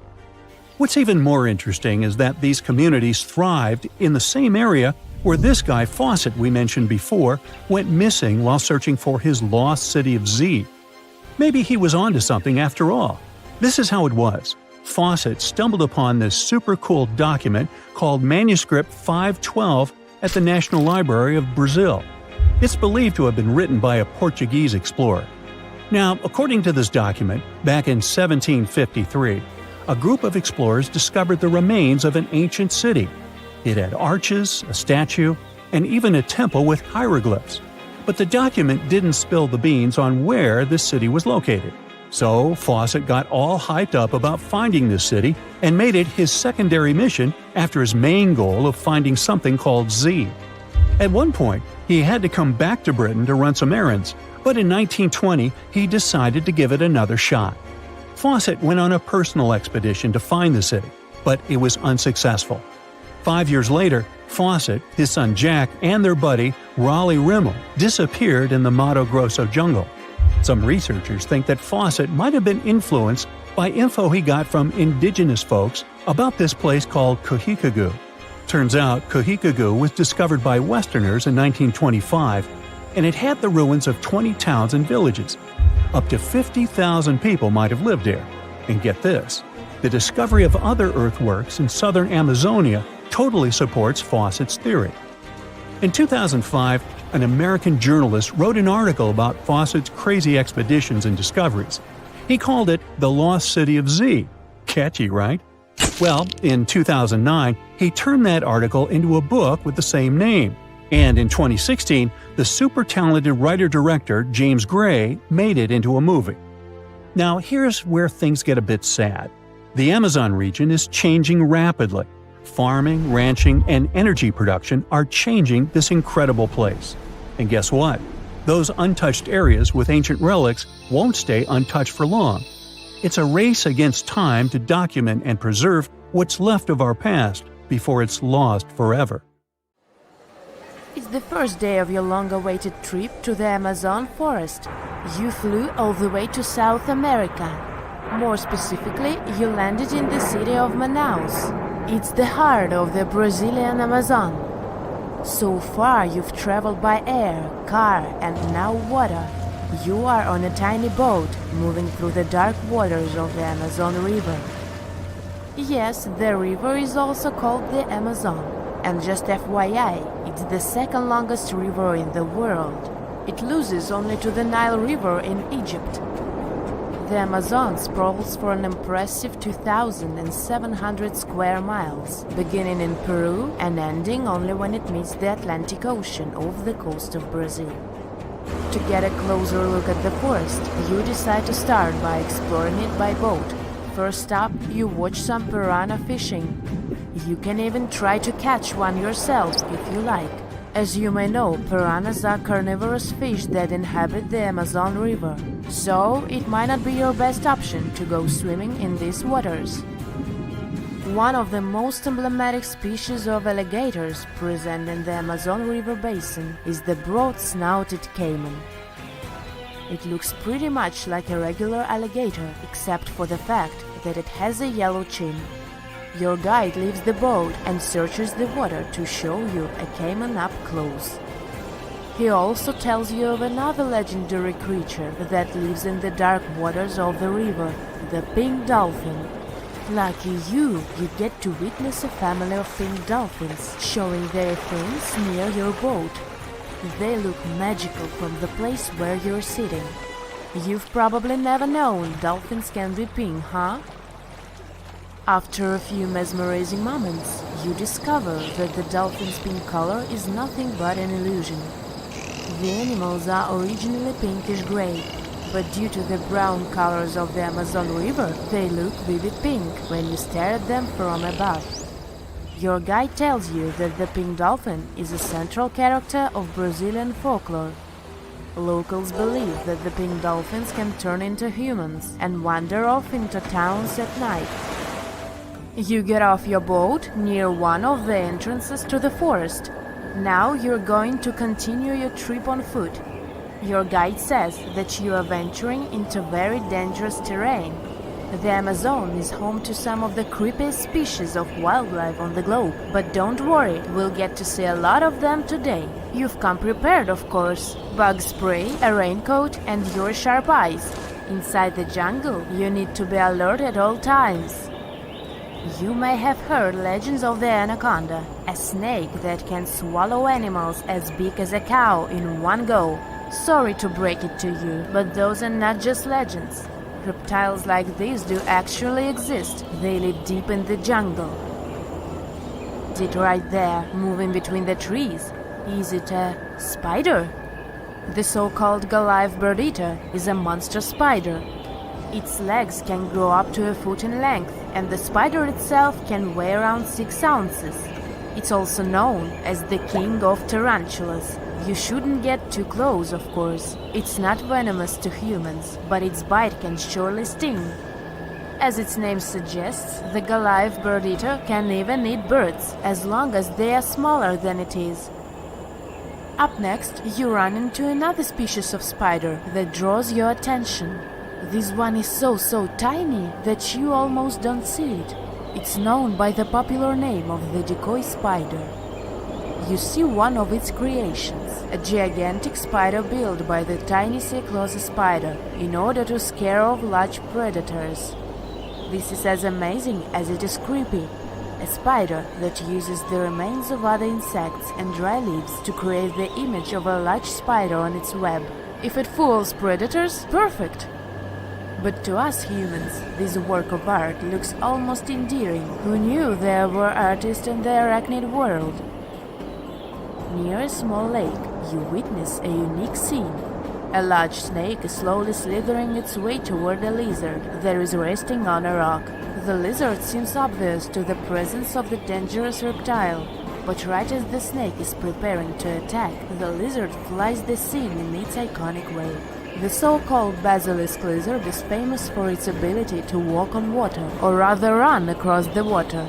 What's even more interesting is that these communities thrived in the same area where this guy Fawcett we mentioned before went missing while searching for his lost city of Z. Maybe he was onto something after all. This is how it was. Fawcett stumbled upon this super cool document called Manuscript 512 at the National Library of Brazil. It's believed to have been written by a Portuguese explorer. Now, according to this document, back in 1753, a group of explorers discovered the remains of an ancient city. It had arches, a statue, and even a temple with hieroglyphs. But the document didn't spill the beans on where this city was located. So Fawcett got all hyped up about finding this city and made it his secondary mission after his main goal of finding something called Z. At one point, he had to come back to Britain to run some errands, but in 1920 he decided to give it another shot. Fawcett went on a personal expedition to find the city, but it was unsuccessful. 5 years later, Fawcett, his son Jack, and their buddy Raleigh Rimmel disappeared in the Mato Grosso jungle. Some researchers think that Fawcett might have been influenced by info he got from indigenous folks about this place called Kohikagu. Turns out Kohikagu was discovered by Westerners in 1925, and it had the ruins of 20 towns and villages. Up to 50,000 people might have lived there. And get this, the discovery of other earthworks in southern Amazonia totally supports Fawcett's theory. In 2005, an American journalist wrote an article about Fawcett's crazy expeditions and discoveries. He called it The Lost City of Z. Catchy, right? Well, in 2009, he turned that article into a book with the same name. And in 2016, the super talented writer-director James Gray made it into a movie. Now, here's where things get a bit sad. The Amazon region is changing rapidly. Farming, ranching, and energy production are changing this incredible place. And guess what? Those untouched areas with ancient relics won't stay untouched for long. It's a race against time to document and preserve what's left of our past before it's lost forever. It's the first day of your long-awaited trip to the Amazon forest. You flew all the way to South America. More specifically, you landed in the city of Manaus. It's the heart of the Brazilian Amazon. So far, you've traveled by air, car, and now water. You are on a tiny boat, moving through the dark waters of the Amazon River. Yes, the river is also called the Amazon. And just FYI, it's the second longest river in the world. It loses only to the Nile River in Egypt. The Amazon sprawls for an impressive 2,700 square miles, beginning in Peru and ending only when it meets the Atlantic Ocean off the coast of Brazil. To get a closer look at the forest, you decide to start by exploring it by boat. First up, you watch some piranha fishing. You can even try to catch one yourself if you like. As you may know, piranhas are carnivorous fish that inhabit the Amazon River, so it might not be your best option to go swimming in these waters. One of the most emblematic species of alligators present in the Amazon River basin is the broad-snouted caiman. It looks pretty much like a regular alligator, except for the fact that it has a yellow chin. Your guide leaves the boat and searches the water to show you a caiman up close. He also tells you of another legendary creature that lives in the dark waters of the river, the pink dolphin. Lucky you get to witness a family of pink dolphins showing their fins near your boat. They look magical from the place where you're sitting. You've probably never known dolphins can be pink, huh? After a few mesmerizing moments, you discover that the dolphin's pink color is nothing but an illusion. The animals are originally pinkish-gray, but due to the brown colors of the Amazon River, they look vivid pink when you stare at them from above. Your guide tells you that the pink dolphin is a central character of Brazilian folklore. Locals believe that the pink dolphins can turn into humans and wander off into towns at night. You get off your boat near one of the entrances to the forest. Now you're going to continue your trip on foot. Your guide says that you are venturing into very dangerous terrain. The Amazon is home to some of the creepiest species of wildlife on the globe. But don't worry, we'll get to see a lot of them today. You've come prepared, of course. Bug spray, a raincoat, and your sharp eyes. Inside the jungle, you need to be alert at all times. You may have heard legends of the anaconda, a snake that can swallow animals as big as a cow in one go. Sorry to break it to you, but those are not just legends. Reptiles like these do actually exist. They live deep in the jungle. It right there, moving between the trees. Is it a spider? The so-called Goliath bird-eater is a monster spider. Its legs can grow up to a foot in length, and the spider itself can weigh around 6 ounces. It's also known as the king of tarantulas. You shouldn't get too close, of course. It's not venomous to humans, but its bite can surely sting. As its name suggests, the Goliath bird-eater can even eat birds, as long as they are smaller than it is. Up next, you run into another species of spider that draws your attention. This one is so tiny that you almost don't see it. It's known by the popular name of the decoy spider. You see one of its creations, a gigantic spider built by the tiny Cyclosa spider in order to scare off large predators. This is as amazing as it is creepy. A spider that uses the remains of other insects and dry leaves to create the image of a large spider on its web. If it fools predators, perfect! But to us humans, this work of art looks almost endearing. Who knew there were artists in the arachnid world? Near a small lake, you witness a unique scene. A large snake is slowly slithering its way toward a lizard that is resting on a rock. The lizard seems obvious to the presence of the dangerous reptile, but right as the snake is preparing to attack, the lizard flies the scene in its iconic way. The so-called basilisk lizard is famous for its ability to walk on water, or rather run across the water.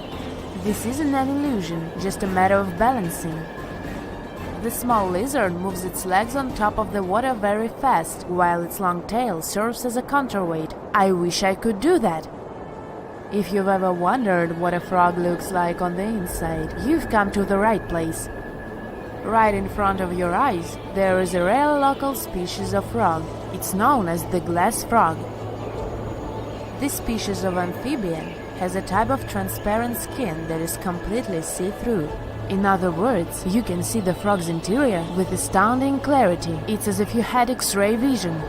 This isn't an illusion, just a matter of balancing. The small lizard moves its legs on top of the water very fast, while its long tail serves as a counterweight. I wish I could do that. If you've ever wondered what a frog looks like on the inside, you've come to the right place. Right in front of your eyes, there is a rare local species of frog. It's known as the glass frog. This species of amphibian has a type of transparent skin that is completely see-through. In other words, you can see the frog's interior with astounding clarity. It's as if you had X-ray vision.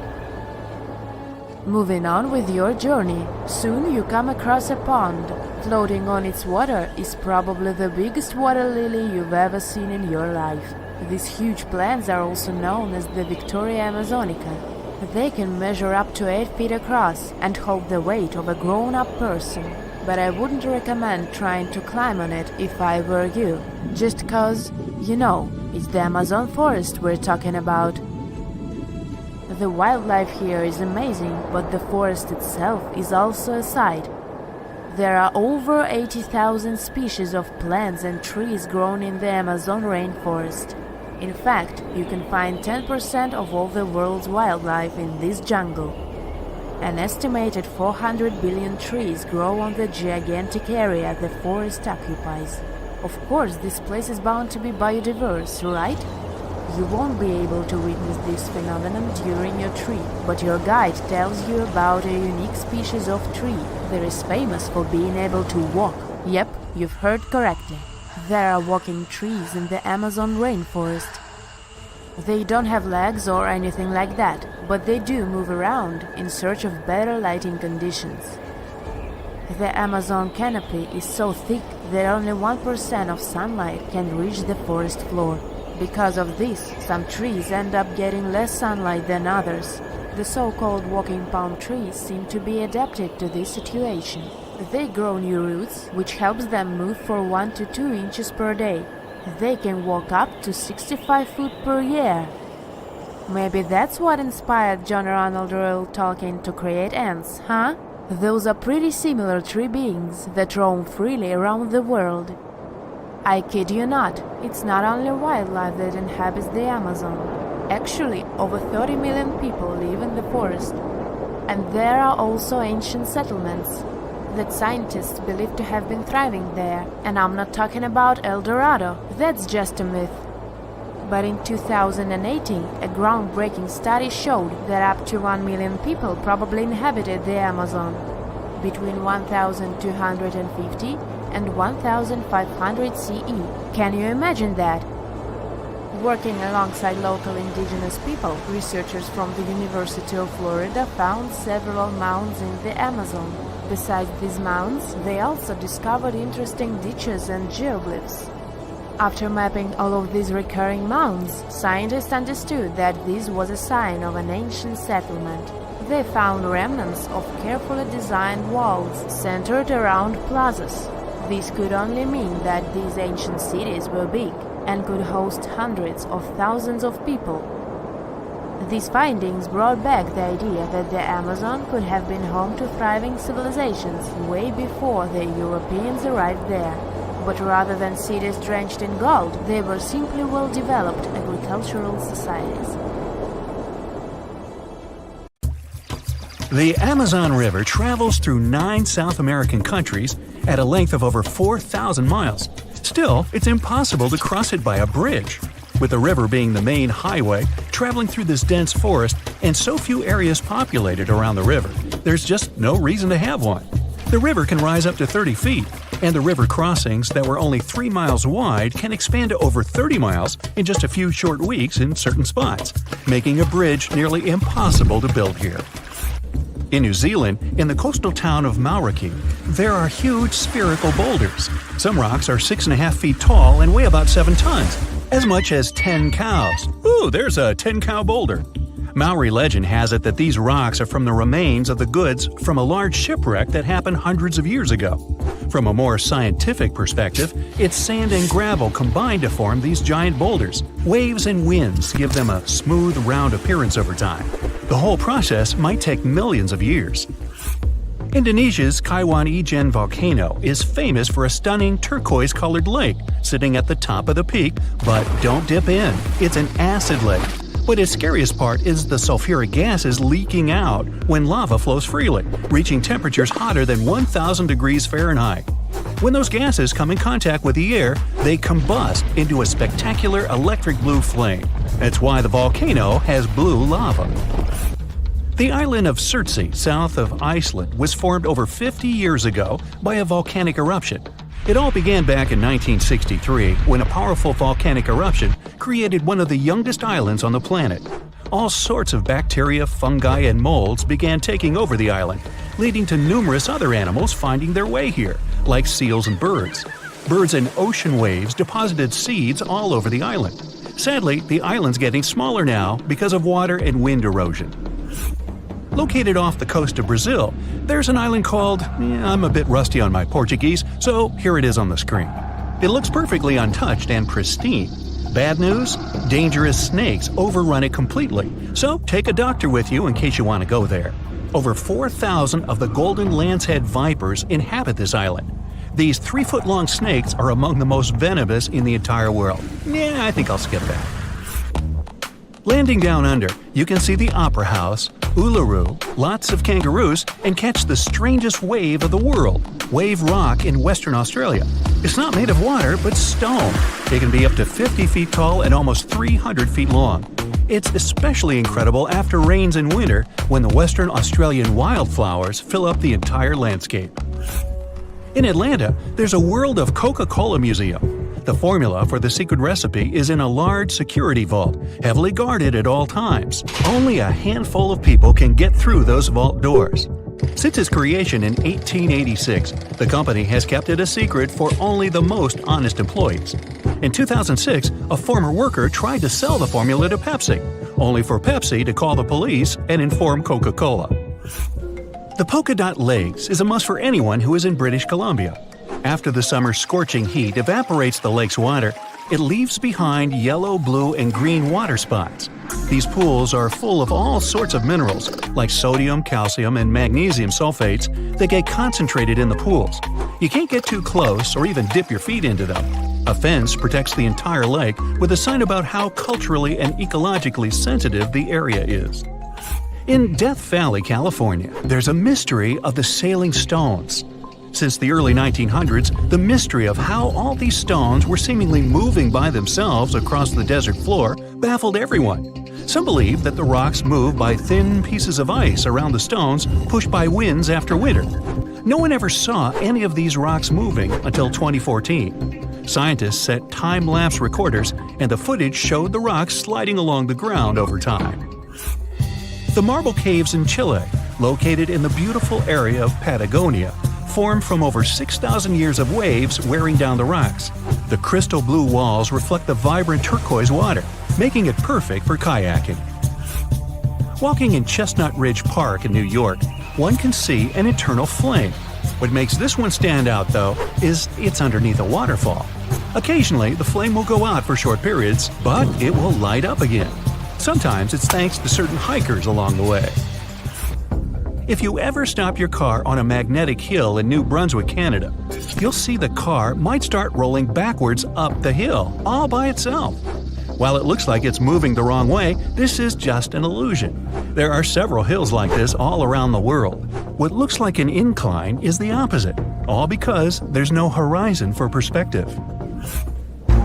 Moving on with your journey, soon you come across a pond. Floating on its water is probably the biggest water lily you've ever seen in your life. These huge plants are also known as the Victoria Amazonica. They can measure up to 8 feet across and hold the weight of a grown-up person. But I wouldn't recommend trying to climb on it if I were you. Just cause, you know, it's the Amazon forest we're talking about. The wildlife here is amazing, but the forest itself is also a sight. There are over 80,000 species of plants and trees grown in the Amazon rainforest. In fact, you can find 10% of all the world's wildlife in this jungle. An estimated 400 billion trees grow on the gigantic area the forest occupies. Of course, this place is bound to be biodiverse, right? You won't be able to witness this phenomenon during your trip, but your guide tells you about a unique species of tree that is famous for being able to walk. Yep, you've heard correctly. There are walking trees in the Amazon rainforest. They don't have legs or anything like that, but they do move around in search of better lighting conditions. The Amazon canopy is so thick that only 1% of sunlight can reach the forest floor. Because of this, some trees end up getting less sunlight than others. The so-called walking palm trees seem to be adapted to this situation. They grow new roots, which helps them move for 1 to 2 inches per day. They can walk up to 65 feet per year. Maybe that's what inspired John Ronald Reuel Tolkien to create ants, huh? Those are pretty similar tree beings that roam freely around the world. I kid you not, it's not only wildlife that inhabits the Amazon. Actually, over 30 million people live in the forest. And there are also ancient settlements that scientists believe to have been thriving there. And I'm not talking about El Dorado, that's just a myth. But in 2018, a groundbreaking study showed that up to 1 million people probably inhabited the Amazon, between 1250 and 1500 CE. Can you imagine that? Working alongside local indigenous people, researchers from the University of Florida found several mounds in the Amazon. Besides these mounds, they also discovered interesting ditches and geoglyphs. After mapping all of these recurring mounds, scientists understood that this was a sign of an ancient settlement. They found remnants of carefully designed walls centered around plazas. This could only mean that these ancient cities were big and could host hundreds of thousands of people. These findings brought back the idea that the Amazon could have been home to thriving civilizations way before the Europeans arrived there. But rather than cities drenched in gold, they were simply well-developed agricultural societies. The Amazon River travels through 9 South American countries at a length of over 4,000 miles. Still, it's impossible to cross it by a bridge. With the river being the main highway, traveling through this dense forest, and so few areas populated around the river, there's just no reason to have one. The river can rise up to 30 feet, and the river crossings that were only 3 miles wide can expand to over 30 miles in just a few short weeks in certain spots, making a bridge nearly impossible to build here. In New Zealand, in the coastal town of Mauriki, there are huge spherical boulders. Some rocks are 6.5 feet tall and weigh about 7 tons, as much as 10 cows. Ooh, there's a 10-cow boulder. Maori legend has it that these rocks are from the remains of the goods from a large shipwreck that happened hundreds of years ago. From a more scientific perspective, it's sand and gravel combined to form these giant boulders. Waves and winds give them a smooth, round appearance over time. The whole process might take millions of years. Indonesia's Kaiwan Ijen volcano is famous for a stunning turquoise-colored lake sitting at the top of the peak, but don't dip in. It's an acid lake. But its scariest part is the sulfuric gases leaking out when lava flows freely, reaching temperatures hotter than 1,000 degrees Fahrenheit. When those gases come in contact with the air, they combust into a spectacular electric blue flame. That's why the volcano has blue lava. The island of Surtsey, south of Iceland, was formed over 50 years ago by a volcanic eruption. It all began back in 1963 when a powerful volcanic eruption created one of the youngest islands on the planet. All sorts of bacteria, fungi, and molds began taking over the island, leading to numerous other animals finding their way here, like seals and birds. Birds and ocean waves deposited seeds all over the island. Sadly, the island's getting smaller now because of water and wind erosion. Located off the coast of Brazil, there's an island called… I'm a bit rusty on my Portuguese, so here it is on the screen. It looks perfectly untouched and pristine. Bad news? Dangerous snakes overrun it completely, so take a doctor with you in case you want to go there. Over 4,000 of the golden lancehead vipers inhabit this island. These 3-foot-long snakes are among the most venomous in the entire world. I think I'll skip that. Landing down under, you can see the Opera House, Uluru, lots of kangaroos, and catch the strangest wave of the world, Wave Rock in Western Australia. It's not made of water, but stone. It can be up to 50 feet tall and almost 300 feet long. It's especially incredible after rains in winter when the Western Australian wildflowers fill up the entire landscape. In Atlanta, there's a World of Coca-Cola museum. The formula for the secret recipe is in a large security vault, heavily guarded at all times. Only a handful of people can get through those vault doors. Since its creation in 1886, the company has kept it a secret for only the most honest employees. In 2006, a former worker tried to sell the formula to Pepsi, only for Pepsi to call the police and inform Coca-Cola. The polka dot lakes is a must for anyone who is in British Columbia. After the summer's scorching heat evaporates the lake's water, it leaves behind yellow, blue, and green water spots. These pools are full of all sorts of minerals, like sodium, calcium, and magnesium sulfates that get concentrated in the pools. You can't get too close or even dip your feet into them. A fence protects the entire lake with a sign about how culturally and ecologically sensitive the area is. In Death Valley, California, there's a mystery of the sailing stones. Since the early 1900s, the mystery of how all these stones were seemingly moving by themselves across the desert floor baffled everyone. Some believe that the rocks move by thin pieces of ice around the stones pushed by winds after winter. No one ever saw any of these rocks moving until 2014. Scientists set time-lapse recorders, and the footage showed the rocks sliding along the ground over time. The marble caves in Chile, located in the beautiful area of Patagonia, formed from over 6,000 years of waves wearing down the rocks. The crystal blue walls reflect the vibrant turquoise water, making it perfect for kayaking. Walking in Chestnut Ridge Park in New York, one can see an eternal flame. What makes this one stand out, though, is it's underneath a waterfall. Occasionally, the flame will go out for short periods, but it will light up again. Sometimes it's thanks to certain hikers along the way. If you ever stop your car on a magnetic hill in New Brunswick, Canada, you'll see the car might start rolling backwards up the hill, all by itself. While it looks like it's moving the wrong way, this is just an illusion. There are several hills like this all around the world. What looks like an incline is the opposite, all because there's no horizon for perspective.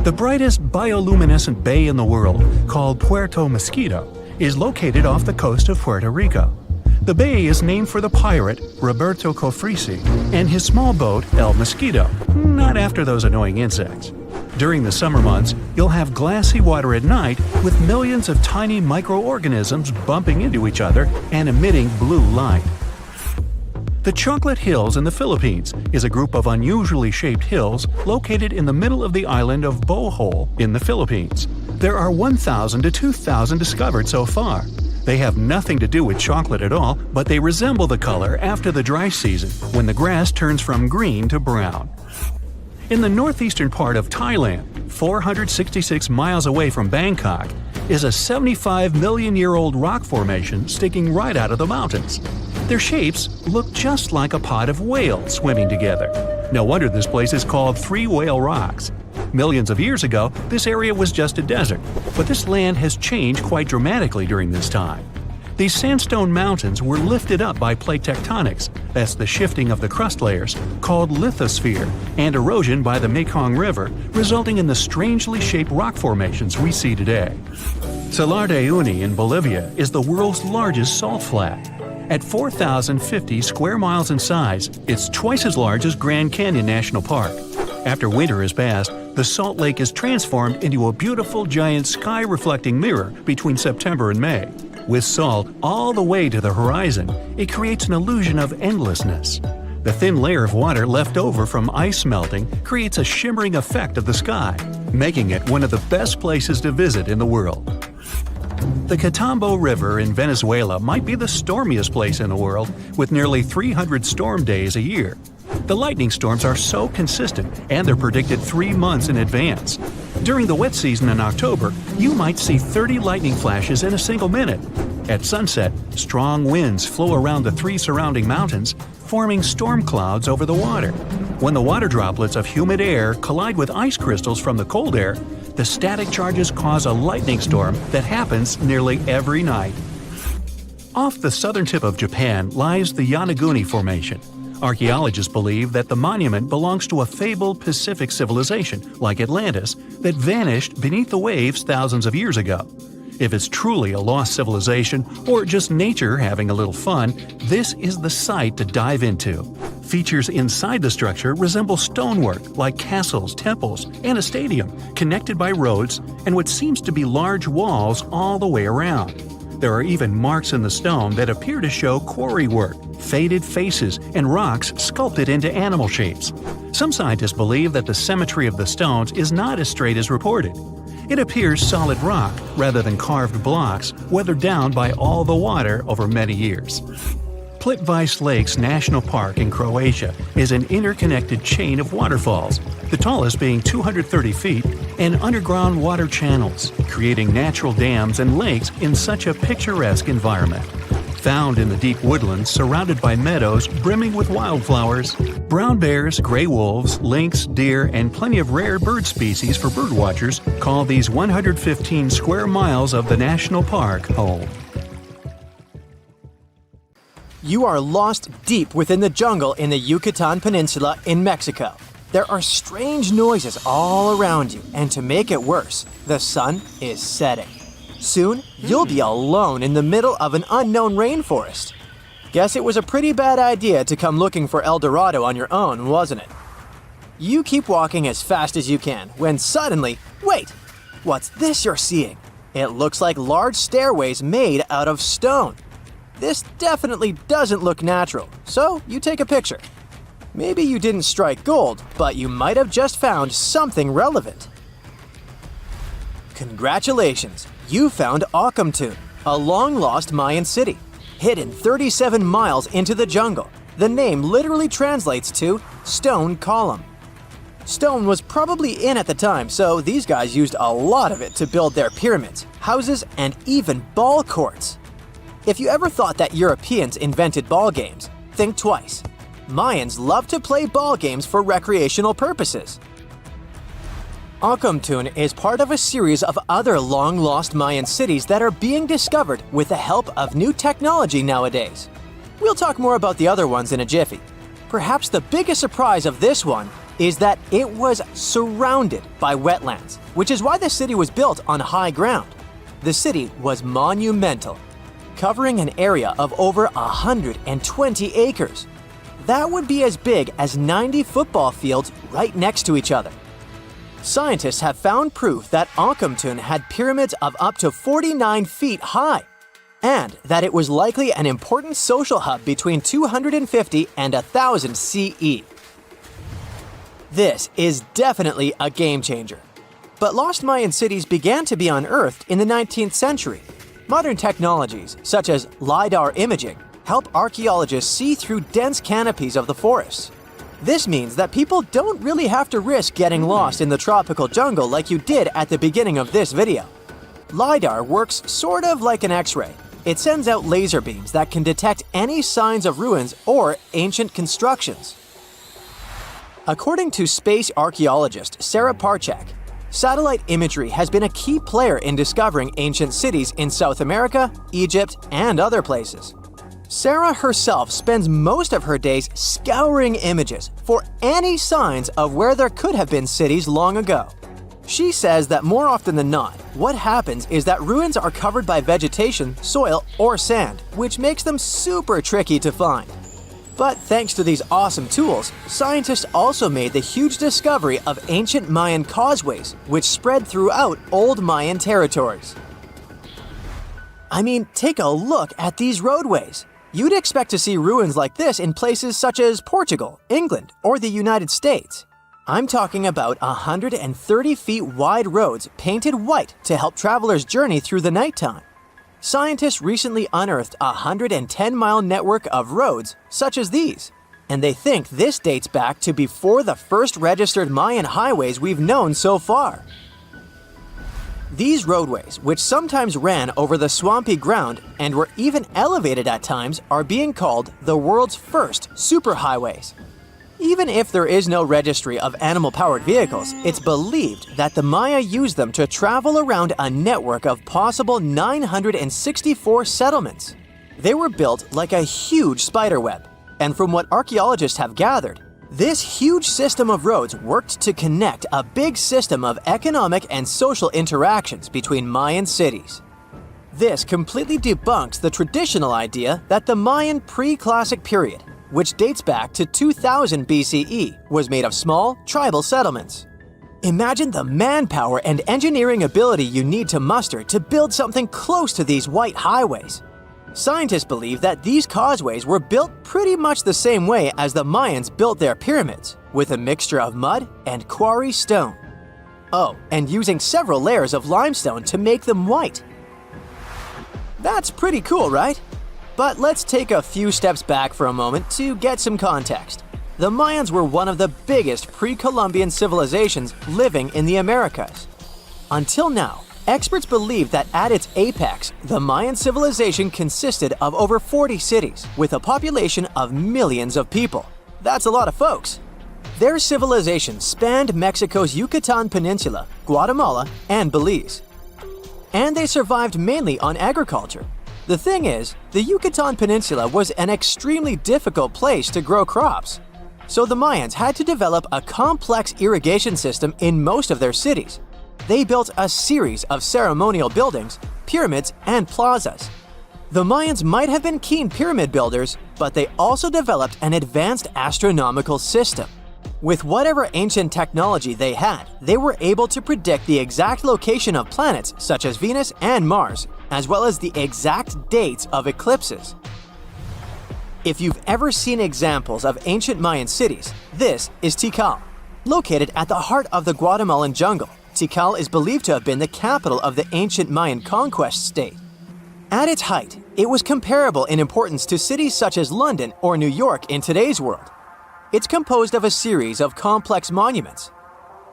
The brightest bioluminescent bay in the world, called Puerto Mosquito, is located off the coast of Puerto Rico. The bay is named for the pirate Roberto Cofresi and his small boat El Mosquito, not after those annoying insects. During the summer months, you'll have glassy water at night with millions of tiny microorganisms bumping into each other and emitting blue light. The Chocolate Hills in the Philippines is a group of unusually shaped hills located in the middle of the island of Bohol in the Philippines. There are 1,000 to 2,000 discovered so far. They have nothing to do with chocolate at all, but they resemble the color after the dry season, when the grass turns from green to brown. In the northeastern part of Thailand, 466 miles away from Bangkok, is a 75-million-year-old rock formation sticking right out of the mountains. Their shapes look just like a pod of whales swimming together. No wonder this place is called Three Whale Rocks. Millions of years ago, this area was just a desert, but this land has changed quite dramatically during this time. These sandstone mountains were lifted up by plate tectonics, that's the shifting of the crust layers, called lithosphere, and erosion by the Mekong River, resulting in the strangely shaped rock formations we see today. Salar de Uyuni in Bolivia is the world's largest salt flat. At 4,050 square miles in size, it's twice as large as Grand Canyon National Park. After winter has passed, the salt lake is transformed into a beautiful giant sky-reflecting mirror between September and May. With salt all the way to the horizon, it creates an illusion of endlessness. The thin layer of water left over from ice melting creates a shimmering effect of the sky, making it one of the best places to visit in the world. The Catambo River in Venezuela might be the stormiest place in the world, with nearly 300 storm days a year. The lightning storms are so consistent, and they're predicted 3 months in advance. During the wet season in October, you might see 30 lightning flashes in a single minute. At sunset, strong winds flow around the 3 surrounding mountains, forming storm clouds over the water. When the water droplets of humid air collide with ice crystals from the cold air, the static charges cause a lightning storm that happens nearly every night. Off the southern tip of Japan lies the Yonaguni Formation. Archaeologists believe that the monument belongs to a fabled Pacific civilization, like Atlantis, that vanished beneath the waves thousands of years ago. If it's truly a lost civilization or just nature having a little fun, this is the site to dive into. Features inside the structure resemble stonework like castles, temples, and a stadium, connected by roads and what seems to be large walls all the way around. There are even marks in the stone that appear to show quarry work, faded faces, and rocks sculpted into animal shapes. Some scientists believe that the symmetry of the stones is not as straight as reported. It appears solid rock rather than carved blocks weathered down by all the water over many years. Plitvice Lakes National Park in Croatia is an interconnected chain of waterfalls, the tallest being 230 feet, and underground water channels, creating natural dams and lakes in such a picturesque environment. Found in the deep woodlands surrounded by meadows brimming with wildflowers, brown bears, gray wolves, lynx, deer, and plenty of rare bird species for birdwatchers call these 115 square miles of the national park home. You are lost deep within the jungle in the Yucatan Peninsula in Mexico. There are strange noises all around you, and to make it worse, the sun is setting. Soon, you'll be alone in the middle of an unknown rainforest. Guess it was a pretty bad idea to come looking for El Dorado on your own, wasn't it? You keep walking as fast as you can, when suddenly, wait! What's this you're seeing? It looks like large stairways made out of stone. This definitely doesn't look natural, so you take a picture. Maybe you didn't strike gold, but you might have just found something relevant. Congratulations! You found Akamtun, a long-lost Mayan city, hidden 37 miles into the jungle. The name literally translates to stone column. Stone was probably in at the time, so these guys used a lot of it to build their pyramids, houses, and even ball courts. If you ever thought that Europeans invented ball games, think twice. Mayans love to play ball games for recreational purposes. Akamtun is part of a series of other long-lost Mayan cities that are being discovered with the help of new technology nowadays. We'll talk more about the other ones in a jiffy. Perhaps the biggest surprise of this one is that it was surrounded by wetlands, which is why the city was built on high ground. The city was monumental, covering an area of over 120 acres. That would be as big as 90 football fields right next to each other. Scientists have found proof that Akamtun had pyramids of up to 49 feet high, and that it was likely an important social hub between 250 and 1000 CE. This is definitely a game changer. But lost Mayan cities began to be unearthed in the 19th century. Modern technologies, such as LiDAR imaging, help archaeologists see through dense canopies of the forests. This means that people don't really have to risk getting lost in the tropical jungle like you did at the beginning of this video. LiDAR works sort of like an X-ray. It sends out laser beams that can detect any signs of ruins or ancient constructions. According to space archaeologist Sarah Parchak, satellite imagery has been a key player in discovering ancient cities in South America, Egypt, and other places. Sarah herself spends most of her days scouring images for any signs of where there could have been cities long ago. She says that more often than not, what happens is that ruins are covered by vegetation, soil, or sand, which makes them super tricky to find. But thanks to these awesome tools, scientists also made the huge discovery of ancient Mayan causeways, which spread throughout old Mayan territories. I mean, take a look at these roadways. You'd expect to see ruins like this in places such as Portugal, England, or the United States. I'm talking about 130 feet wide roads painted white to help travelers journey through the nighttime. Scientists recently unearthed a 110-mile network of roads such as these, and they think this dates back to before the first registered Mayan highways we've known so far. These roadways, which sometimes ran over the swampy ground and were even elevated at times, are being called the world's first superhighways. Even if there is no registry of animal-powered vehicles, it's believed that the Maya used them to travel around a network of possible 964 settlements. They were built like a huge spiderweb, and from what archaeologists have gathered, this huge system of roads worked to connect a big system of economic and social interactions between Mayan cities. This completely debunks the traditional idea that the Mayan pre-classic period, which dates back to 2000 BCE, was made of small, tribal settlements. Imagine the manpower and engineering ability you need to muster to build something close to these white highways. Scientists believe that these causeways were built pretty much the same way as the Mayans built their pyramids, with a mixture of mud and quarry stone. Oh, and using several layers of limestone to make them white. That's pretty cool, right? But let's take a few steps back for a moment to get some context. The Mayans were one of the biggest pre-Columbian civilizations living in the Americas. Until now, experts believe that at its apex, the Mayan civilization consisted of over 40 cities with a population of millions of people. That's a lot of folks. Their civilization spanned Mexico's Yucatan Peninsula, Guatemala, and Belize. And they survived mainly on agriculture. The thing is, the Yucatan Peninsula was an extremely difficult place to grow crops. So the Mayans had to develop a complex irrigation system in most of their cities. They built a series of ceremonial buildings, pyramids, and plazas. The Mayans might have been keen pyramid builders, but they also developed an advanced astronomical system. With whatever ancient technology they had, they were able to predict the exact location of planets such as Venus and Mars, as well as the exact dates of eclipses. If you've ever seen examples of ancient Mayan cities, this is Tikal. Located at the heart of the Guatemalan jungle, Tikal is believed to have been the capital of the ancient Mayan conquest state. At its height, it was comparable in importance to cities such as London or New York in today's world. It's composed of a series of complex monuments.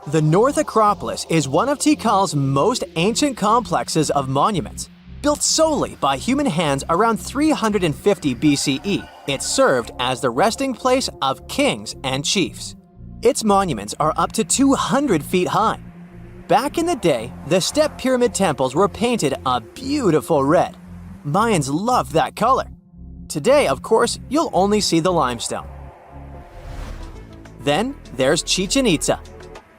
The North Acropolis is one of Tikal's most ancient complexes of monuments. Built solely by human hands around 350 BCE, it served as the resting place of kings and chiefs. Its monuments are up to 200 feet high. Back in the day, the step pyramid temples were painted a beautiful red. Mayans loved that color. Today, of course, you'll only see the limestone. Then there's Chichen Itza.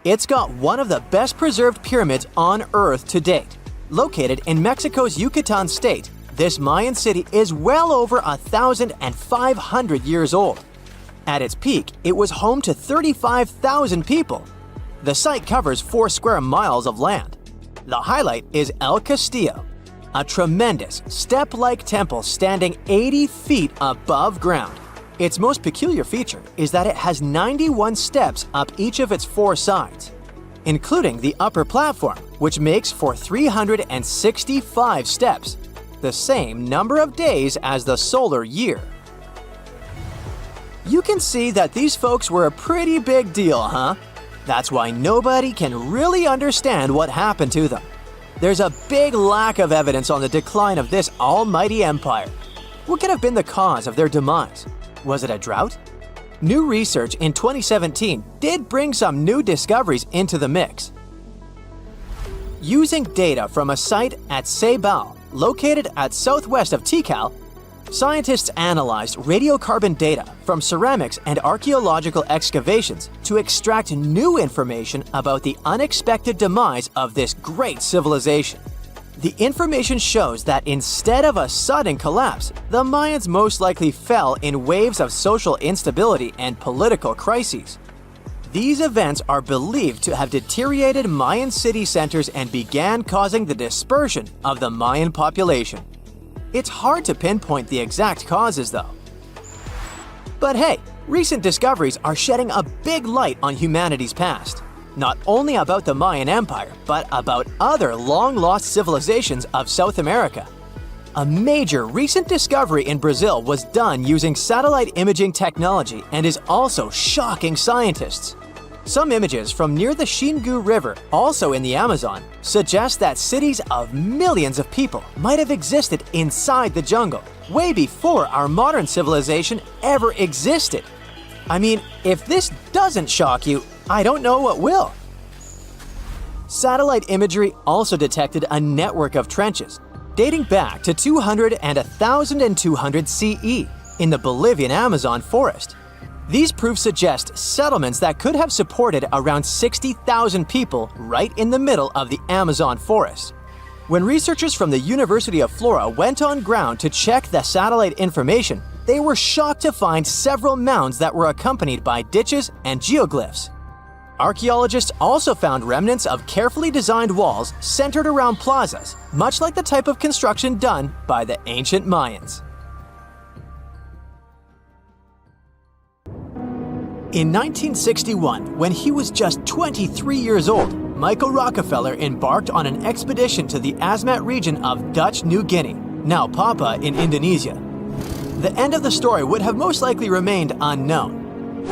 It's got one of the best preserved pyramids on Earth to date. Located in Mexico's Yucatan state, this Mayan city is well over 1,500 years old. At its peak, it was home to 35,000 people. The site covers 4 square miles of land. The highlight is El Castillo, a tremendous step-like temple standing 80 feet above ground. Its most peculiar feature is that it has 91 steps up each of its 4 sides, including the upper platform, which makes for 365 steps, the same number of days as the solar year. You can see that these folks were a pretty big deal, huh? That's why nobody can really understand what happened to them. There's a big lack of evidence on the decline of this almighty empire. What could have been the cause of their demise? Was it a drought? New research in 2017 did bring some new discoveries into the mix. Using data from a site at Ceibal, located at southwest of Tikal, scientists analyzed radiocarbon data from ceramics and archaeological excavations to extract new information about the unexpected demise of this great civilization. The information shows that instead of a sudden collapse, the Mayans most likely fell in waves of social instability and political crises. These events are believed to have deteriorated Mayan city centers and began causing the dispersion of the Mayan population. It's hard to pinpoint the exact causes, though. But hey, recent discoveries are shedding a big light on humanity's past. Not only about the Mayan Empire, but about other long-lost civilizations of South America. A major recent discovery in Brazil was done using satellite imaging technology and is also shocking scientists. Some images from near the Xingu River, also in the Amazon, suggest that cities of millions of people might have existed inside the jungle, way before our modern civilization ever existed. I mean, if this doesn't shock you, I don't know what will. Satellite imagery also detected a network of trenches, dating back to 200 and 1200 CE in the Bolivian Amazon forest. These proofs suggest settlements that could have supported around 60,000 people right in the middle of the Amazon forest. When researchers from the University of Florida went on ground to check the satellite information, they were shocked to find several mounds that were accompanied by ditches and geoglyphs. Archaeologists also found remnants of carefully designed walls centered around plazas, much like the type of construction done by the ancient Mayans. In 1961, when he was just 23 years old, Michael Rockefeller embarked on an expedition to the Asmat region of Dutch New Guinea, now Papua in Indonesia. The end of the story would have most likely remained unknown.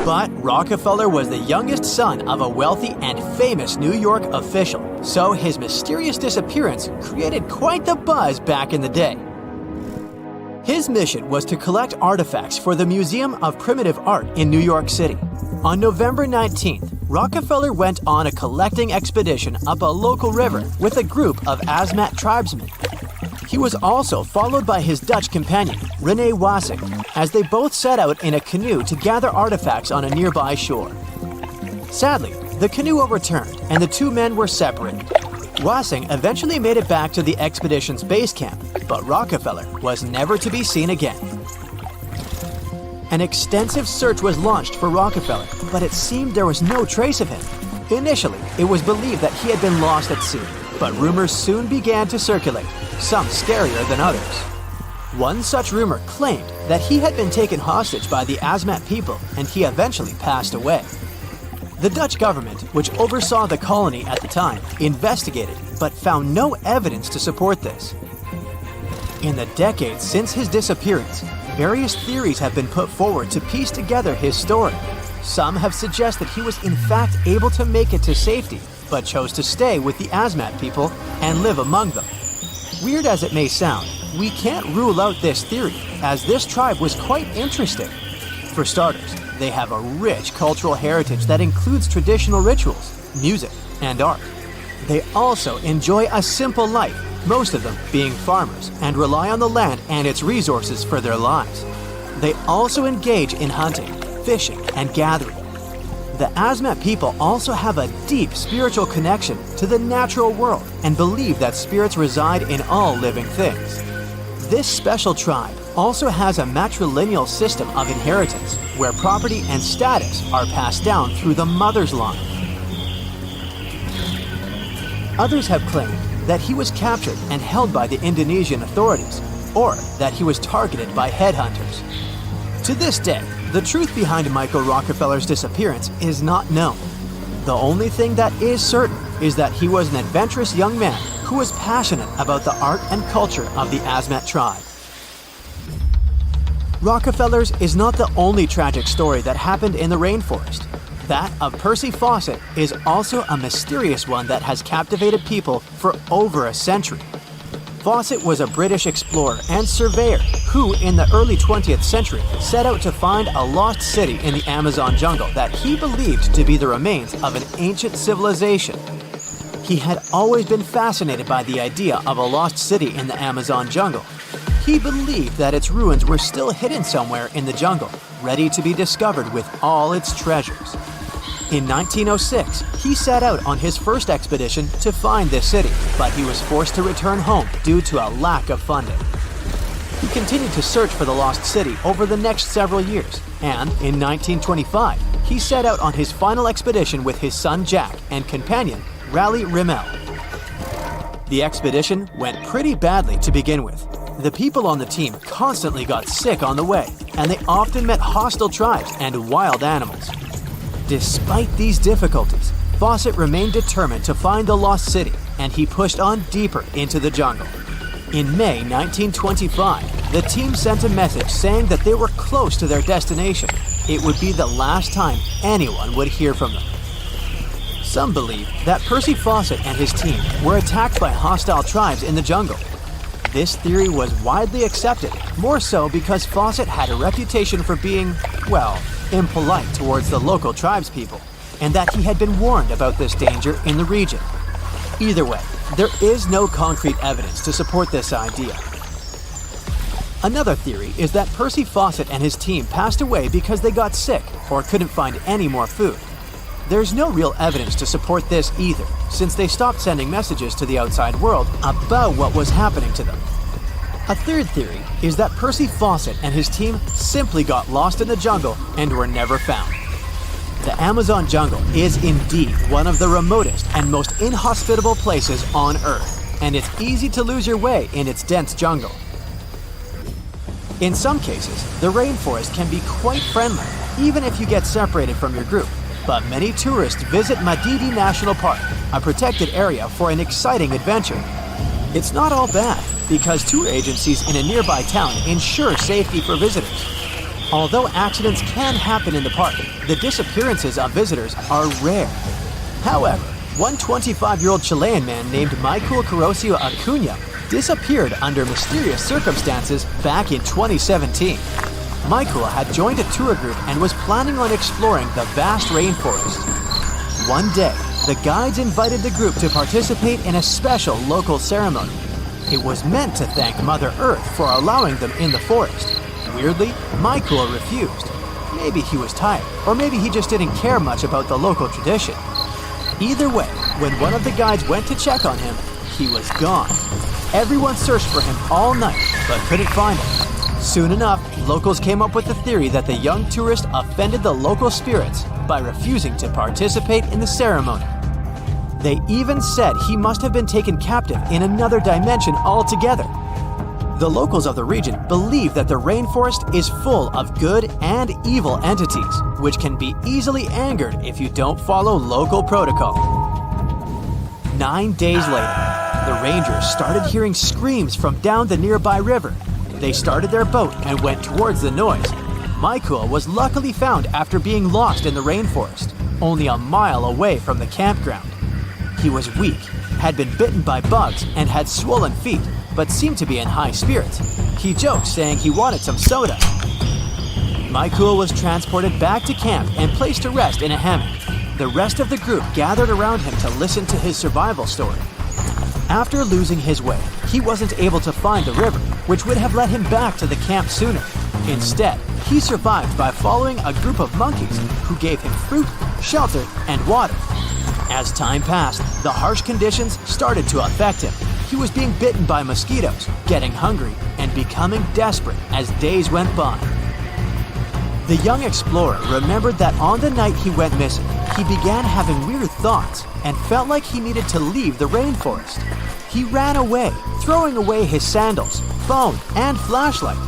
But Rockefeller was the youngest son of a wealthy and famous New York official, so his mysterious disappearance created quite the buzz back in the day. His mission was to collect artifacts for the Museum of Primitive Art in New York City. On November 19th, Rockefeller went on a collecting expedition up a local river with a group of Asmat tribesmen. He was also followed by his Dutch companion, René Wassing, as they both set out in a canoe to gather artifacts on a nearby shore. Sadly, the canoe overturned and the two men were separated. Wassing eventually made it back to the expedition's base camp, but Rockefeller was never to be seen again. An extensive search was launched for Rockefeller, but it seemed there was no trace of him. Initially, it was believed that he had been lost at sea, but rumors soon began to circulate, some scarier than others. One such rumor claimed that he had been taken hostage by the Asmat people and he eventually passed away. The Dutch government, which oversaw the colony at the time, investigated but found no evidence to support this. In the decades since his disappearance, various theories have been put forward to piece together his story. Some have suggested he was in fact able to make it to safety, but chose to stay with the Asmat people and live among them. Weird as it may sound, we can't rule out this theory, as this tribe was quite interesting. For starters, they have a rich cultural heritage that includes traditional rituals, music, and art. They also enjoy a simple life, most of them being farmers, and rely on the land and its resources for their lives. They also engage in hunting, fishing, and gathering. The Asmat people also have a deep spiritual connection to the natural world and believe that spirits reside in all living things. This special tribe also has a matrilineal system of inheritance where property and status are passed down through the mother's line. Others have claimed that he was captured and held by the Indonesian authorities, or that he was targeted by headhunters. To this day, the truth behind Michael Rockefeller's disappearance is not known. The only thing that is certain is that he was an adventurous young man who was passionate about the art and culture of the Asmat tribe. Rockefeller's is not the only tragic story that happened in the rainforest. That of Percy Fawcett is also a mysterious one that has captivated people for over a century. Fawcett was a British explorer and surveyor who, in the early 20th century, set out to find a lost city in the Amazon jungle that he believed to be the remains of an ancient civilization. He had always been fascinated by the idea of a lost city in the Amazon jungle. He believed that its ruins were still hidden somewhere in the jungle, ready to be discovered with all its treasures. In 1906, he set out on his first expedition to find this city, but he was forced to return home due to a lack of funding. He continued to search for the lost city over the next several years, and in 1925, he set out on his final expedition with his son Jack and companion Raleigh Rimmel. The expedition went pretty badly to begin with. The people on the team constantly got sick on the way, and they often met hostile tribes and wild animals. Despite these difficulties, Fawcett remained determined to find the lost city, and he pushed on deeper into the jungle. In May 1925, the team sent a message saying that they were close to their destination. It would be the last time anyone would hear from them. Some believe that Percy Fawcett and his team were attacked by hostile tribes in the jungle. This theory was widely accepted, more so because Fawcett had a reputation for being, well, impolite towards the local tribespeople, and that he had been warned about this danger in the region. Either way, there is no concrete evidence to support this idea. Another theory is that Percy Fawcett and his team passed away because they got sick or couldn't find any more food. There's no real evidence to support this either, since they stopped sending messages to the outside world about what was happening to them. A third theory is that Percy Fawcett and his team simply got lost in the jungle and were never found. The Amazon jungle is indeed one of the remotest and most inhospitable places on Earth, and it's easy to lose your way in its dense jungle. In some cases, the rainforest can be quite friendly, even if you get separated from your group. But many tourists visit Madidi National Park, a protected area for an exciting adventure. It's not all bad, because tour agencies in a nearby town ensure safety for visitors. Although accidents can happen in the park, the disappearances of visitors are rare. However, one 25-year-old Chilean man named Michael Carosio Acuna disappeared under mysterious circumstances back in 2017. Michael had joined a tour group and was planning on exploring the vast rainforest. One day, the guides invited the group to participate in a special local ceremony. It was meant to thank Mother Earth for allowing them in the forest. Weirdly, Michael refused. Maybe he was tired, or maybe he just didn't care much about the local tradition. Either way, when one of the guides went to check on him, he was gone. Everyone searched for him all night, but couldn't find him. Soon enough, locals came up with the theory that the young tourist offended the local spirits by refusing to participate in the ceremony. They even said he must have been taken captive in another dimension altogether. The locals of the region believe that the rainforest is full of good and evil entities, which can be easily angered if you don't follow local protocol. 9 days later, the rangers started hearing screams from down the nearby river. They started their boat and went towards the noise. Michael was luckily found after being lost in the rainforest, only a mile away from the campground. He was weak, had been bitten by bugs, and had swollen feet, but seemed to be in high spirits. He joked, saying he wanted some soda. Michael was transported back to camp and placed to rest in a hammock. The rest of the group gathered around him to listen to his survival story. After losing his way, he wasn't able to find the river, which would have led him back to the camp sooner. Instead, he survived by following a group of monkeys who gave him fruit, shelter, and water. As time passed, the harsh conditions started to affect him. He was being bitten by mosquitoes, getting hungry, and becoming desperate as days went by. The young explorer remembered that on the night he went missing, he began having weird thoughts and felt like he needed to leave the rainforest. He ran away, throwing away his sandals, phone, and flashlight.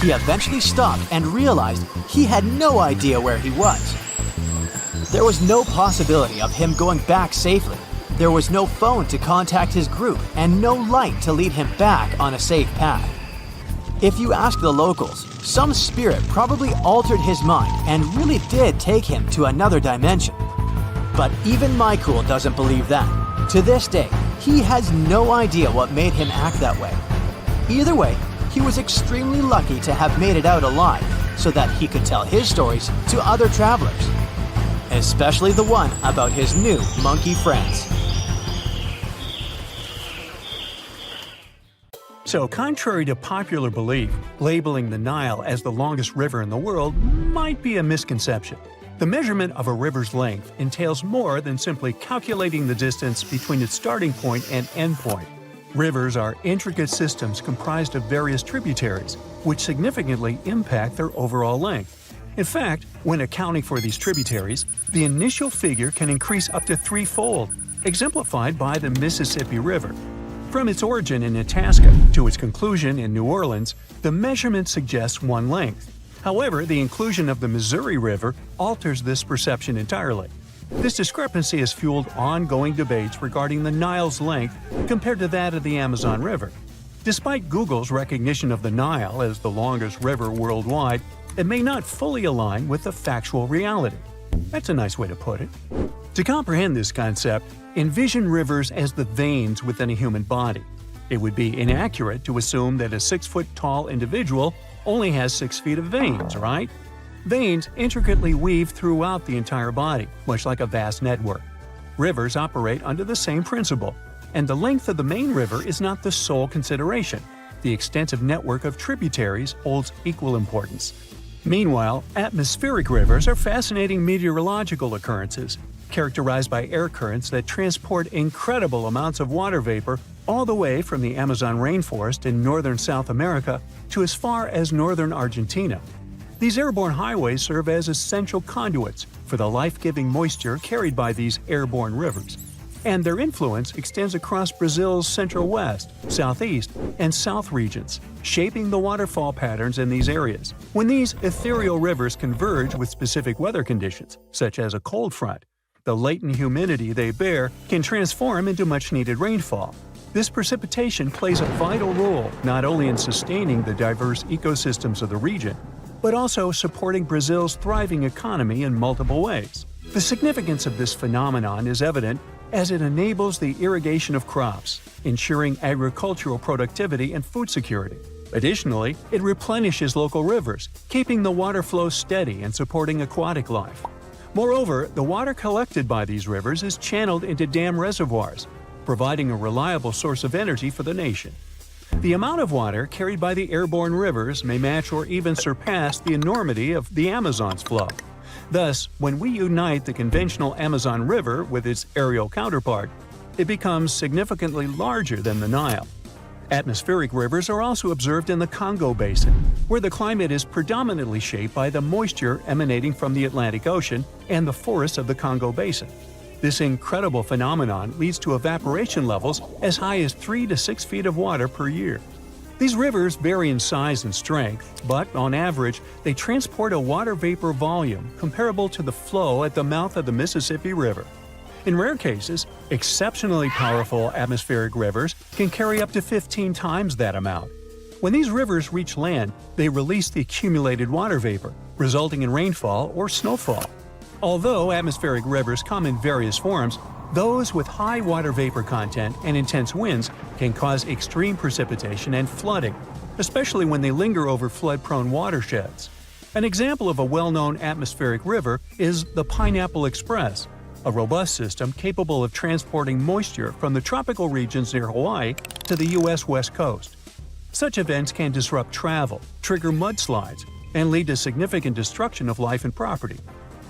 He eventually stopped and realized he had no idea where he was. There was no possibility of him going back safely. There was no phone to contact his group and no light to lead him back on a safe path. If you ask the locals, some spirit probably altered his mind and really did take him to another dimension. But even Michael doesn't believe that. To this day, he has no idea what made him act that way. Either way, he was extremely lucky to have made it out alive so that he could tell his stories to other travelers, especially the one about his new monkey friends. So, contrary to popular belief, labeling the Nile as the longest river in the world might be a misconception. The measurement of a river's length entails more than simply calculating the distance between its starting point and end point. Rivers are intricate systems comprised of various tributaries, which significantly impact their overall length. In fact, when accounting for these tributaries, the initial figure can increase up to threefold, exemplified by the Mississippi River. From its origin in Itasca to its conclusion in New Orleans, the measurement suggests one length. However, the inclusion of the Missouri River alters this perception entirely. This discrepancy has fueled ongoing debates regarding the Nile's length compared to that of the Amazon River. Despite Google's recognition of the Nile as the longest river worldwide, it may not fully align with the factual reality. That's a nice way to put it. To comprehend this concept, envision rivers as the veins within a human body. It would be inaccurate to assume that a 6-foot-tall individual only has 6 feet of veins, right? Veins intricately weave throughout the entire body, much like a vast network. Rivers operate under the same principle. And the length of the main river is not the sole consideration. The extensive network of tributaries holds equal importance. Meanwhile, atmospheric rivers are fascinating meteorological occurrences, characterized by air currents that transport incredible amounts of water vapor all the way from the Amazon rainforest in northern South America to as far as northern Argentina. These airborne highways serve as essential conduits for the life-giving moisture carried by these airborne rivers. And their influence extends across Brazil's central west, southeast, and south regions, shaping the waterfall patterns in these areas. When these ethereal rivers converge with specific weather conditions, such as a cold front, the latent humidity they bear can transform into much-needed rainfall. This precipitation plays a vital role not only in sustaining the diverse ecosystems of the region, but also supporting Brazil's thriving economy in multiple ways. The significance of this phenomenon is evident as it enables the irrigation of crops, ensuring agricultural productivity and food security. Additionally, it replenishes local rivers, keeping the water flow steady and supporting aquatic life. Moreover, the water collected by these rivers is channeled into dam reservoirs, providing a reliable source of energy for the nation. The amount of water carried by the airborne rivers may match or even surpass the enormity of the Amazon's flow. Thus, when we unite the conventional Amazon River with its aerial counterpart, it becomes significantly larger than the Nile. Atmospheric rivers are also observed in the Congo Basin, where the climate is predominantly shaped by the moisture emanating from the Atlantic Ocean and the forests of the Congo Basin. This incredible phenomenon leads to evaporation levels as high as 3 to 6 feet of water per year. These rivers vary in size and strength, but on average, they transport a water vapor volume comparable to the flow at the mouth of the Mississippi River. In rare cases, exceptionally powerful atmospheric rivers can carry up to 15 times that amount. When these rivers reach land, they release the accumulated water vapor, resulting in rainfall or snowfall. Although atmospheric rivers come in various forms, those with high water vapor content and intense winds can cause extreme precipitation and flooding, especially when they linger over flood-prone watersheds. An example of a well-known atmospheric river is the Pineapple Express, a robust system capable of transporting moisture from the tropical regions near Hawaii to the U.S. West Coast. Such events can disrupt travel, trigger mudslides, and lead to significant destruction of life and property.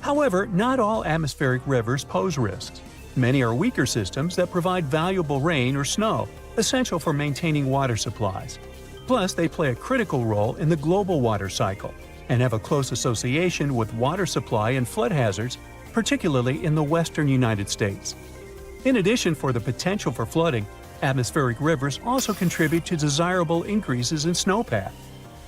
However, not all atmospheric rivers pose risks. Many are weaker systems that provide valuable rain or snow, essential for maintaining water supplies. Plus, they play a critical role in the global water cycle and have a close association with water supply and flood hazards, particularly in the western United States. In addition, for the potential for flooding, atmospheric rivers also contribute to desirable increases in snowpack.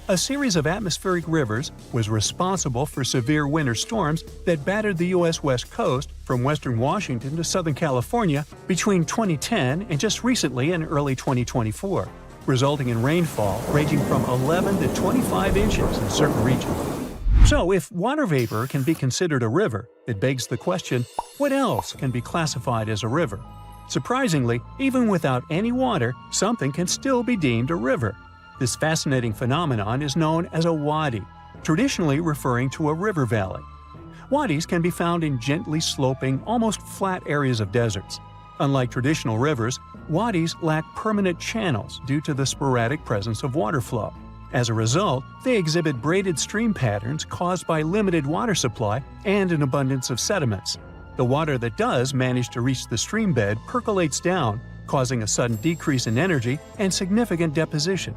A series of atmospheric rivers was responsible for severe winter storms that battered the U.S. West Coast from western Washington to southern California between 2010 and just recently in early 2024, resulting in rainfall ranging from 11 to 25 inches in certain regions. So, if water vapor can be considered a river, it begs the question, what else can be classified as a river? Surprisingly, even without any water, something can still be deemed a river. This fascinating phenomenon is known as a wadi, traditionally referring to a river valley. Wadis can be found in gently sloping, almost flat areas of deserts. Unlike traditional rivers, wadis lack permanent channels due to the sporadic presence of water flow. As a result, they exhibit braided stream patterns caused by limited water supply and an abundance of sediments. The water that does manage to reach the stream bed percolates down, causing a sudden decrease in energy and significant deposition.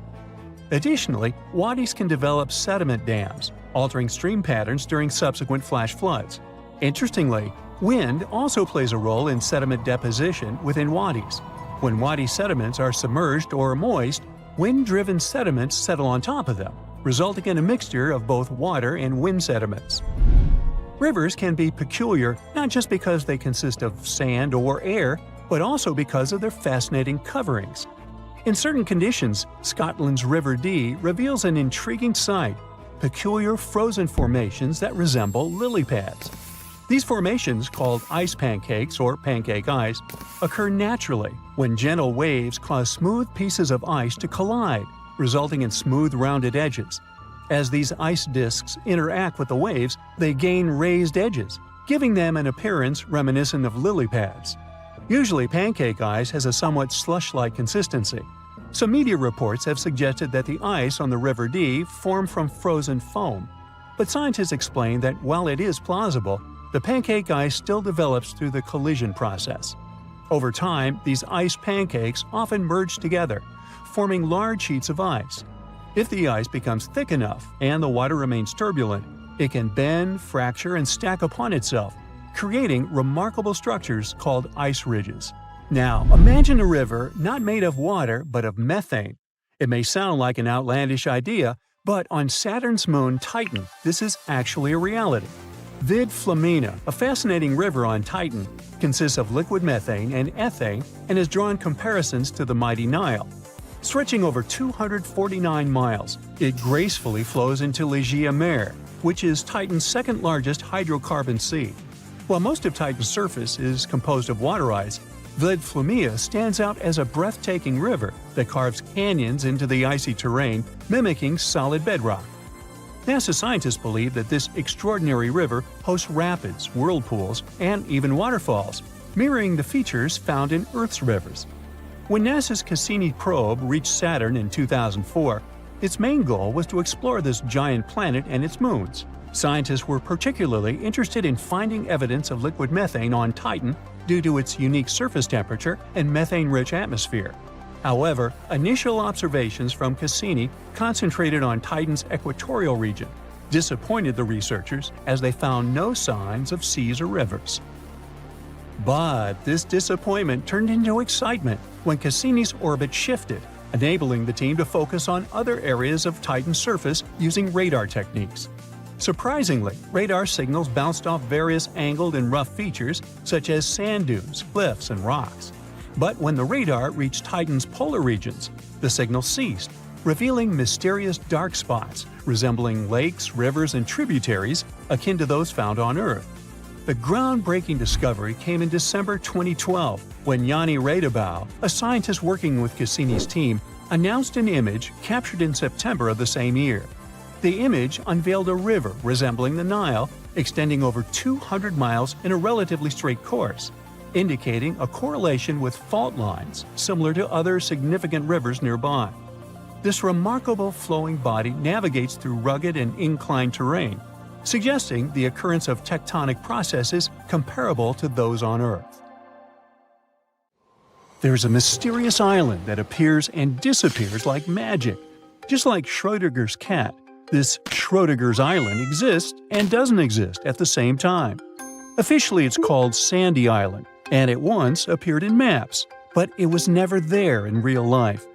Additionally, wadis can develop sediment dams, altering stream patterns during subsequent flash floods. Interestingly, wind also plays a role in sediment deposition within wadis. When wadi sediments are submerged or moist, wind-driven sediments settle on top of them, resulting in a mixture of both water and wind sediments. Rivers can be peculiar not just because they consist of sand or air, but also because of their fascinating coverings. In certain conditions, Scotland's River Dee reveals an intriguing sight: peculiar frozen formations that resemble lily pads. These formations, called ice pancakes or pancake ice, occur naturally when gentle waves cause smooth pieces of ice to collide, resulting in smooth rounded edges. As these ice disks interact with the waves, they gain raised edges, giving them an appearance reminiscent of lily pads. Usually pancake ice has a somewhat slush-like consistency. Some media reports have suggested that the ice on the River Dee formed from frozen foam. But scientists explain that while it is plausible, the pancake ice still develops through the collision process. Over time, these ice pancakes often merge together, forming large sheets of ice. If the ice becomes thick enough and the water remains turbulent, it can bend, fracture, and stack upon itself, creating remarkable structures called ice ridges. Now, imagine a river not made of water but of methane. It may sound like an outlandish idea, but on Saturn's moon Titan, this is actually a reality. Vid Flamina, a fascinating river on Titan, consists of liquid methane and ethane and has drawn comparisons to the mighty Nile. Stretching over 249 miles, it gracefully flows into l'Egea Mare, which is Titan's second-largest hydrocarbon sea. While most of Titan's surface is composed of water ice, Vid Flamina stands out as a breathtaking river that carves canyons into the icy terrain, mimicking solid bedrock. NASA scientists believe that this extraordinary river hosts rapids, whirlpools, and even waterfalls, mirroring the features found in Earth's rivers. When NASA's Cassini probe reached Saturn in 2004, its main goal was to explore this giant planet and its moons. Scientists were particularly interested in finding evidence of liquid methane on Titan due to its unique surface temperature and methane-rich atmosphere. However, initial observations from Cassini concentrated on Titan's equatorial region, disappointed the researchers as they found no signs of seas or rivers. But this disappointment turned into excitement when Cassini's orbit shifted, enabling the team to focus on other areas of Titan's surface using radar techniques. Surprisingly, radar signals bounced off various angled and rough features such as sand dunes, cliffs, and rocks. But when the radar reached Titan's polar regions, the signal ceased, revealing mysterious dark spots resembling lakes, rivers, and tributaries akin to those found on Earth. The groundbreaking discovery came in December 2012 when Yanni Radabau, a scientist working with Cassini's team, announced an image captured in September of the same year. The image unveiled a river resembling the Nile, extending over 200 miles in a relatively straight course, indicating a correlation with fault lines similar to other significant rivers nearby. This remarkable flowing body navigates through rugged and inclined terrain, suggesting the occurrence of tectonic processes comparable to those on Earth. There's a mysterious island that appears and disappears like magic. Just like Schrödinger's cat, this Schrödinger's island exists and doesn't exist at the same time. Officially, it's called Sandy Island, and it once appeared in maps, but it was never there in real life.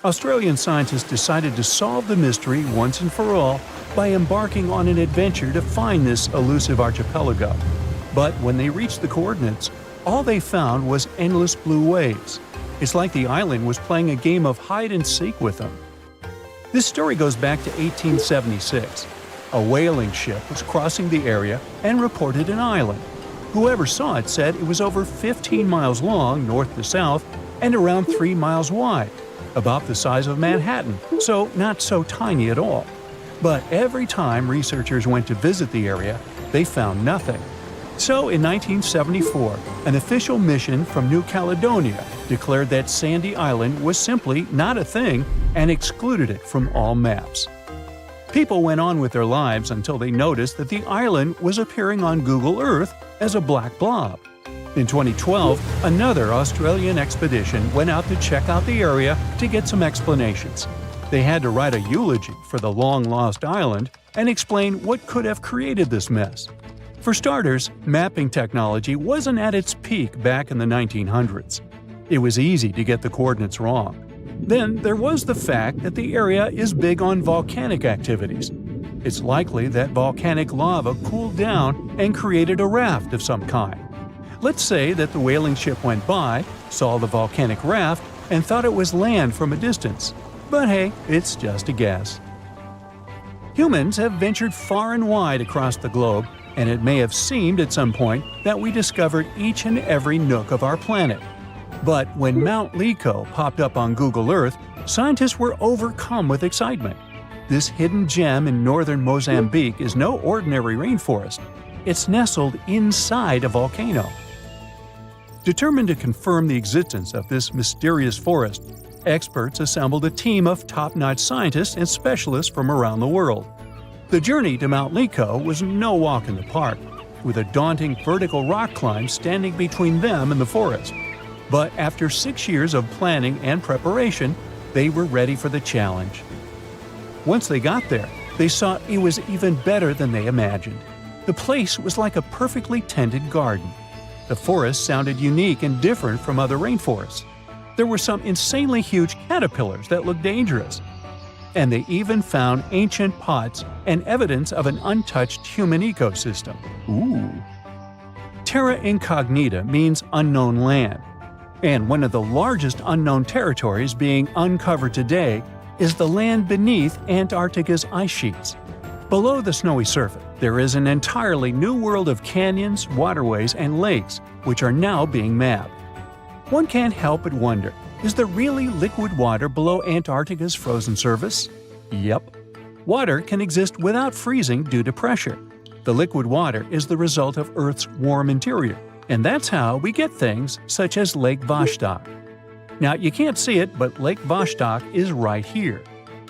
Australian scientists decided to solve the mystery once and for all by embarking on an adventure to find this elusive archipelago. But when they reached the coordinates, all they found was endless blue waves. It's like the island was playing a game of hide-and-seek with them. This story goes back to 1876. A whaling ship was crossing the area and reported an island. Whoever saw it said it was over 15 miles long north to south and around 3 miles wide, about the size of Manhattan, so not so tiny at all. But every time researchers went to visit the area, they found nothing. So in 1974, an official mission from New Caledonia declared that Sandy Island was simply not a thing and excluded it from all maps. People went on with their lives until they noticed that the island was appearing on Google Earth as a black blob. In 2012, another Australian expedition went out to check out the area to get some explanations. They had to write a eulogy for the long-lost island and explain what could have created this mess. For starters, mapping technology wasn't at its peak back in the 1900s. It was easy to get the coordinates wrong. Then there was the fact that the area is big on volcanic activities. It's likely that volcanic lava cooled down and created a raft of some kind. Let's say that the whaling ship went by, saw the volcanic raft, and thought it was land from a distance. But hey, it's just a guess. Humans have ventured far and wide across the globe, and it may have seemed at some point that we discovered each and every nook of our planet. But when Mount Liko popped up on Google Earth, scientists were overcome with excitement. This hidden gem in northern Mozambique is no ordinary rainforest. It's nestled inside a volcano. Determined to confirm the existence of this mysterious forest, experts assembled a team of top-notch scientists and specialists from around the world. The journey to Mount Lico was no walk in the park, with a daunting vertical rock climb standing between them and the forest. But after 6 years of planning and preparation, they were ready for the challenge. Once they got there, they saw it was even better than they imagined. The place was like a perfectly tended garden. The forest sounded unique and different from other rainforests. There were some insanely huge caterpillars that looked dangerous. And they even found ancient pots and evidence of an untouched human ecosystem. Ooh. Terra incognita means unknown land. And one of the largest unknown territories being uncovered today is the land beneath Antarctica's ice sheets. Below the snowy surface, there is an entirely new world of canyons, waterways, and lakes, which are now being mapped. One can't help but wonder, is there really liquid water below Antarctica's frozen surface? Yep. Water can exist without freezing due to pressure. The liquid water is the result of Earth's warm interior, and that's how we get things such as Lake Vostok. Now, you can't see it, but Lake Vostok is right here.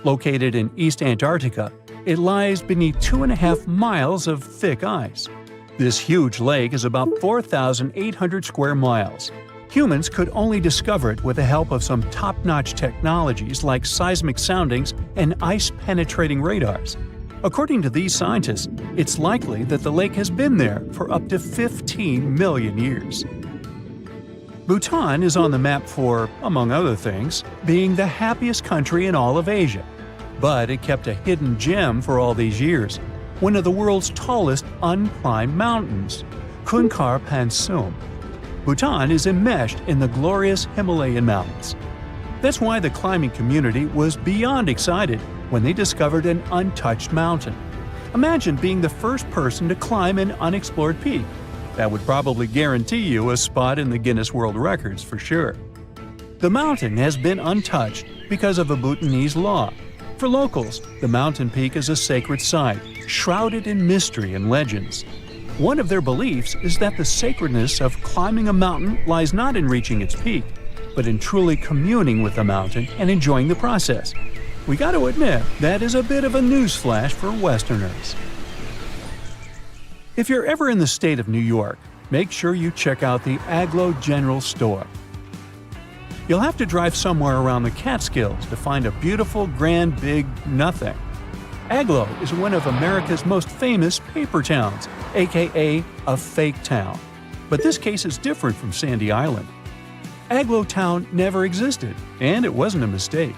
Located in East Antarctica, it lies beneath 2.5 miles of thick ice. This huge lake is about 4,800 square miles. Humans could only discover it with the help of some top-notch technologies like seismic soundings and ice-penetrating radars. According to these scientists, it's likely that the lake has been there for up to 15 million years. Bhutan is on the map for, among other things, being the happiest country in all of Asia. But it kept a hidden gem for all these years, one of the world's tallest unclimbed mountains, Kunkar Pansum. Bhutan is enmeshed in the glorious Himalayan mountains. That's why the climbing community was beyond excited when they discovered an untouched mountain. Imagine being the first person to climb an unexplored peak. That would probably guarantee you a spot in the Guinness World Records for sure. The mountain has been untouched because of a Bhutanese law. For locals, the mountain peak is a sacred site, shrouded in mystery and legends. One of their beliefs is that the sacredness of climbing a mountain lies not in reaching its peak, but in truly communing with the mountain and enjoying the process. We got to admit, that is a bit of a newsflash for Westerners. If you're ever in the state of New York, make sure you check out the Aglo General Store. You'll have to drive somewhere around the Catskills to find a beautiful, grand, big nothing. Aglo is one of America's most famous paper towns, aka a fake town. But this case is different from Sandy Island. Aglo Town never existed, and it wasn't a mistake.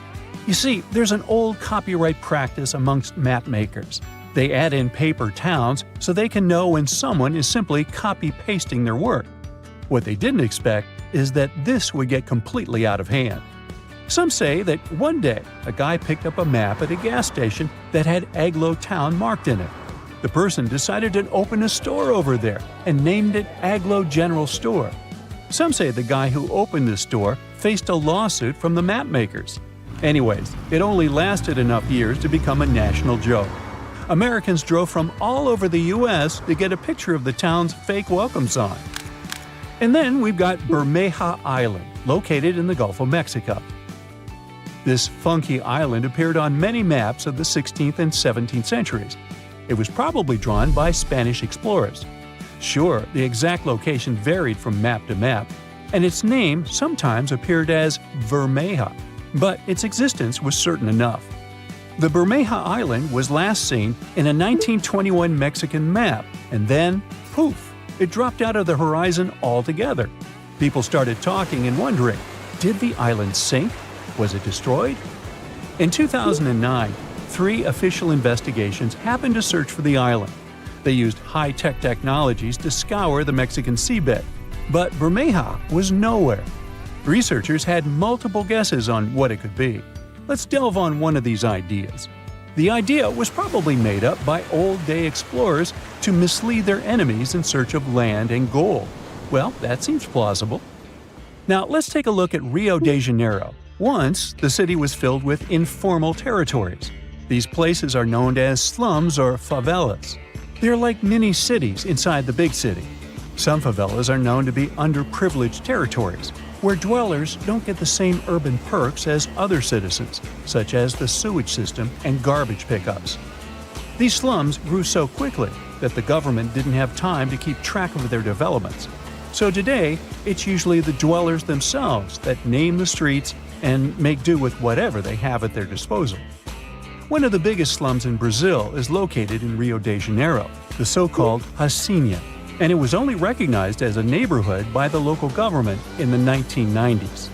You see, there's an old copyright practice amongst map makers. They add in paper towns so they can know when someone is simply copy-pasting their work. What they didn't expect is that this would get completely out of hand. Some say that one day a guy picked up a map at a gas station that had Aglo Town marked in it. The person decided to open a store over there and named it Aglo General Store. Some say the guy who opened this store faced a lawsuit from the map makers. Anyways, it only lasted enough years to become a national joke. Americans drove from all over the U.S. to get a picture of the town's fake welcome sign. And then we've got Bermeja Island, located in the Gulf of Mexico. This funky island appeared on many maps of the 16th and 17th centuries. It was probably drawn by Spanish explorers. Sure, the exact location varied from map to map, and its name sometimes appeared as Bermeja, but its existence was certain enough. The Bermeja Island was last seen in a 1921 Mexican map, and then, poof, it dropped out of the horizon altogether. People started talking and wondering, did the island sink? Was it destroyed? In 2009, 3 official investigations happened to search for the island. They used high-tech technologies to scour the Mexican seabed, but Bermeja was nowhere. Researchers had multiple guesses on what it could be. Let's delve on one of these ideas. The idea was probably made up by old-day explorers to mislead their enemies in search of land and gold. Well, that seems plausible. Now, let's take a look at Rio de Janeiro. Once, the city was filled with informal territories. These places are known as slums or favelas. They're like mini-cities inside the big city. Some favelas are known to be underprivileged territories, where dwellers don't get the same urban perks as other citizens, such as the sewage system and garbage pickups. These slums grew so quickly that the government didn't have time to keep track of their developments. So today, it's usually the dwellers themselves that name the streets and make do with whatever they have at their disposal. One of the biggest slums in Brazil is located in Rio de Janeiro, the so-called Hacienda, and it was only recognized as a neighborhood by the local government in the 1990s.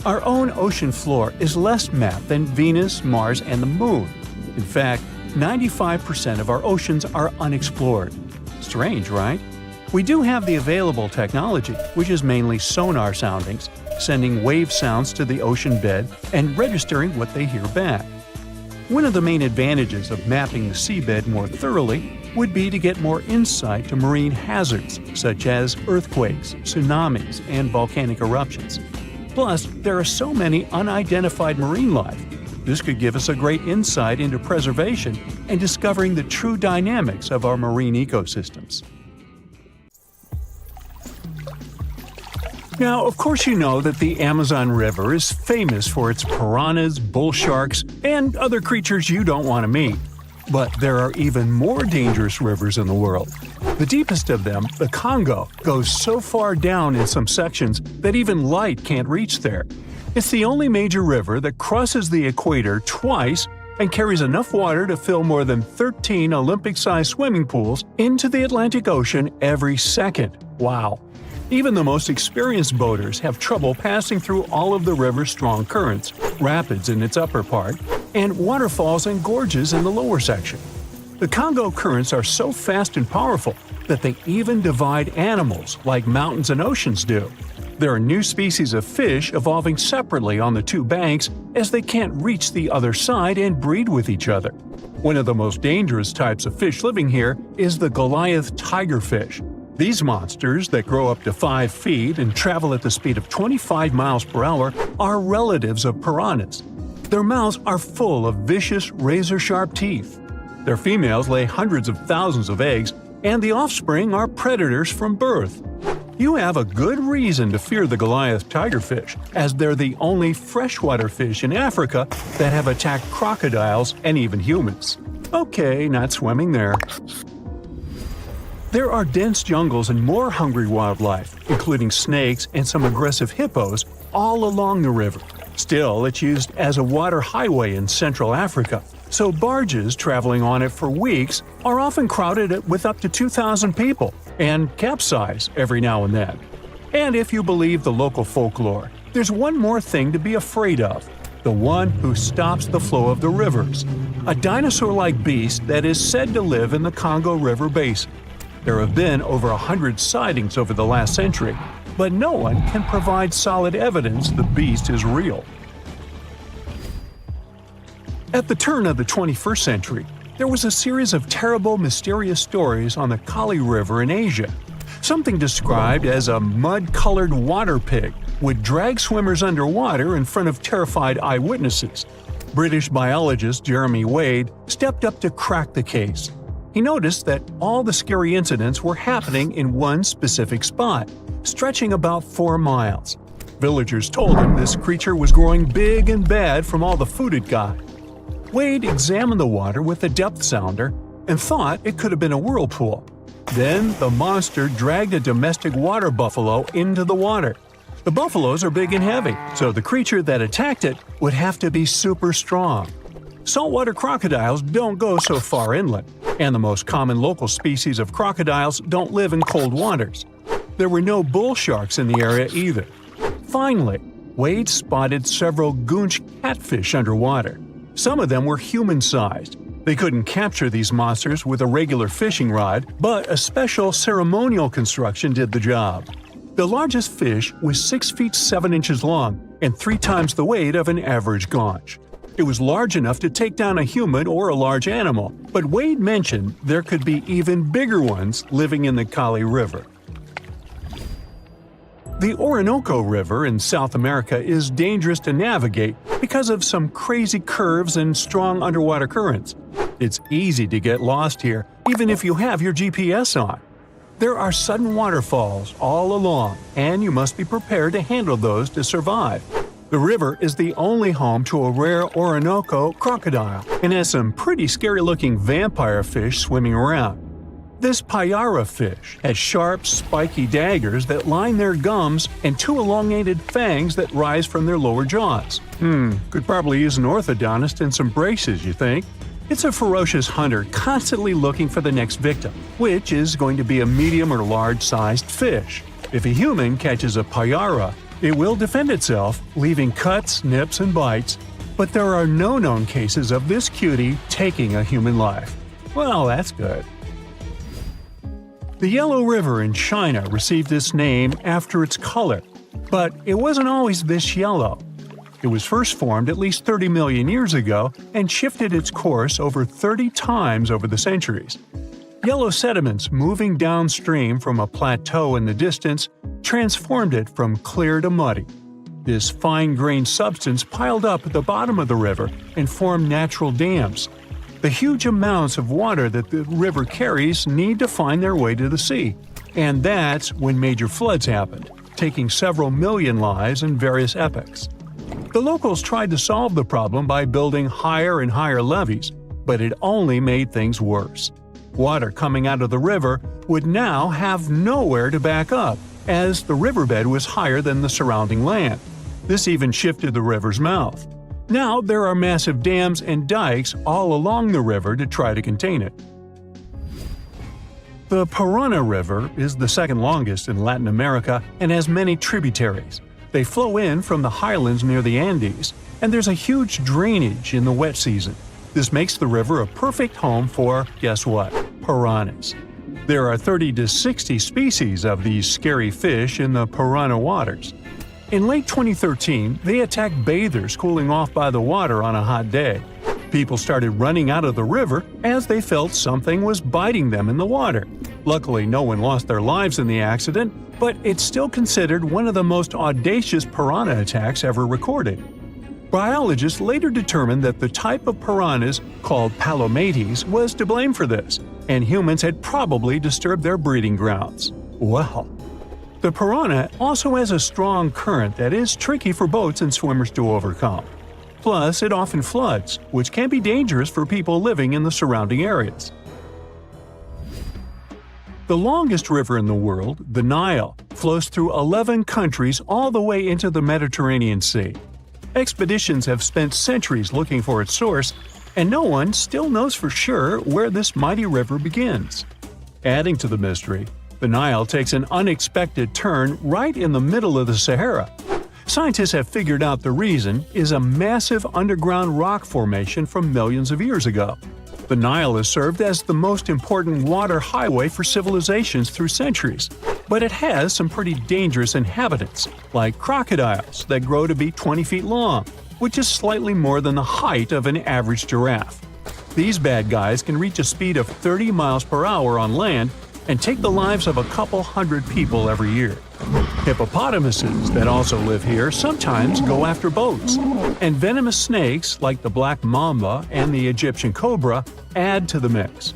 Our own ocean floor is less mapped than Venus, Mars, and the Moon. In fact, 95% of our oceans are unexplored. Strange, right? We do have the available technology, which is mainly sonar soundings, sending wave sounds to the ocean bed and registering what they hear back. One of the main advantages of mapping the seabed more thoroughly would be to get more insight to marine hazards such as earthquakes, tsunamis, and volcanic eruptions. Plus, there are so many unidentified marine life. This could give us a great insight into preservation and discovering the true dynamics of our marine ecosystems. Now, of course you know that the Amazon River is famous for its piranhas, bull sharks, and other creatures you don't want to meet. But there are even more dangerous rivers in the world. The deepest of them, the Congo, goes so far down in some sections that even light can't reach there. It's the only major river that crosses the equator twice and carries enough water to fill more than 13 Olympic-sized swimming pools into the Atlantic Ocean every second. Wow! Even the most experienced boaters have trouble passing through all of the river's strong currents, rapids in its upper part, and waterfalls and gorges in the lower section. The Congo currents are so fast and powerful that they even divide animals like mountains and oceans do. There are new species of fish evolving separately on the two banks as they can't reach the other side and breed with each other. One of the most dangerous types of fish living here is the Goliath tigerfish. These monsters, that grow up to 5 feet and travel at the speed of 25 miles per hour, are relatives of piranhas. Their mouths are full of vicious, razor-sharp teeth. Their females lay hundreds of thousands of eggs, and the offspring are predators from birth. You have a good reason to fear the Goliath tigerfish, as they're the only freshwater fish in Africa that have attacked crocodiles and even humans. Okay, not swimming there. There are dense jungles and more hungry wildlife, including snakes and some aggressive hippos, all along the river. Still, it's used as a water highway in Central Africa, so barges traveling on it for weeks are often crowded with up to 2,000 people and capsize every now and then. And if you believe the local folklore, there's one more thing to be afraid of: the one who stops the flow of the rivers, a dinosaur-like beast that is said to live in the Congo River basin. There have been over 100 sightings over the last century, but no one can provide solid evidence the beast is real. At the turn of the 21st century, there was a series of terrible, mysterious stories on the Kali River in Asia. Something described as a mud-colored water pig would drag swimmers underwater in front of terrified eyewitnesses. British biologist Jeremy Wade stepped up to crack the case. He noticed that all the scary incidents were happening in one specific spot, stretching about 4 miles. Villagers told him this creature was growing big and bad from all the food it got. Wade examined the water with a depth sounder and thought it could have been a whirlpool. Then the monster dragged a domestic water buffalo into the water. The buffaloes are big and heavy, so the creature that attacked it would have to be super strong. Saltwater crocodiles don't go so far inland, and the most common local species of crocodiles don't live in cold waters. There were no bull sharks in the area either. Finally, Wade spotted several goonch catfish underwater. Some of them were human-sized. They couldn't capture these monsters with a regular fishing rod, but a special ceremonial construction did the job. The largest fish was 6 feet 7 inches long and 3 times the weight of an average gaunch. It was large enough to take down a human or a large animal, but Wade mentioned there could be even bigger ones living in the Kali River. The Orinoco River in South America is dangerous to navigate because of some crazy curves and strong underwater currents. It's easy to get lost here, even if you have your GPS on. There are sudden waterfalls all along, and you must be prepared to handle those to survive. The river is the only home to a rare Orinoco crocodile and has some pretty scary-looking vampire fish swimming around. This payara fish has sharp, spiky daggers that line their gums and two elongated fangs that rise from their lower jaws. Could probably use an orthodontist and some braces, you think? It's a ferocious hunter constantly looking for the next victim, which is going to be a medium or large-sized fish. If a human catches a payara, it will defend itself, leaving cuts, nips, and bites, but there are no known cases of this cutie taking a human life. Well, that's good. The Yellow River in China received its name after its color, but it wasn't always this yellow. It was first formed at least 30 million years ago and shifted its course over 30 times over the centuries. Yellow sediments moving downstream from a plateau in the distance transformed it from clear to muddy. This fine-grained substance piled up at the bottom of the river and formed natural dams. The huge amounts of water that the river carries need to find their way to the sea, and that's when major floods happened, taking several million lives in various epochs. The locals tried to solve the problem by building higher and higher levees, but it only made things worse. Water coming out of the river would now have nowhere to back up, as the riverbed was higher than the surrounding land. This even shifted the river's mouth. Now there are massive dams and dikes all along the river to try to contain it. The Parana River is the second longest in Latin America and has many tributaries. They flow in from the highlands near the Andes, and there's a huge drainage in the wet season. This makes the river a perfect home for, guess what, piranhas. There are 30 to 60 species of these scary fish in the Parana waters. In late 2013, they attacked bathers cooling off by the water on a hot day. People started running out of the river as they felt something was biting them in the water. Luckily, no one lost their lives in the accident, but it's still considered one of the most audacious piranha attacks ever recorded. Biologists later determined that the type of piranhas, called palomates, was to blame for this, and humans had probably disturbed their breeding grounds. Well, the piranha also has a strong current that is tricky for boats and swimmers to overcome. Plus, it often floods, which can be dangerous for people living in the surrounding areas. The longest river in the world, the Nile, flows through 11 countries all the way into the Mediterranean Sea. Expeditions have spent centuries looking for its source, and no one still knows for sure where this mighty river begins. Adding to the mystery, the Nile takes an unexpected turn right in the middle of the Sahara. Scientists have figured out the reason is a massive underground rock formation from millions of years ago. The Nile has served as the most important water highway for civilizations through centuries, but it has some pretty dangerous inhabitants, like crocodiles that grow to be 20 feet long, which is slightly more than the height of an average giraffe. These bad guys can reach a speed of 30 miles per hour on land and take the lives of a couple hundred people every year. Hippopotamuses that also live here sometimes go after boats, and venomous snakes like the black mamba and the Egyptian cobra add to the mix.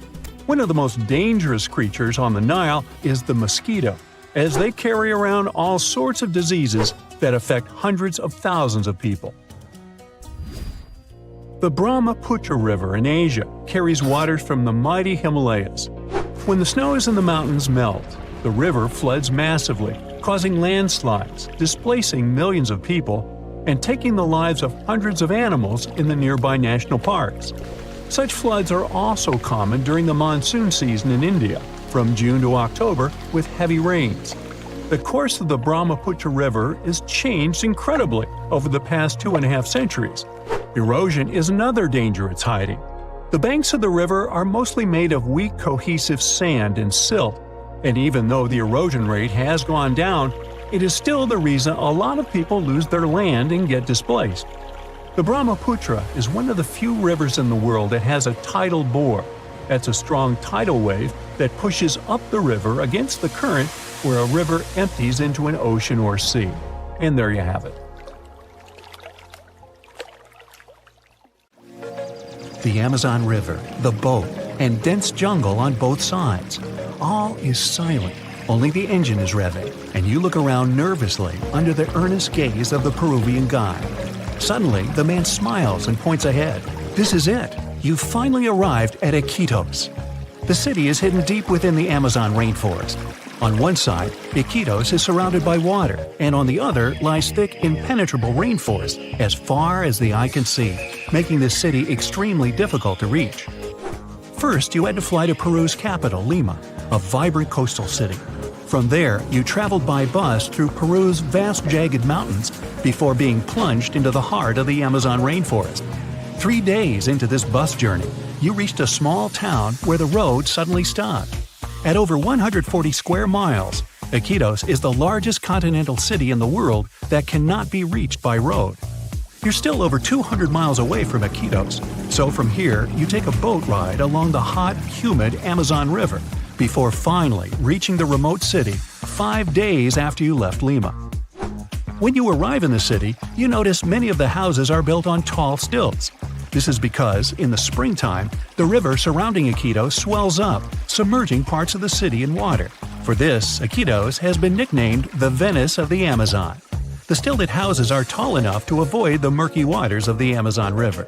One of the most dangerous creatures on the Nile is the mosquito, as they carry around all sorts of diseases that affect hundreds of thousands of people. The Brahmaputra River in Asia carries waters from the mighty Himalayas. When the snows in the mountains melt, the river floods massively, causing landslides, displacing millions of people, and taking the lives of hundreds of animals in the nearby national parks. Such floods are also common during the monsoon season in India, from June to October, with heavy rains. The course of the Brahmaputra River is changed incredibly over the past 2.5 centuries. Erosion is another danger it's hiding. The banks of the river are mostly made of weak cohesive sand and silt, and even though the erosion rate has gone down, it is still the reason a lot of people lose their land and get displaced. The Brahmaputra is one of the few rivers in the world that has a tidal bore. That's a strong tidal wave that pushes up the river against the current where a river empties into an ocean or sea. And there you have it. The Amazon River, the boat, and dense jungle on both sides. All is silent. Only the engine is revving, and you look around nervously under the earnest gaze of the Peruvian guide. Suddenly, the man smiles and points ahead. This is it. You've finally arrived at Iquitos. The city is hidden deep within the Amazon rainforest. On one side, Iquitos is surrounded by water, and on the other lies thick, impenetrable rainforest as far as the eye can see, making this city extremely difficult to reach. First, you had to fly to Peru's capital, Lima, a vibrant coastal city. From there, you traveled by bus through Peru's vast jagged mountains before being plunged into the heart of the Amazon rainforest. 3 days into this bus journey, you reached a small town where the road suddenly stopped. At over 140 square miles, Iquitos is the largest continental city in the world that cannot be reached by road. You're still over 200 miles away from Iquitos, so from here you take a boat ride along the hot, humid Amazon River before finally reaching the remote city 5 days after you left Lima. When you arrive in the city, you notice many of the houses are built on tall stilts. This is because, in the springtime, the river surrounding Iquitos swells up, submerging parts of the city in water. For this, Iquitos has been nicknamed the Venice of the Amazon. The stilted houses are tall enough to avoid the murky waters of the Amazon River.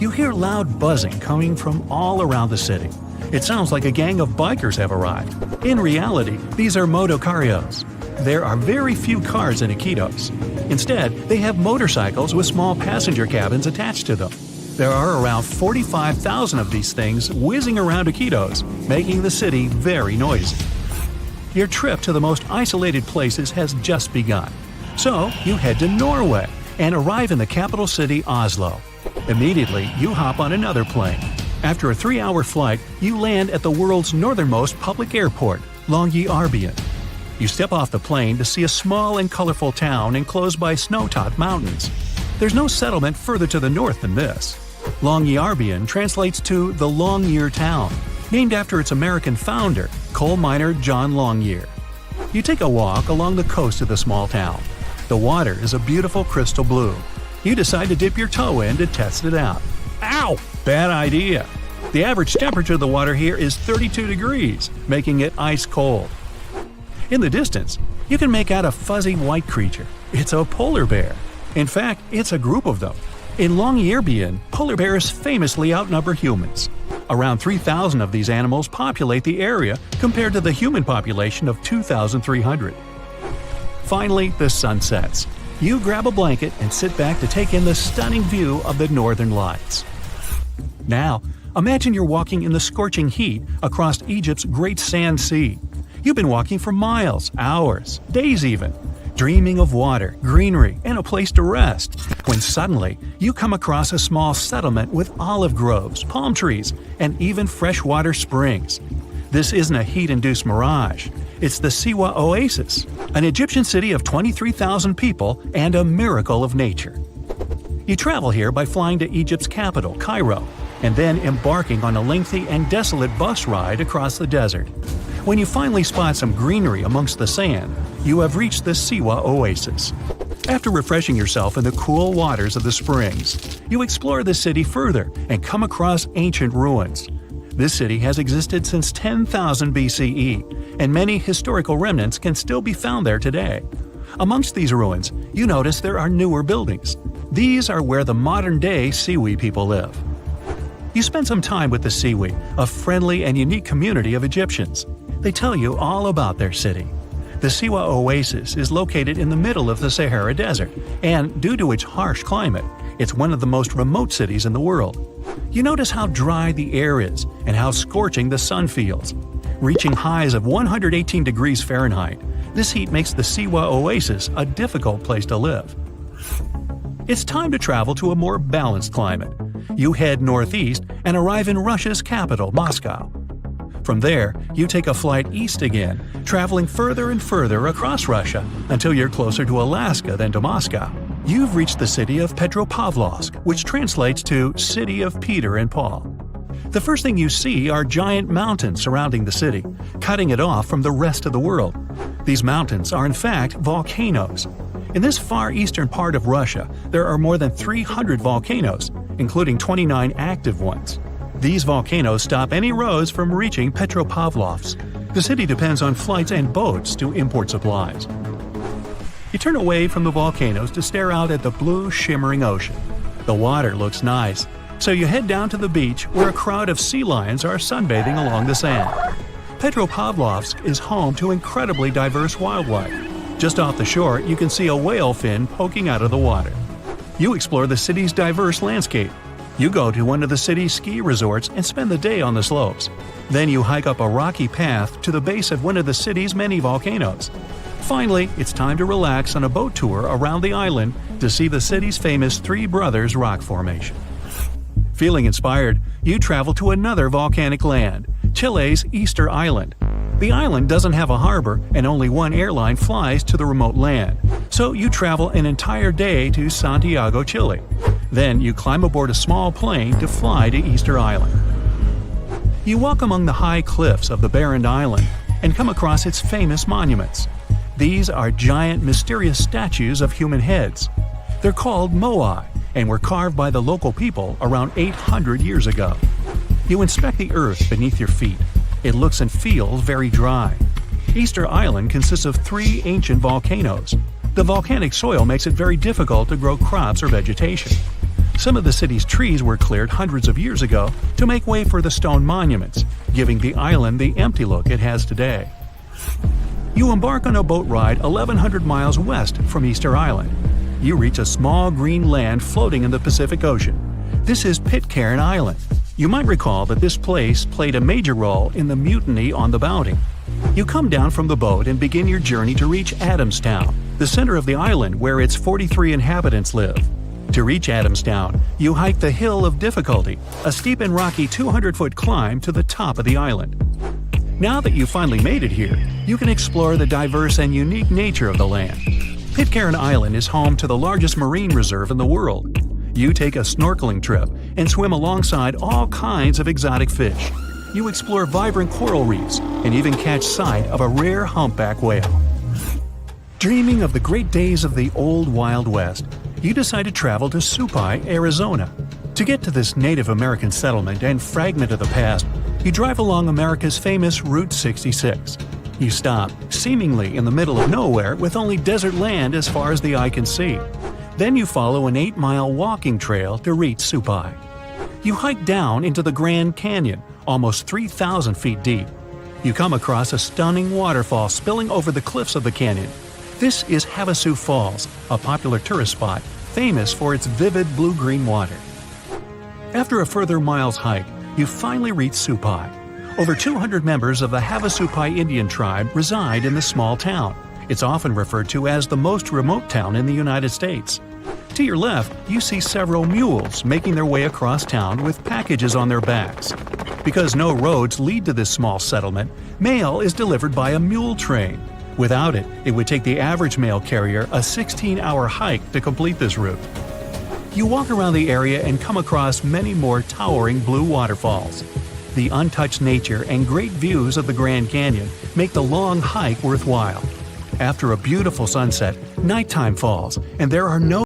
You hear loud buzzing coming from all around the city. It sounds like a gang of bikers have arrived. In reality, these are motocarrios. There are very few cars in Iquitos. Instead, they have motorcycles with small passenger cabins attached to them. There are around 45,000 of these things whizzing around Iquitos, making the city very noisy. Your trip to the most isolated places has just begun. So, you head to Norway and arrive in the capital city, Oslo. Immediately, you hop on another plane. After a 3-hour flight, you land at the world's northernmost public airport, Longyearbyen. You step off the plane to see a small and colorful town enclosed by snow-topped mountains. There's no settlement further to the north than this. Longyearbyen translates to the Long Year Town, named after its American founder, coal miner John Longyear. You take a walk along the coast of the small town. The water is a beautiful crystal blue. You decide to dip your toe in to test it out. Ow! Bad idea. The average temperature of the water here is 32 degrees, making it ice cold. In the distance, you can make out a fuzzy white creature. It's a polar bear. In fact, it's a group of them. In Longyearbyen, polar bears famously outnumber humans. Around 3,000 of these animals populate the area compared to the human population of 2,300. Finally, the sun sets. You grab a blanket and sit back to take in the stunning view of the northern lights. Now, imagine you're walking in the scorching heat across Egypt's Great Sand Sea. You've been walking for miles, hours, days even, dreaming of water, greenery, and a place to rest, when suddenly you come across a small settlement with olive groves, palm trees, and even freshwater springs. This isn't a heat-induced mirage. It's the Siwa Oasis, an Egyptian city of 23,000 people and a miracle of nature. You travel here by flying to Egypt's capital, Cairo, and then embarking on a lengthy and desolate bus ride across the desert. When you finally spot some greenery amongst the sand, you have reached the Siwa Oasis. After refreshing yourself in the cool waters of the springs, you explore the city further and come across ancient ruins. This city has existed since 10,000 BCE, and many historical remnants can still be found there today. Amongst these ruins, you notice there are newer buildings. These are where the modern-day Siwi people live. You spend some time with the Siwi, a friendly and unique community of Egyptians. They tell you all about their city. The Siwa Oasis is located in the middle of the Sahara Desert, and due to its harsh climate, it's one of the most remote cities in the world. You notice how dry the air is and how scorching the sun feels. Reaching highs of 118 degrees Fahrenheit, this heat makes the Siwa Oasis a difficult place to live. It's time to travel to a more balanced climate. You head northeast and arrive in Russia's capital, Moscow. From there, you take a flight east again, traveling further and further across Russia until you're closer to Alaska than to Moscow. You've reached the city of Petropavlovsk, which translates to City of Peter and Paul. The first thing you see are giant mountains surrounding the city, cutting it off from the rest of the world. These mountains are in fact volcanoes. In this far eastern part of Russia, there are more than 300 volcanoes, including 29 active ones. These volcanoes stop any roads from reaching Petropavlovsk. The city depends on flights and boats to import supplies. You turn away from the volcanoes to stare out at the blue, shimmering ocean. The water looks nice, so you head down to the beach where a crowd of sea lions are sunbathing along the sand. Petropavlovsk is home to incredibly diverse wildlife. Just off the shore, you can see a whale fin poking out of the water. You explore the city's diverse landscape. You go to one of the city's ski resorts and spend the day on the slopes. Then you hike up a rocky path to the base of one of the city's many volcanoes. Finally, it's time to relax on a boat tour around the island to see the city's famous Three Brothers rock formation. Feeling inspired, you travel to another volcanic land, Chile's Easter Island. The island doesn't have a harbor and only one airline flies to the remote land, so you travel an entire day to Santiago, Chile. Then you climb aboard a small plane to fly to Easter Island. You walk among the high cliffs of the barren island and come across its famous monuments. These are giant, mysterious statues of human heads. They're called moai and were carved by the local people around 800 years ago. You inspect the earth beneath your feet. It looks and feels very dry. Easter Island consists of 3 ancient volcanoes. The volcanic soil makes it very difficult to grow crops or vegetation. Some of the city's trees were cleared hundreds of years ago to make way for the stone monuments, giving the island the empty look it has today. You embark on a boat ride 1,100 miles west from Easter Island. You reach a small green land floating in the Pacific Ocean. This is Pitcairn Island. You might recall that this place played a major role in the mutiny on the Bounty. You come down from the boat and begin your journey to reach Adamstown, the center of the island where its 43 inhabitants live. To reach Adamstown, you hike the Hill of Difficulty, a steep and rocky 200-foot climb to the top of the island. Now that you've finally made it here, you can explore the diverse and unique nature of the land. Pitcairn Island is home to the largest marine reserve in the world. You take a snorkeling trip and swim alongside all kinds of exotic fish. You explore vibrant coral reefs and even catch sight of a rare humpback whale. Dreaming of the great days of the old Wild West, you decide to travel to Supai, Arizona. To get to this Native American settlement and fragment of the past, you drive along America's famous Route 66. You stop, seemingly in the middle of nowhere with only desert land as far as the eye can see. Then you follow an 8-mile walking trail to reach Supai. You hike down into the Grand Canyon, almost 3,000 feet deep. You come across a stunning waterfall spilling over the cliffs of the canyon. This is Havasu Falls, a popular tourist spot, famous for its vivid blue-green water. After a further mile's hike, you finally reach Supai. Over 200 members of the Havasupai Indian tribe reside in this small town. It's often referred to as the most remote town in the United States. To your left, you see several mules making their way across town with packages on their backs. Because no roads lead to this small settlement, mail is delivered by a mule train. Without it, it would take the average mail carrier a 16-hour hike to complete this route. You walk around the area and come across many more towering blue waterfalls. The untouched nature and great views of the Grand Canyon make the long hike worthwhile. After a beautiful sunset, nighttime falls, and there are no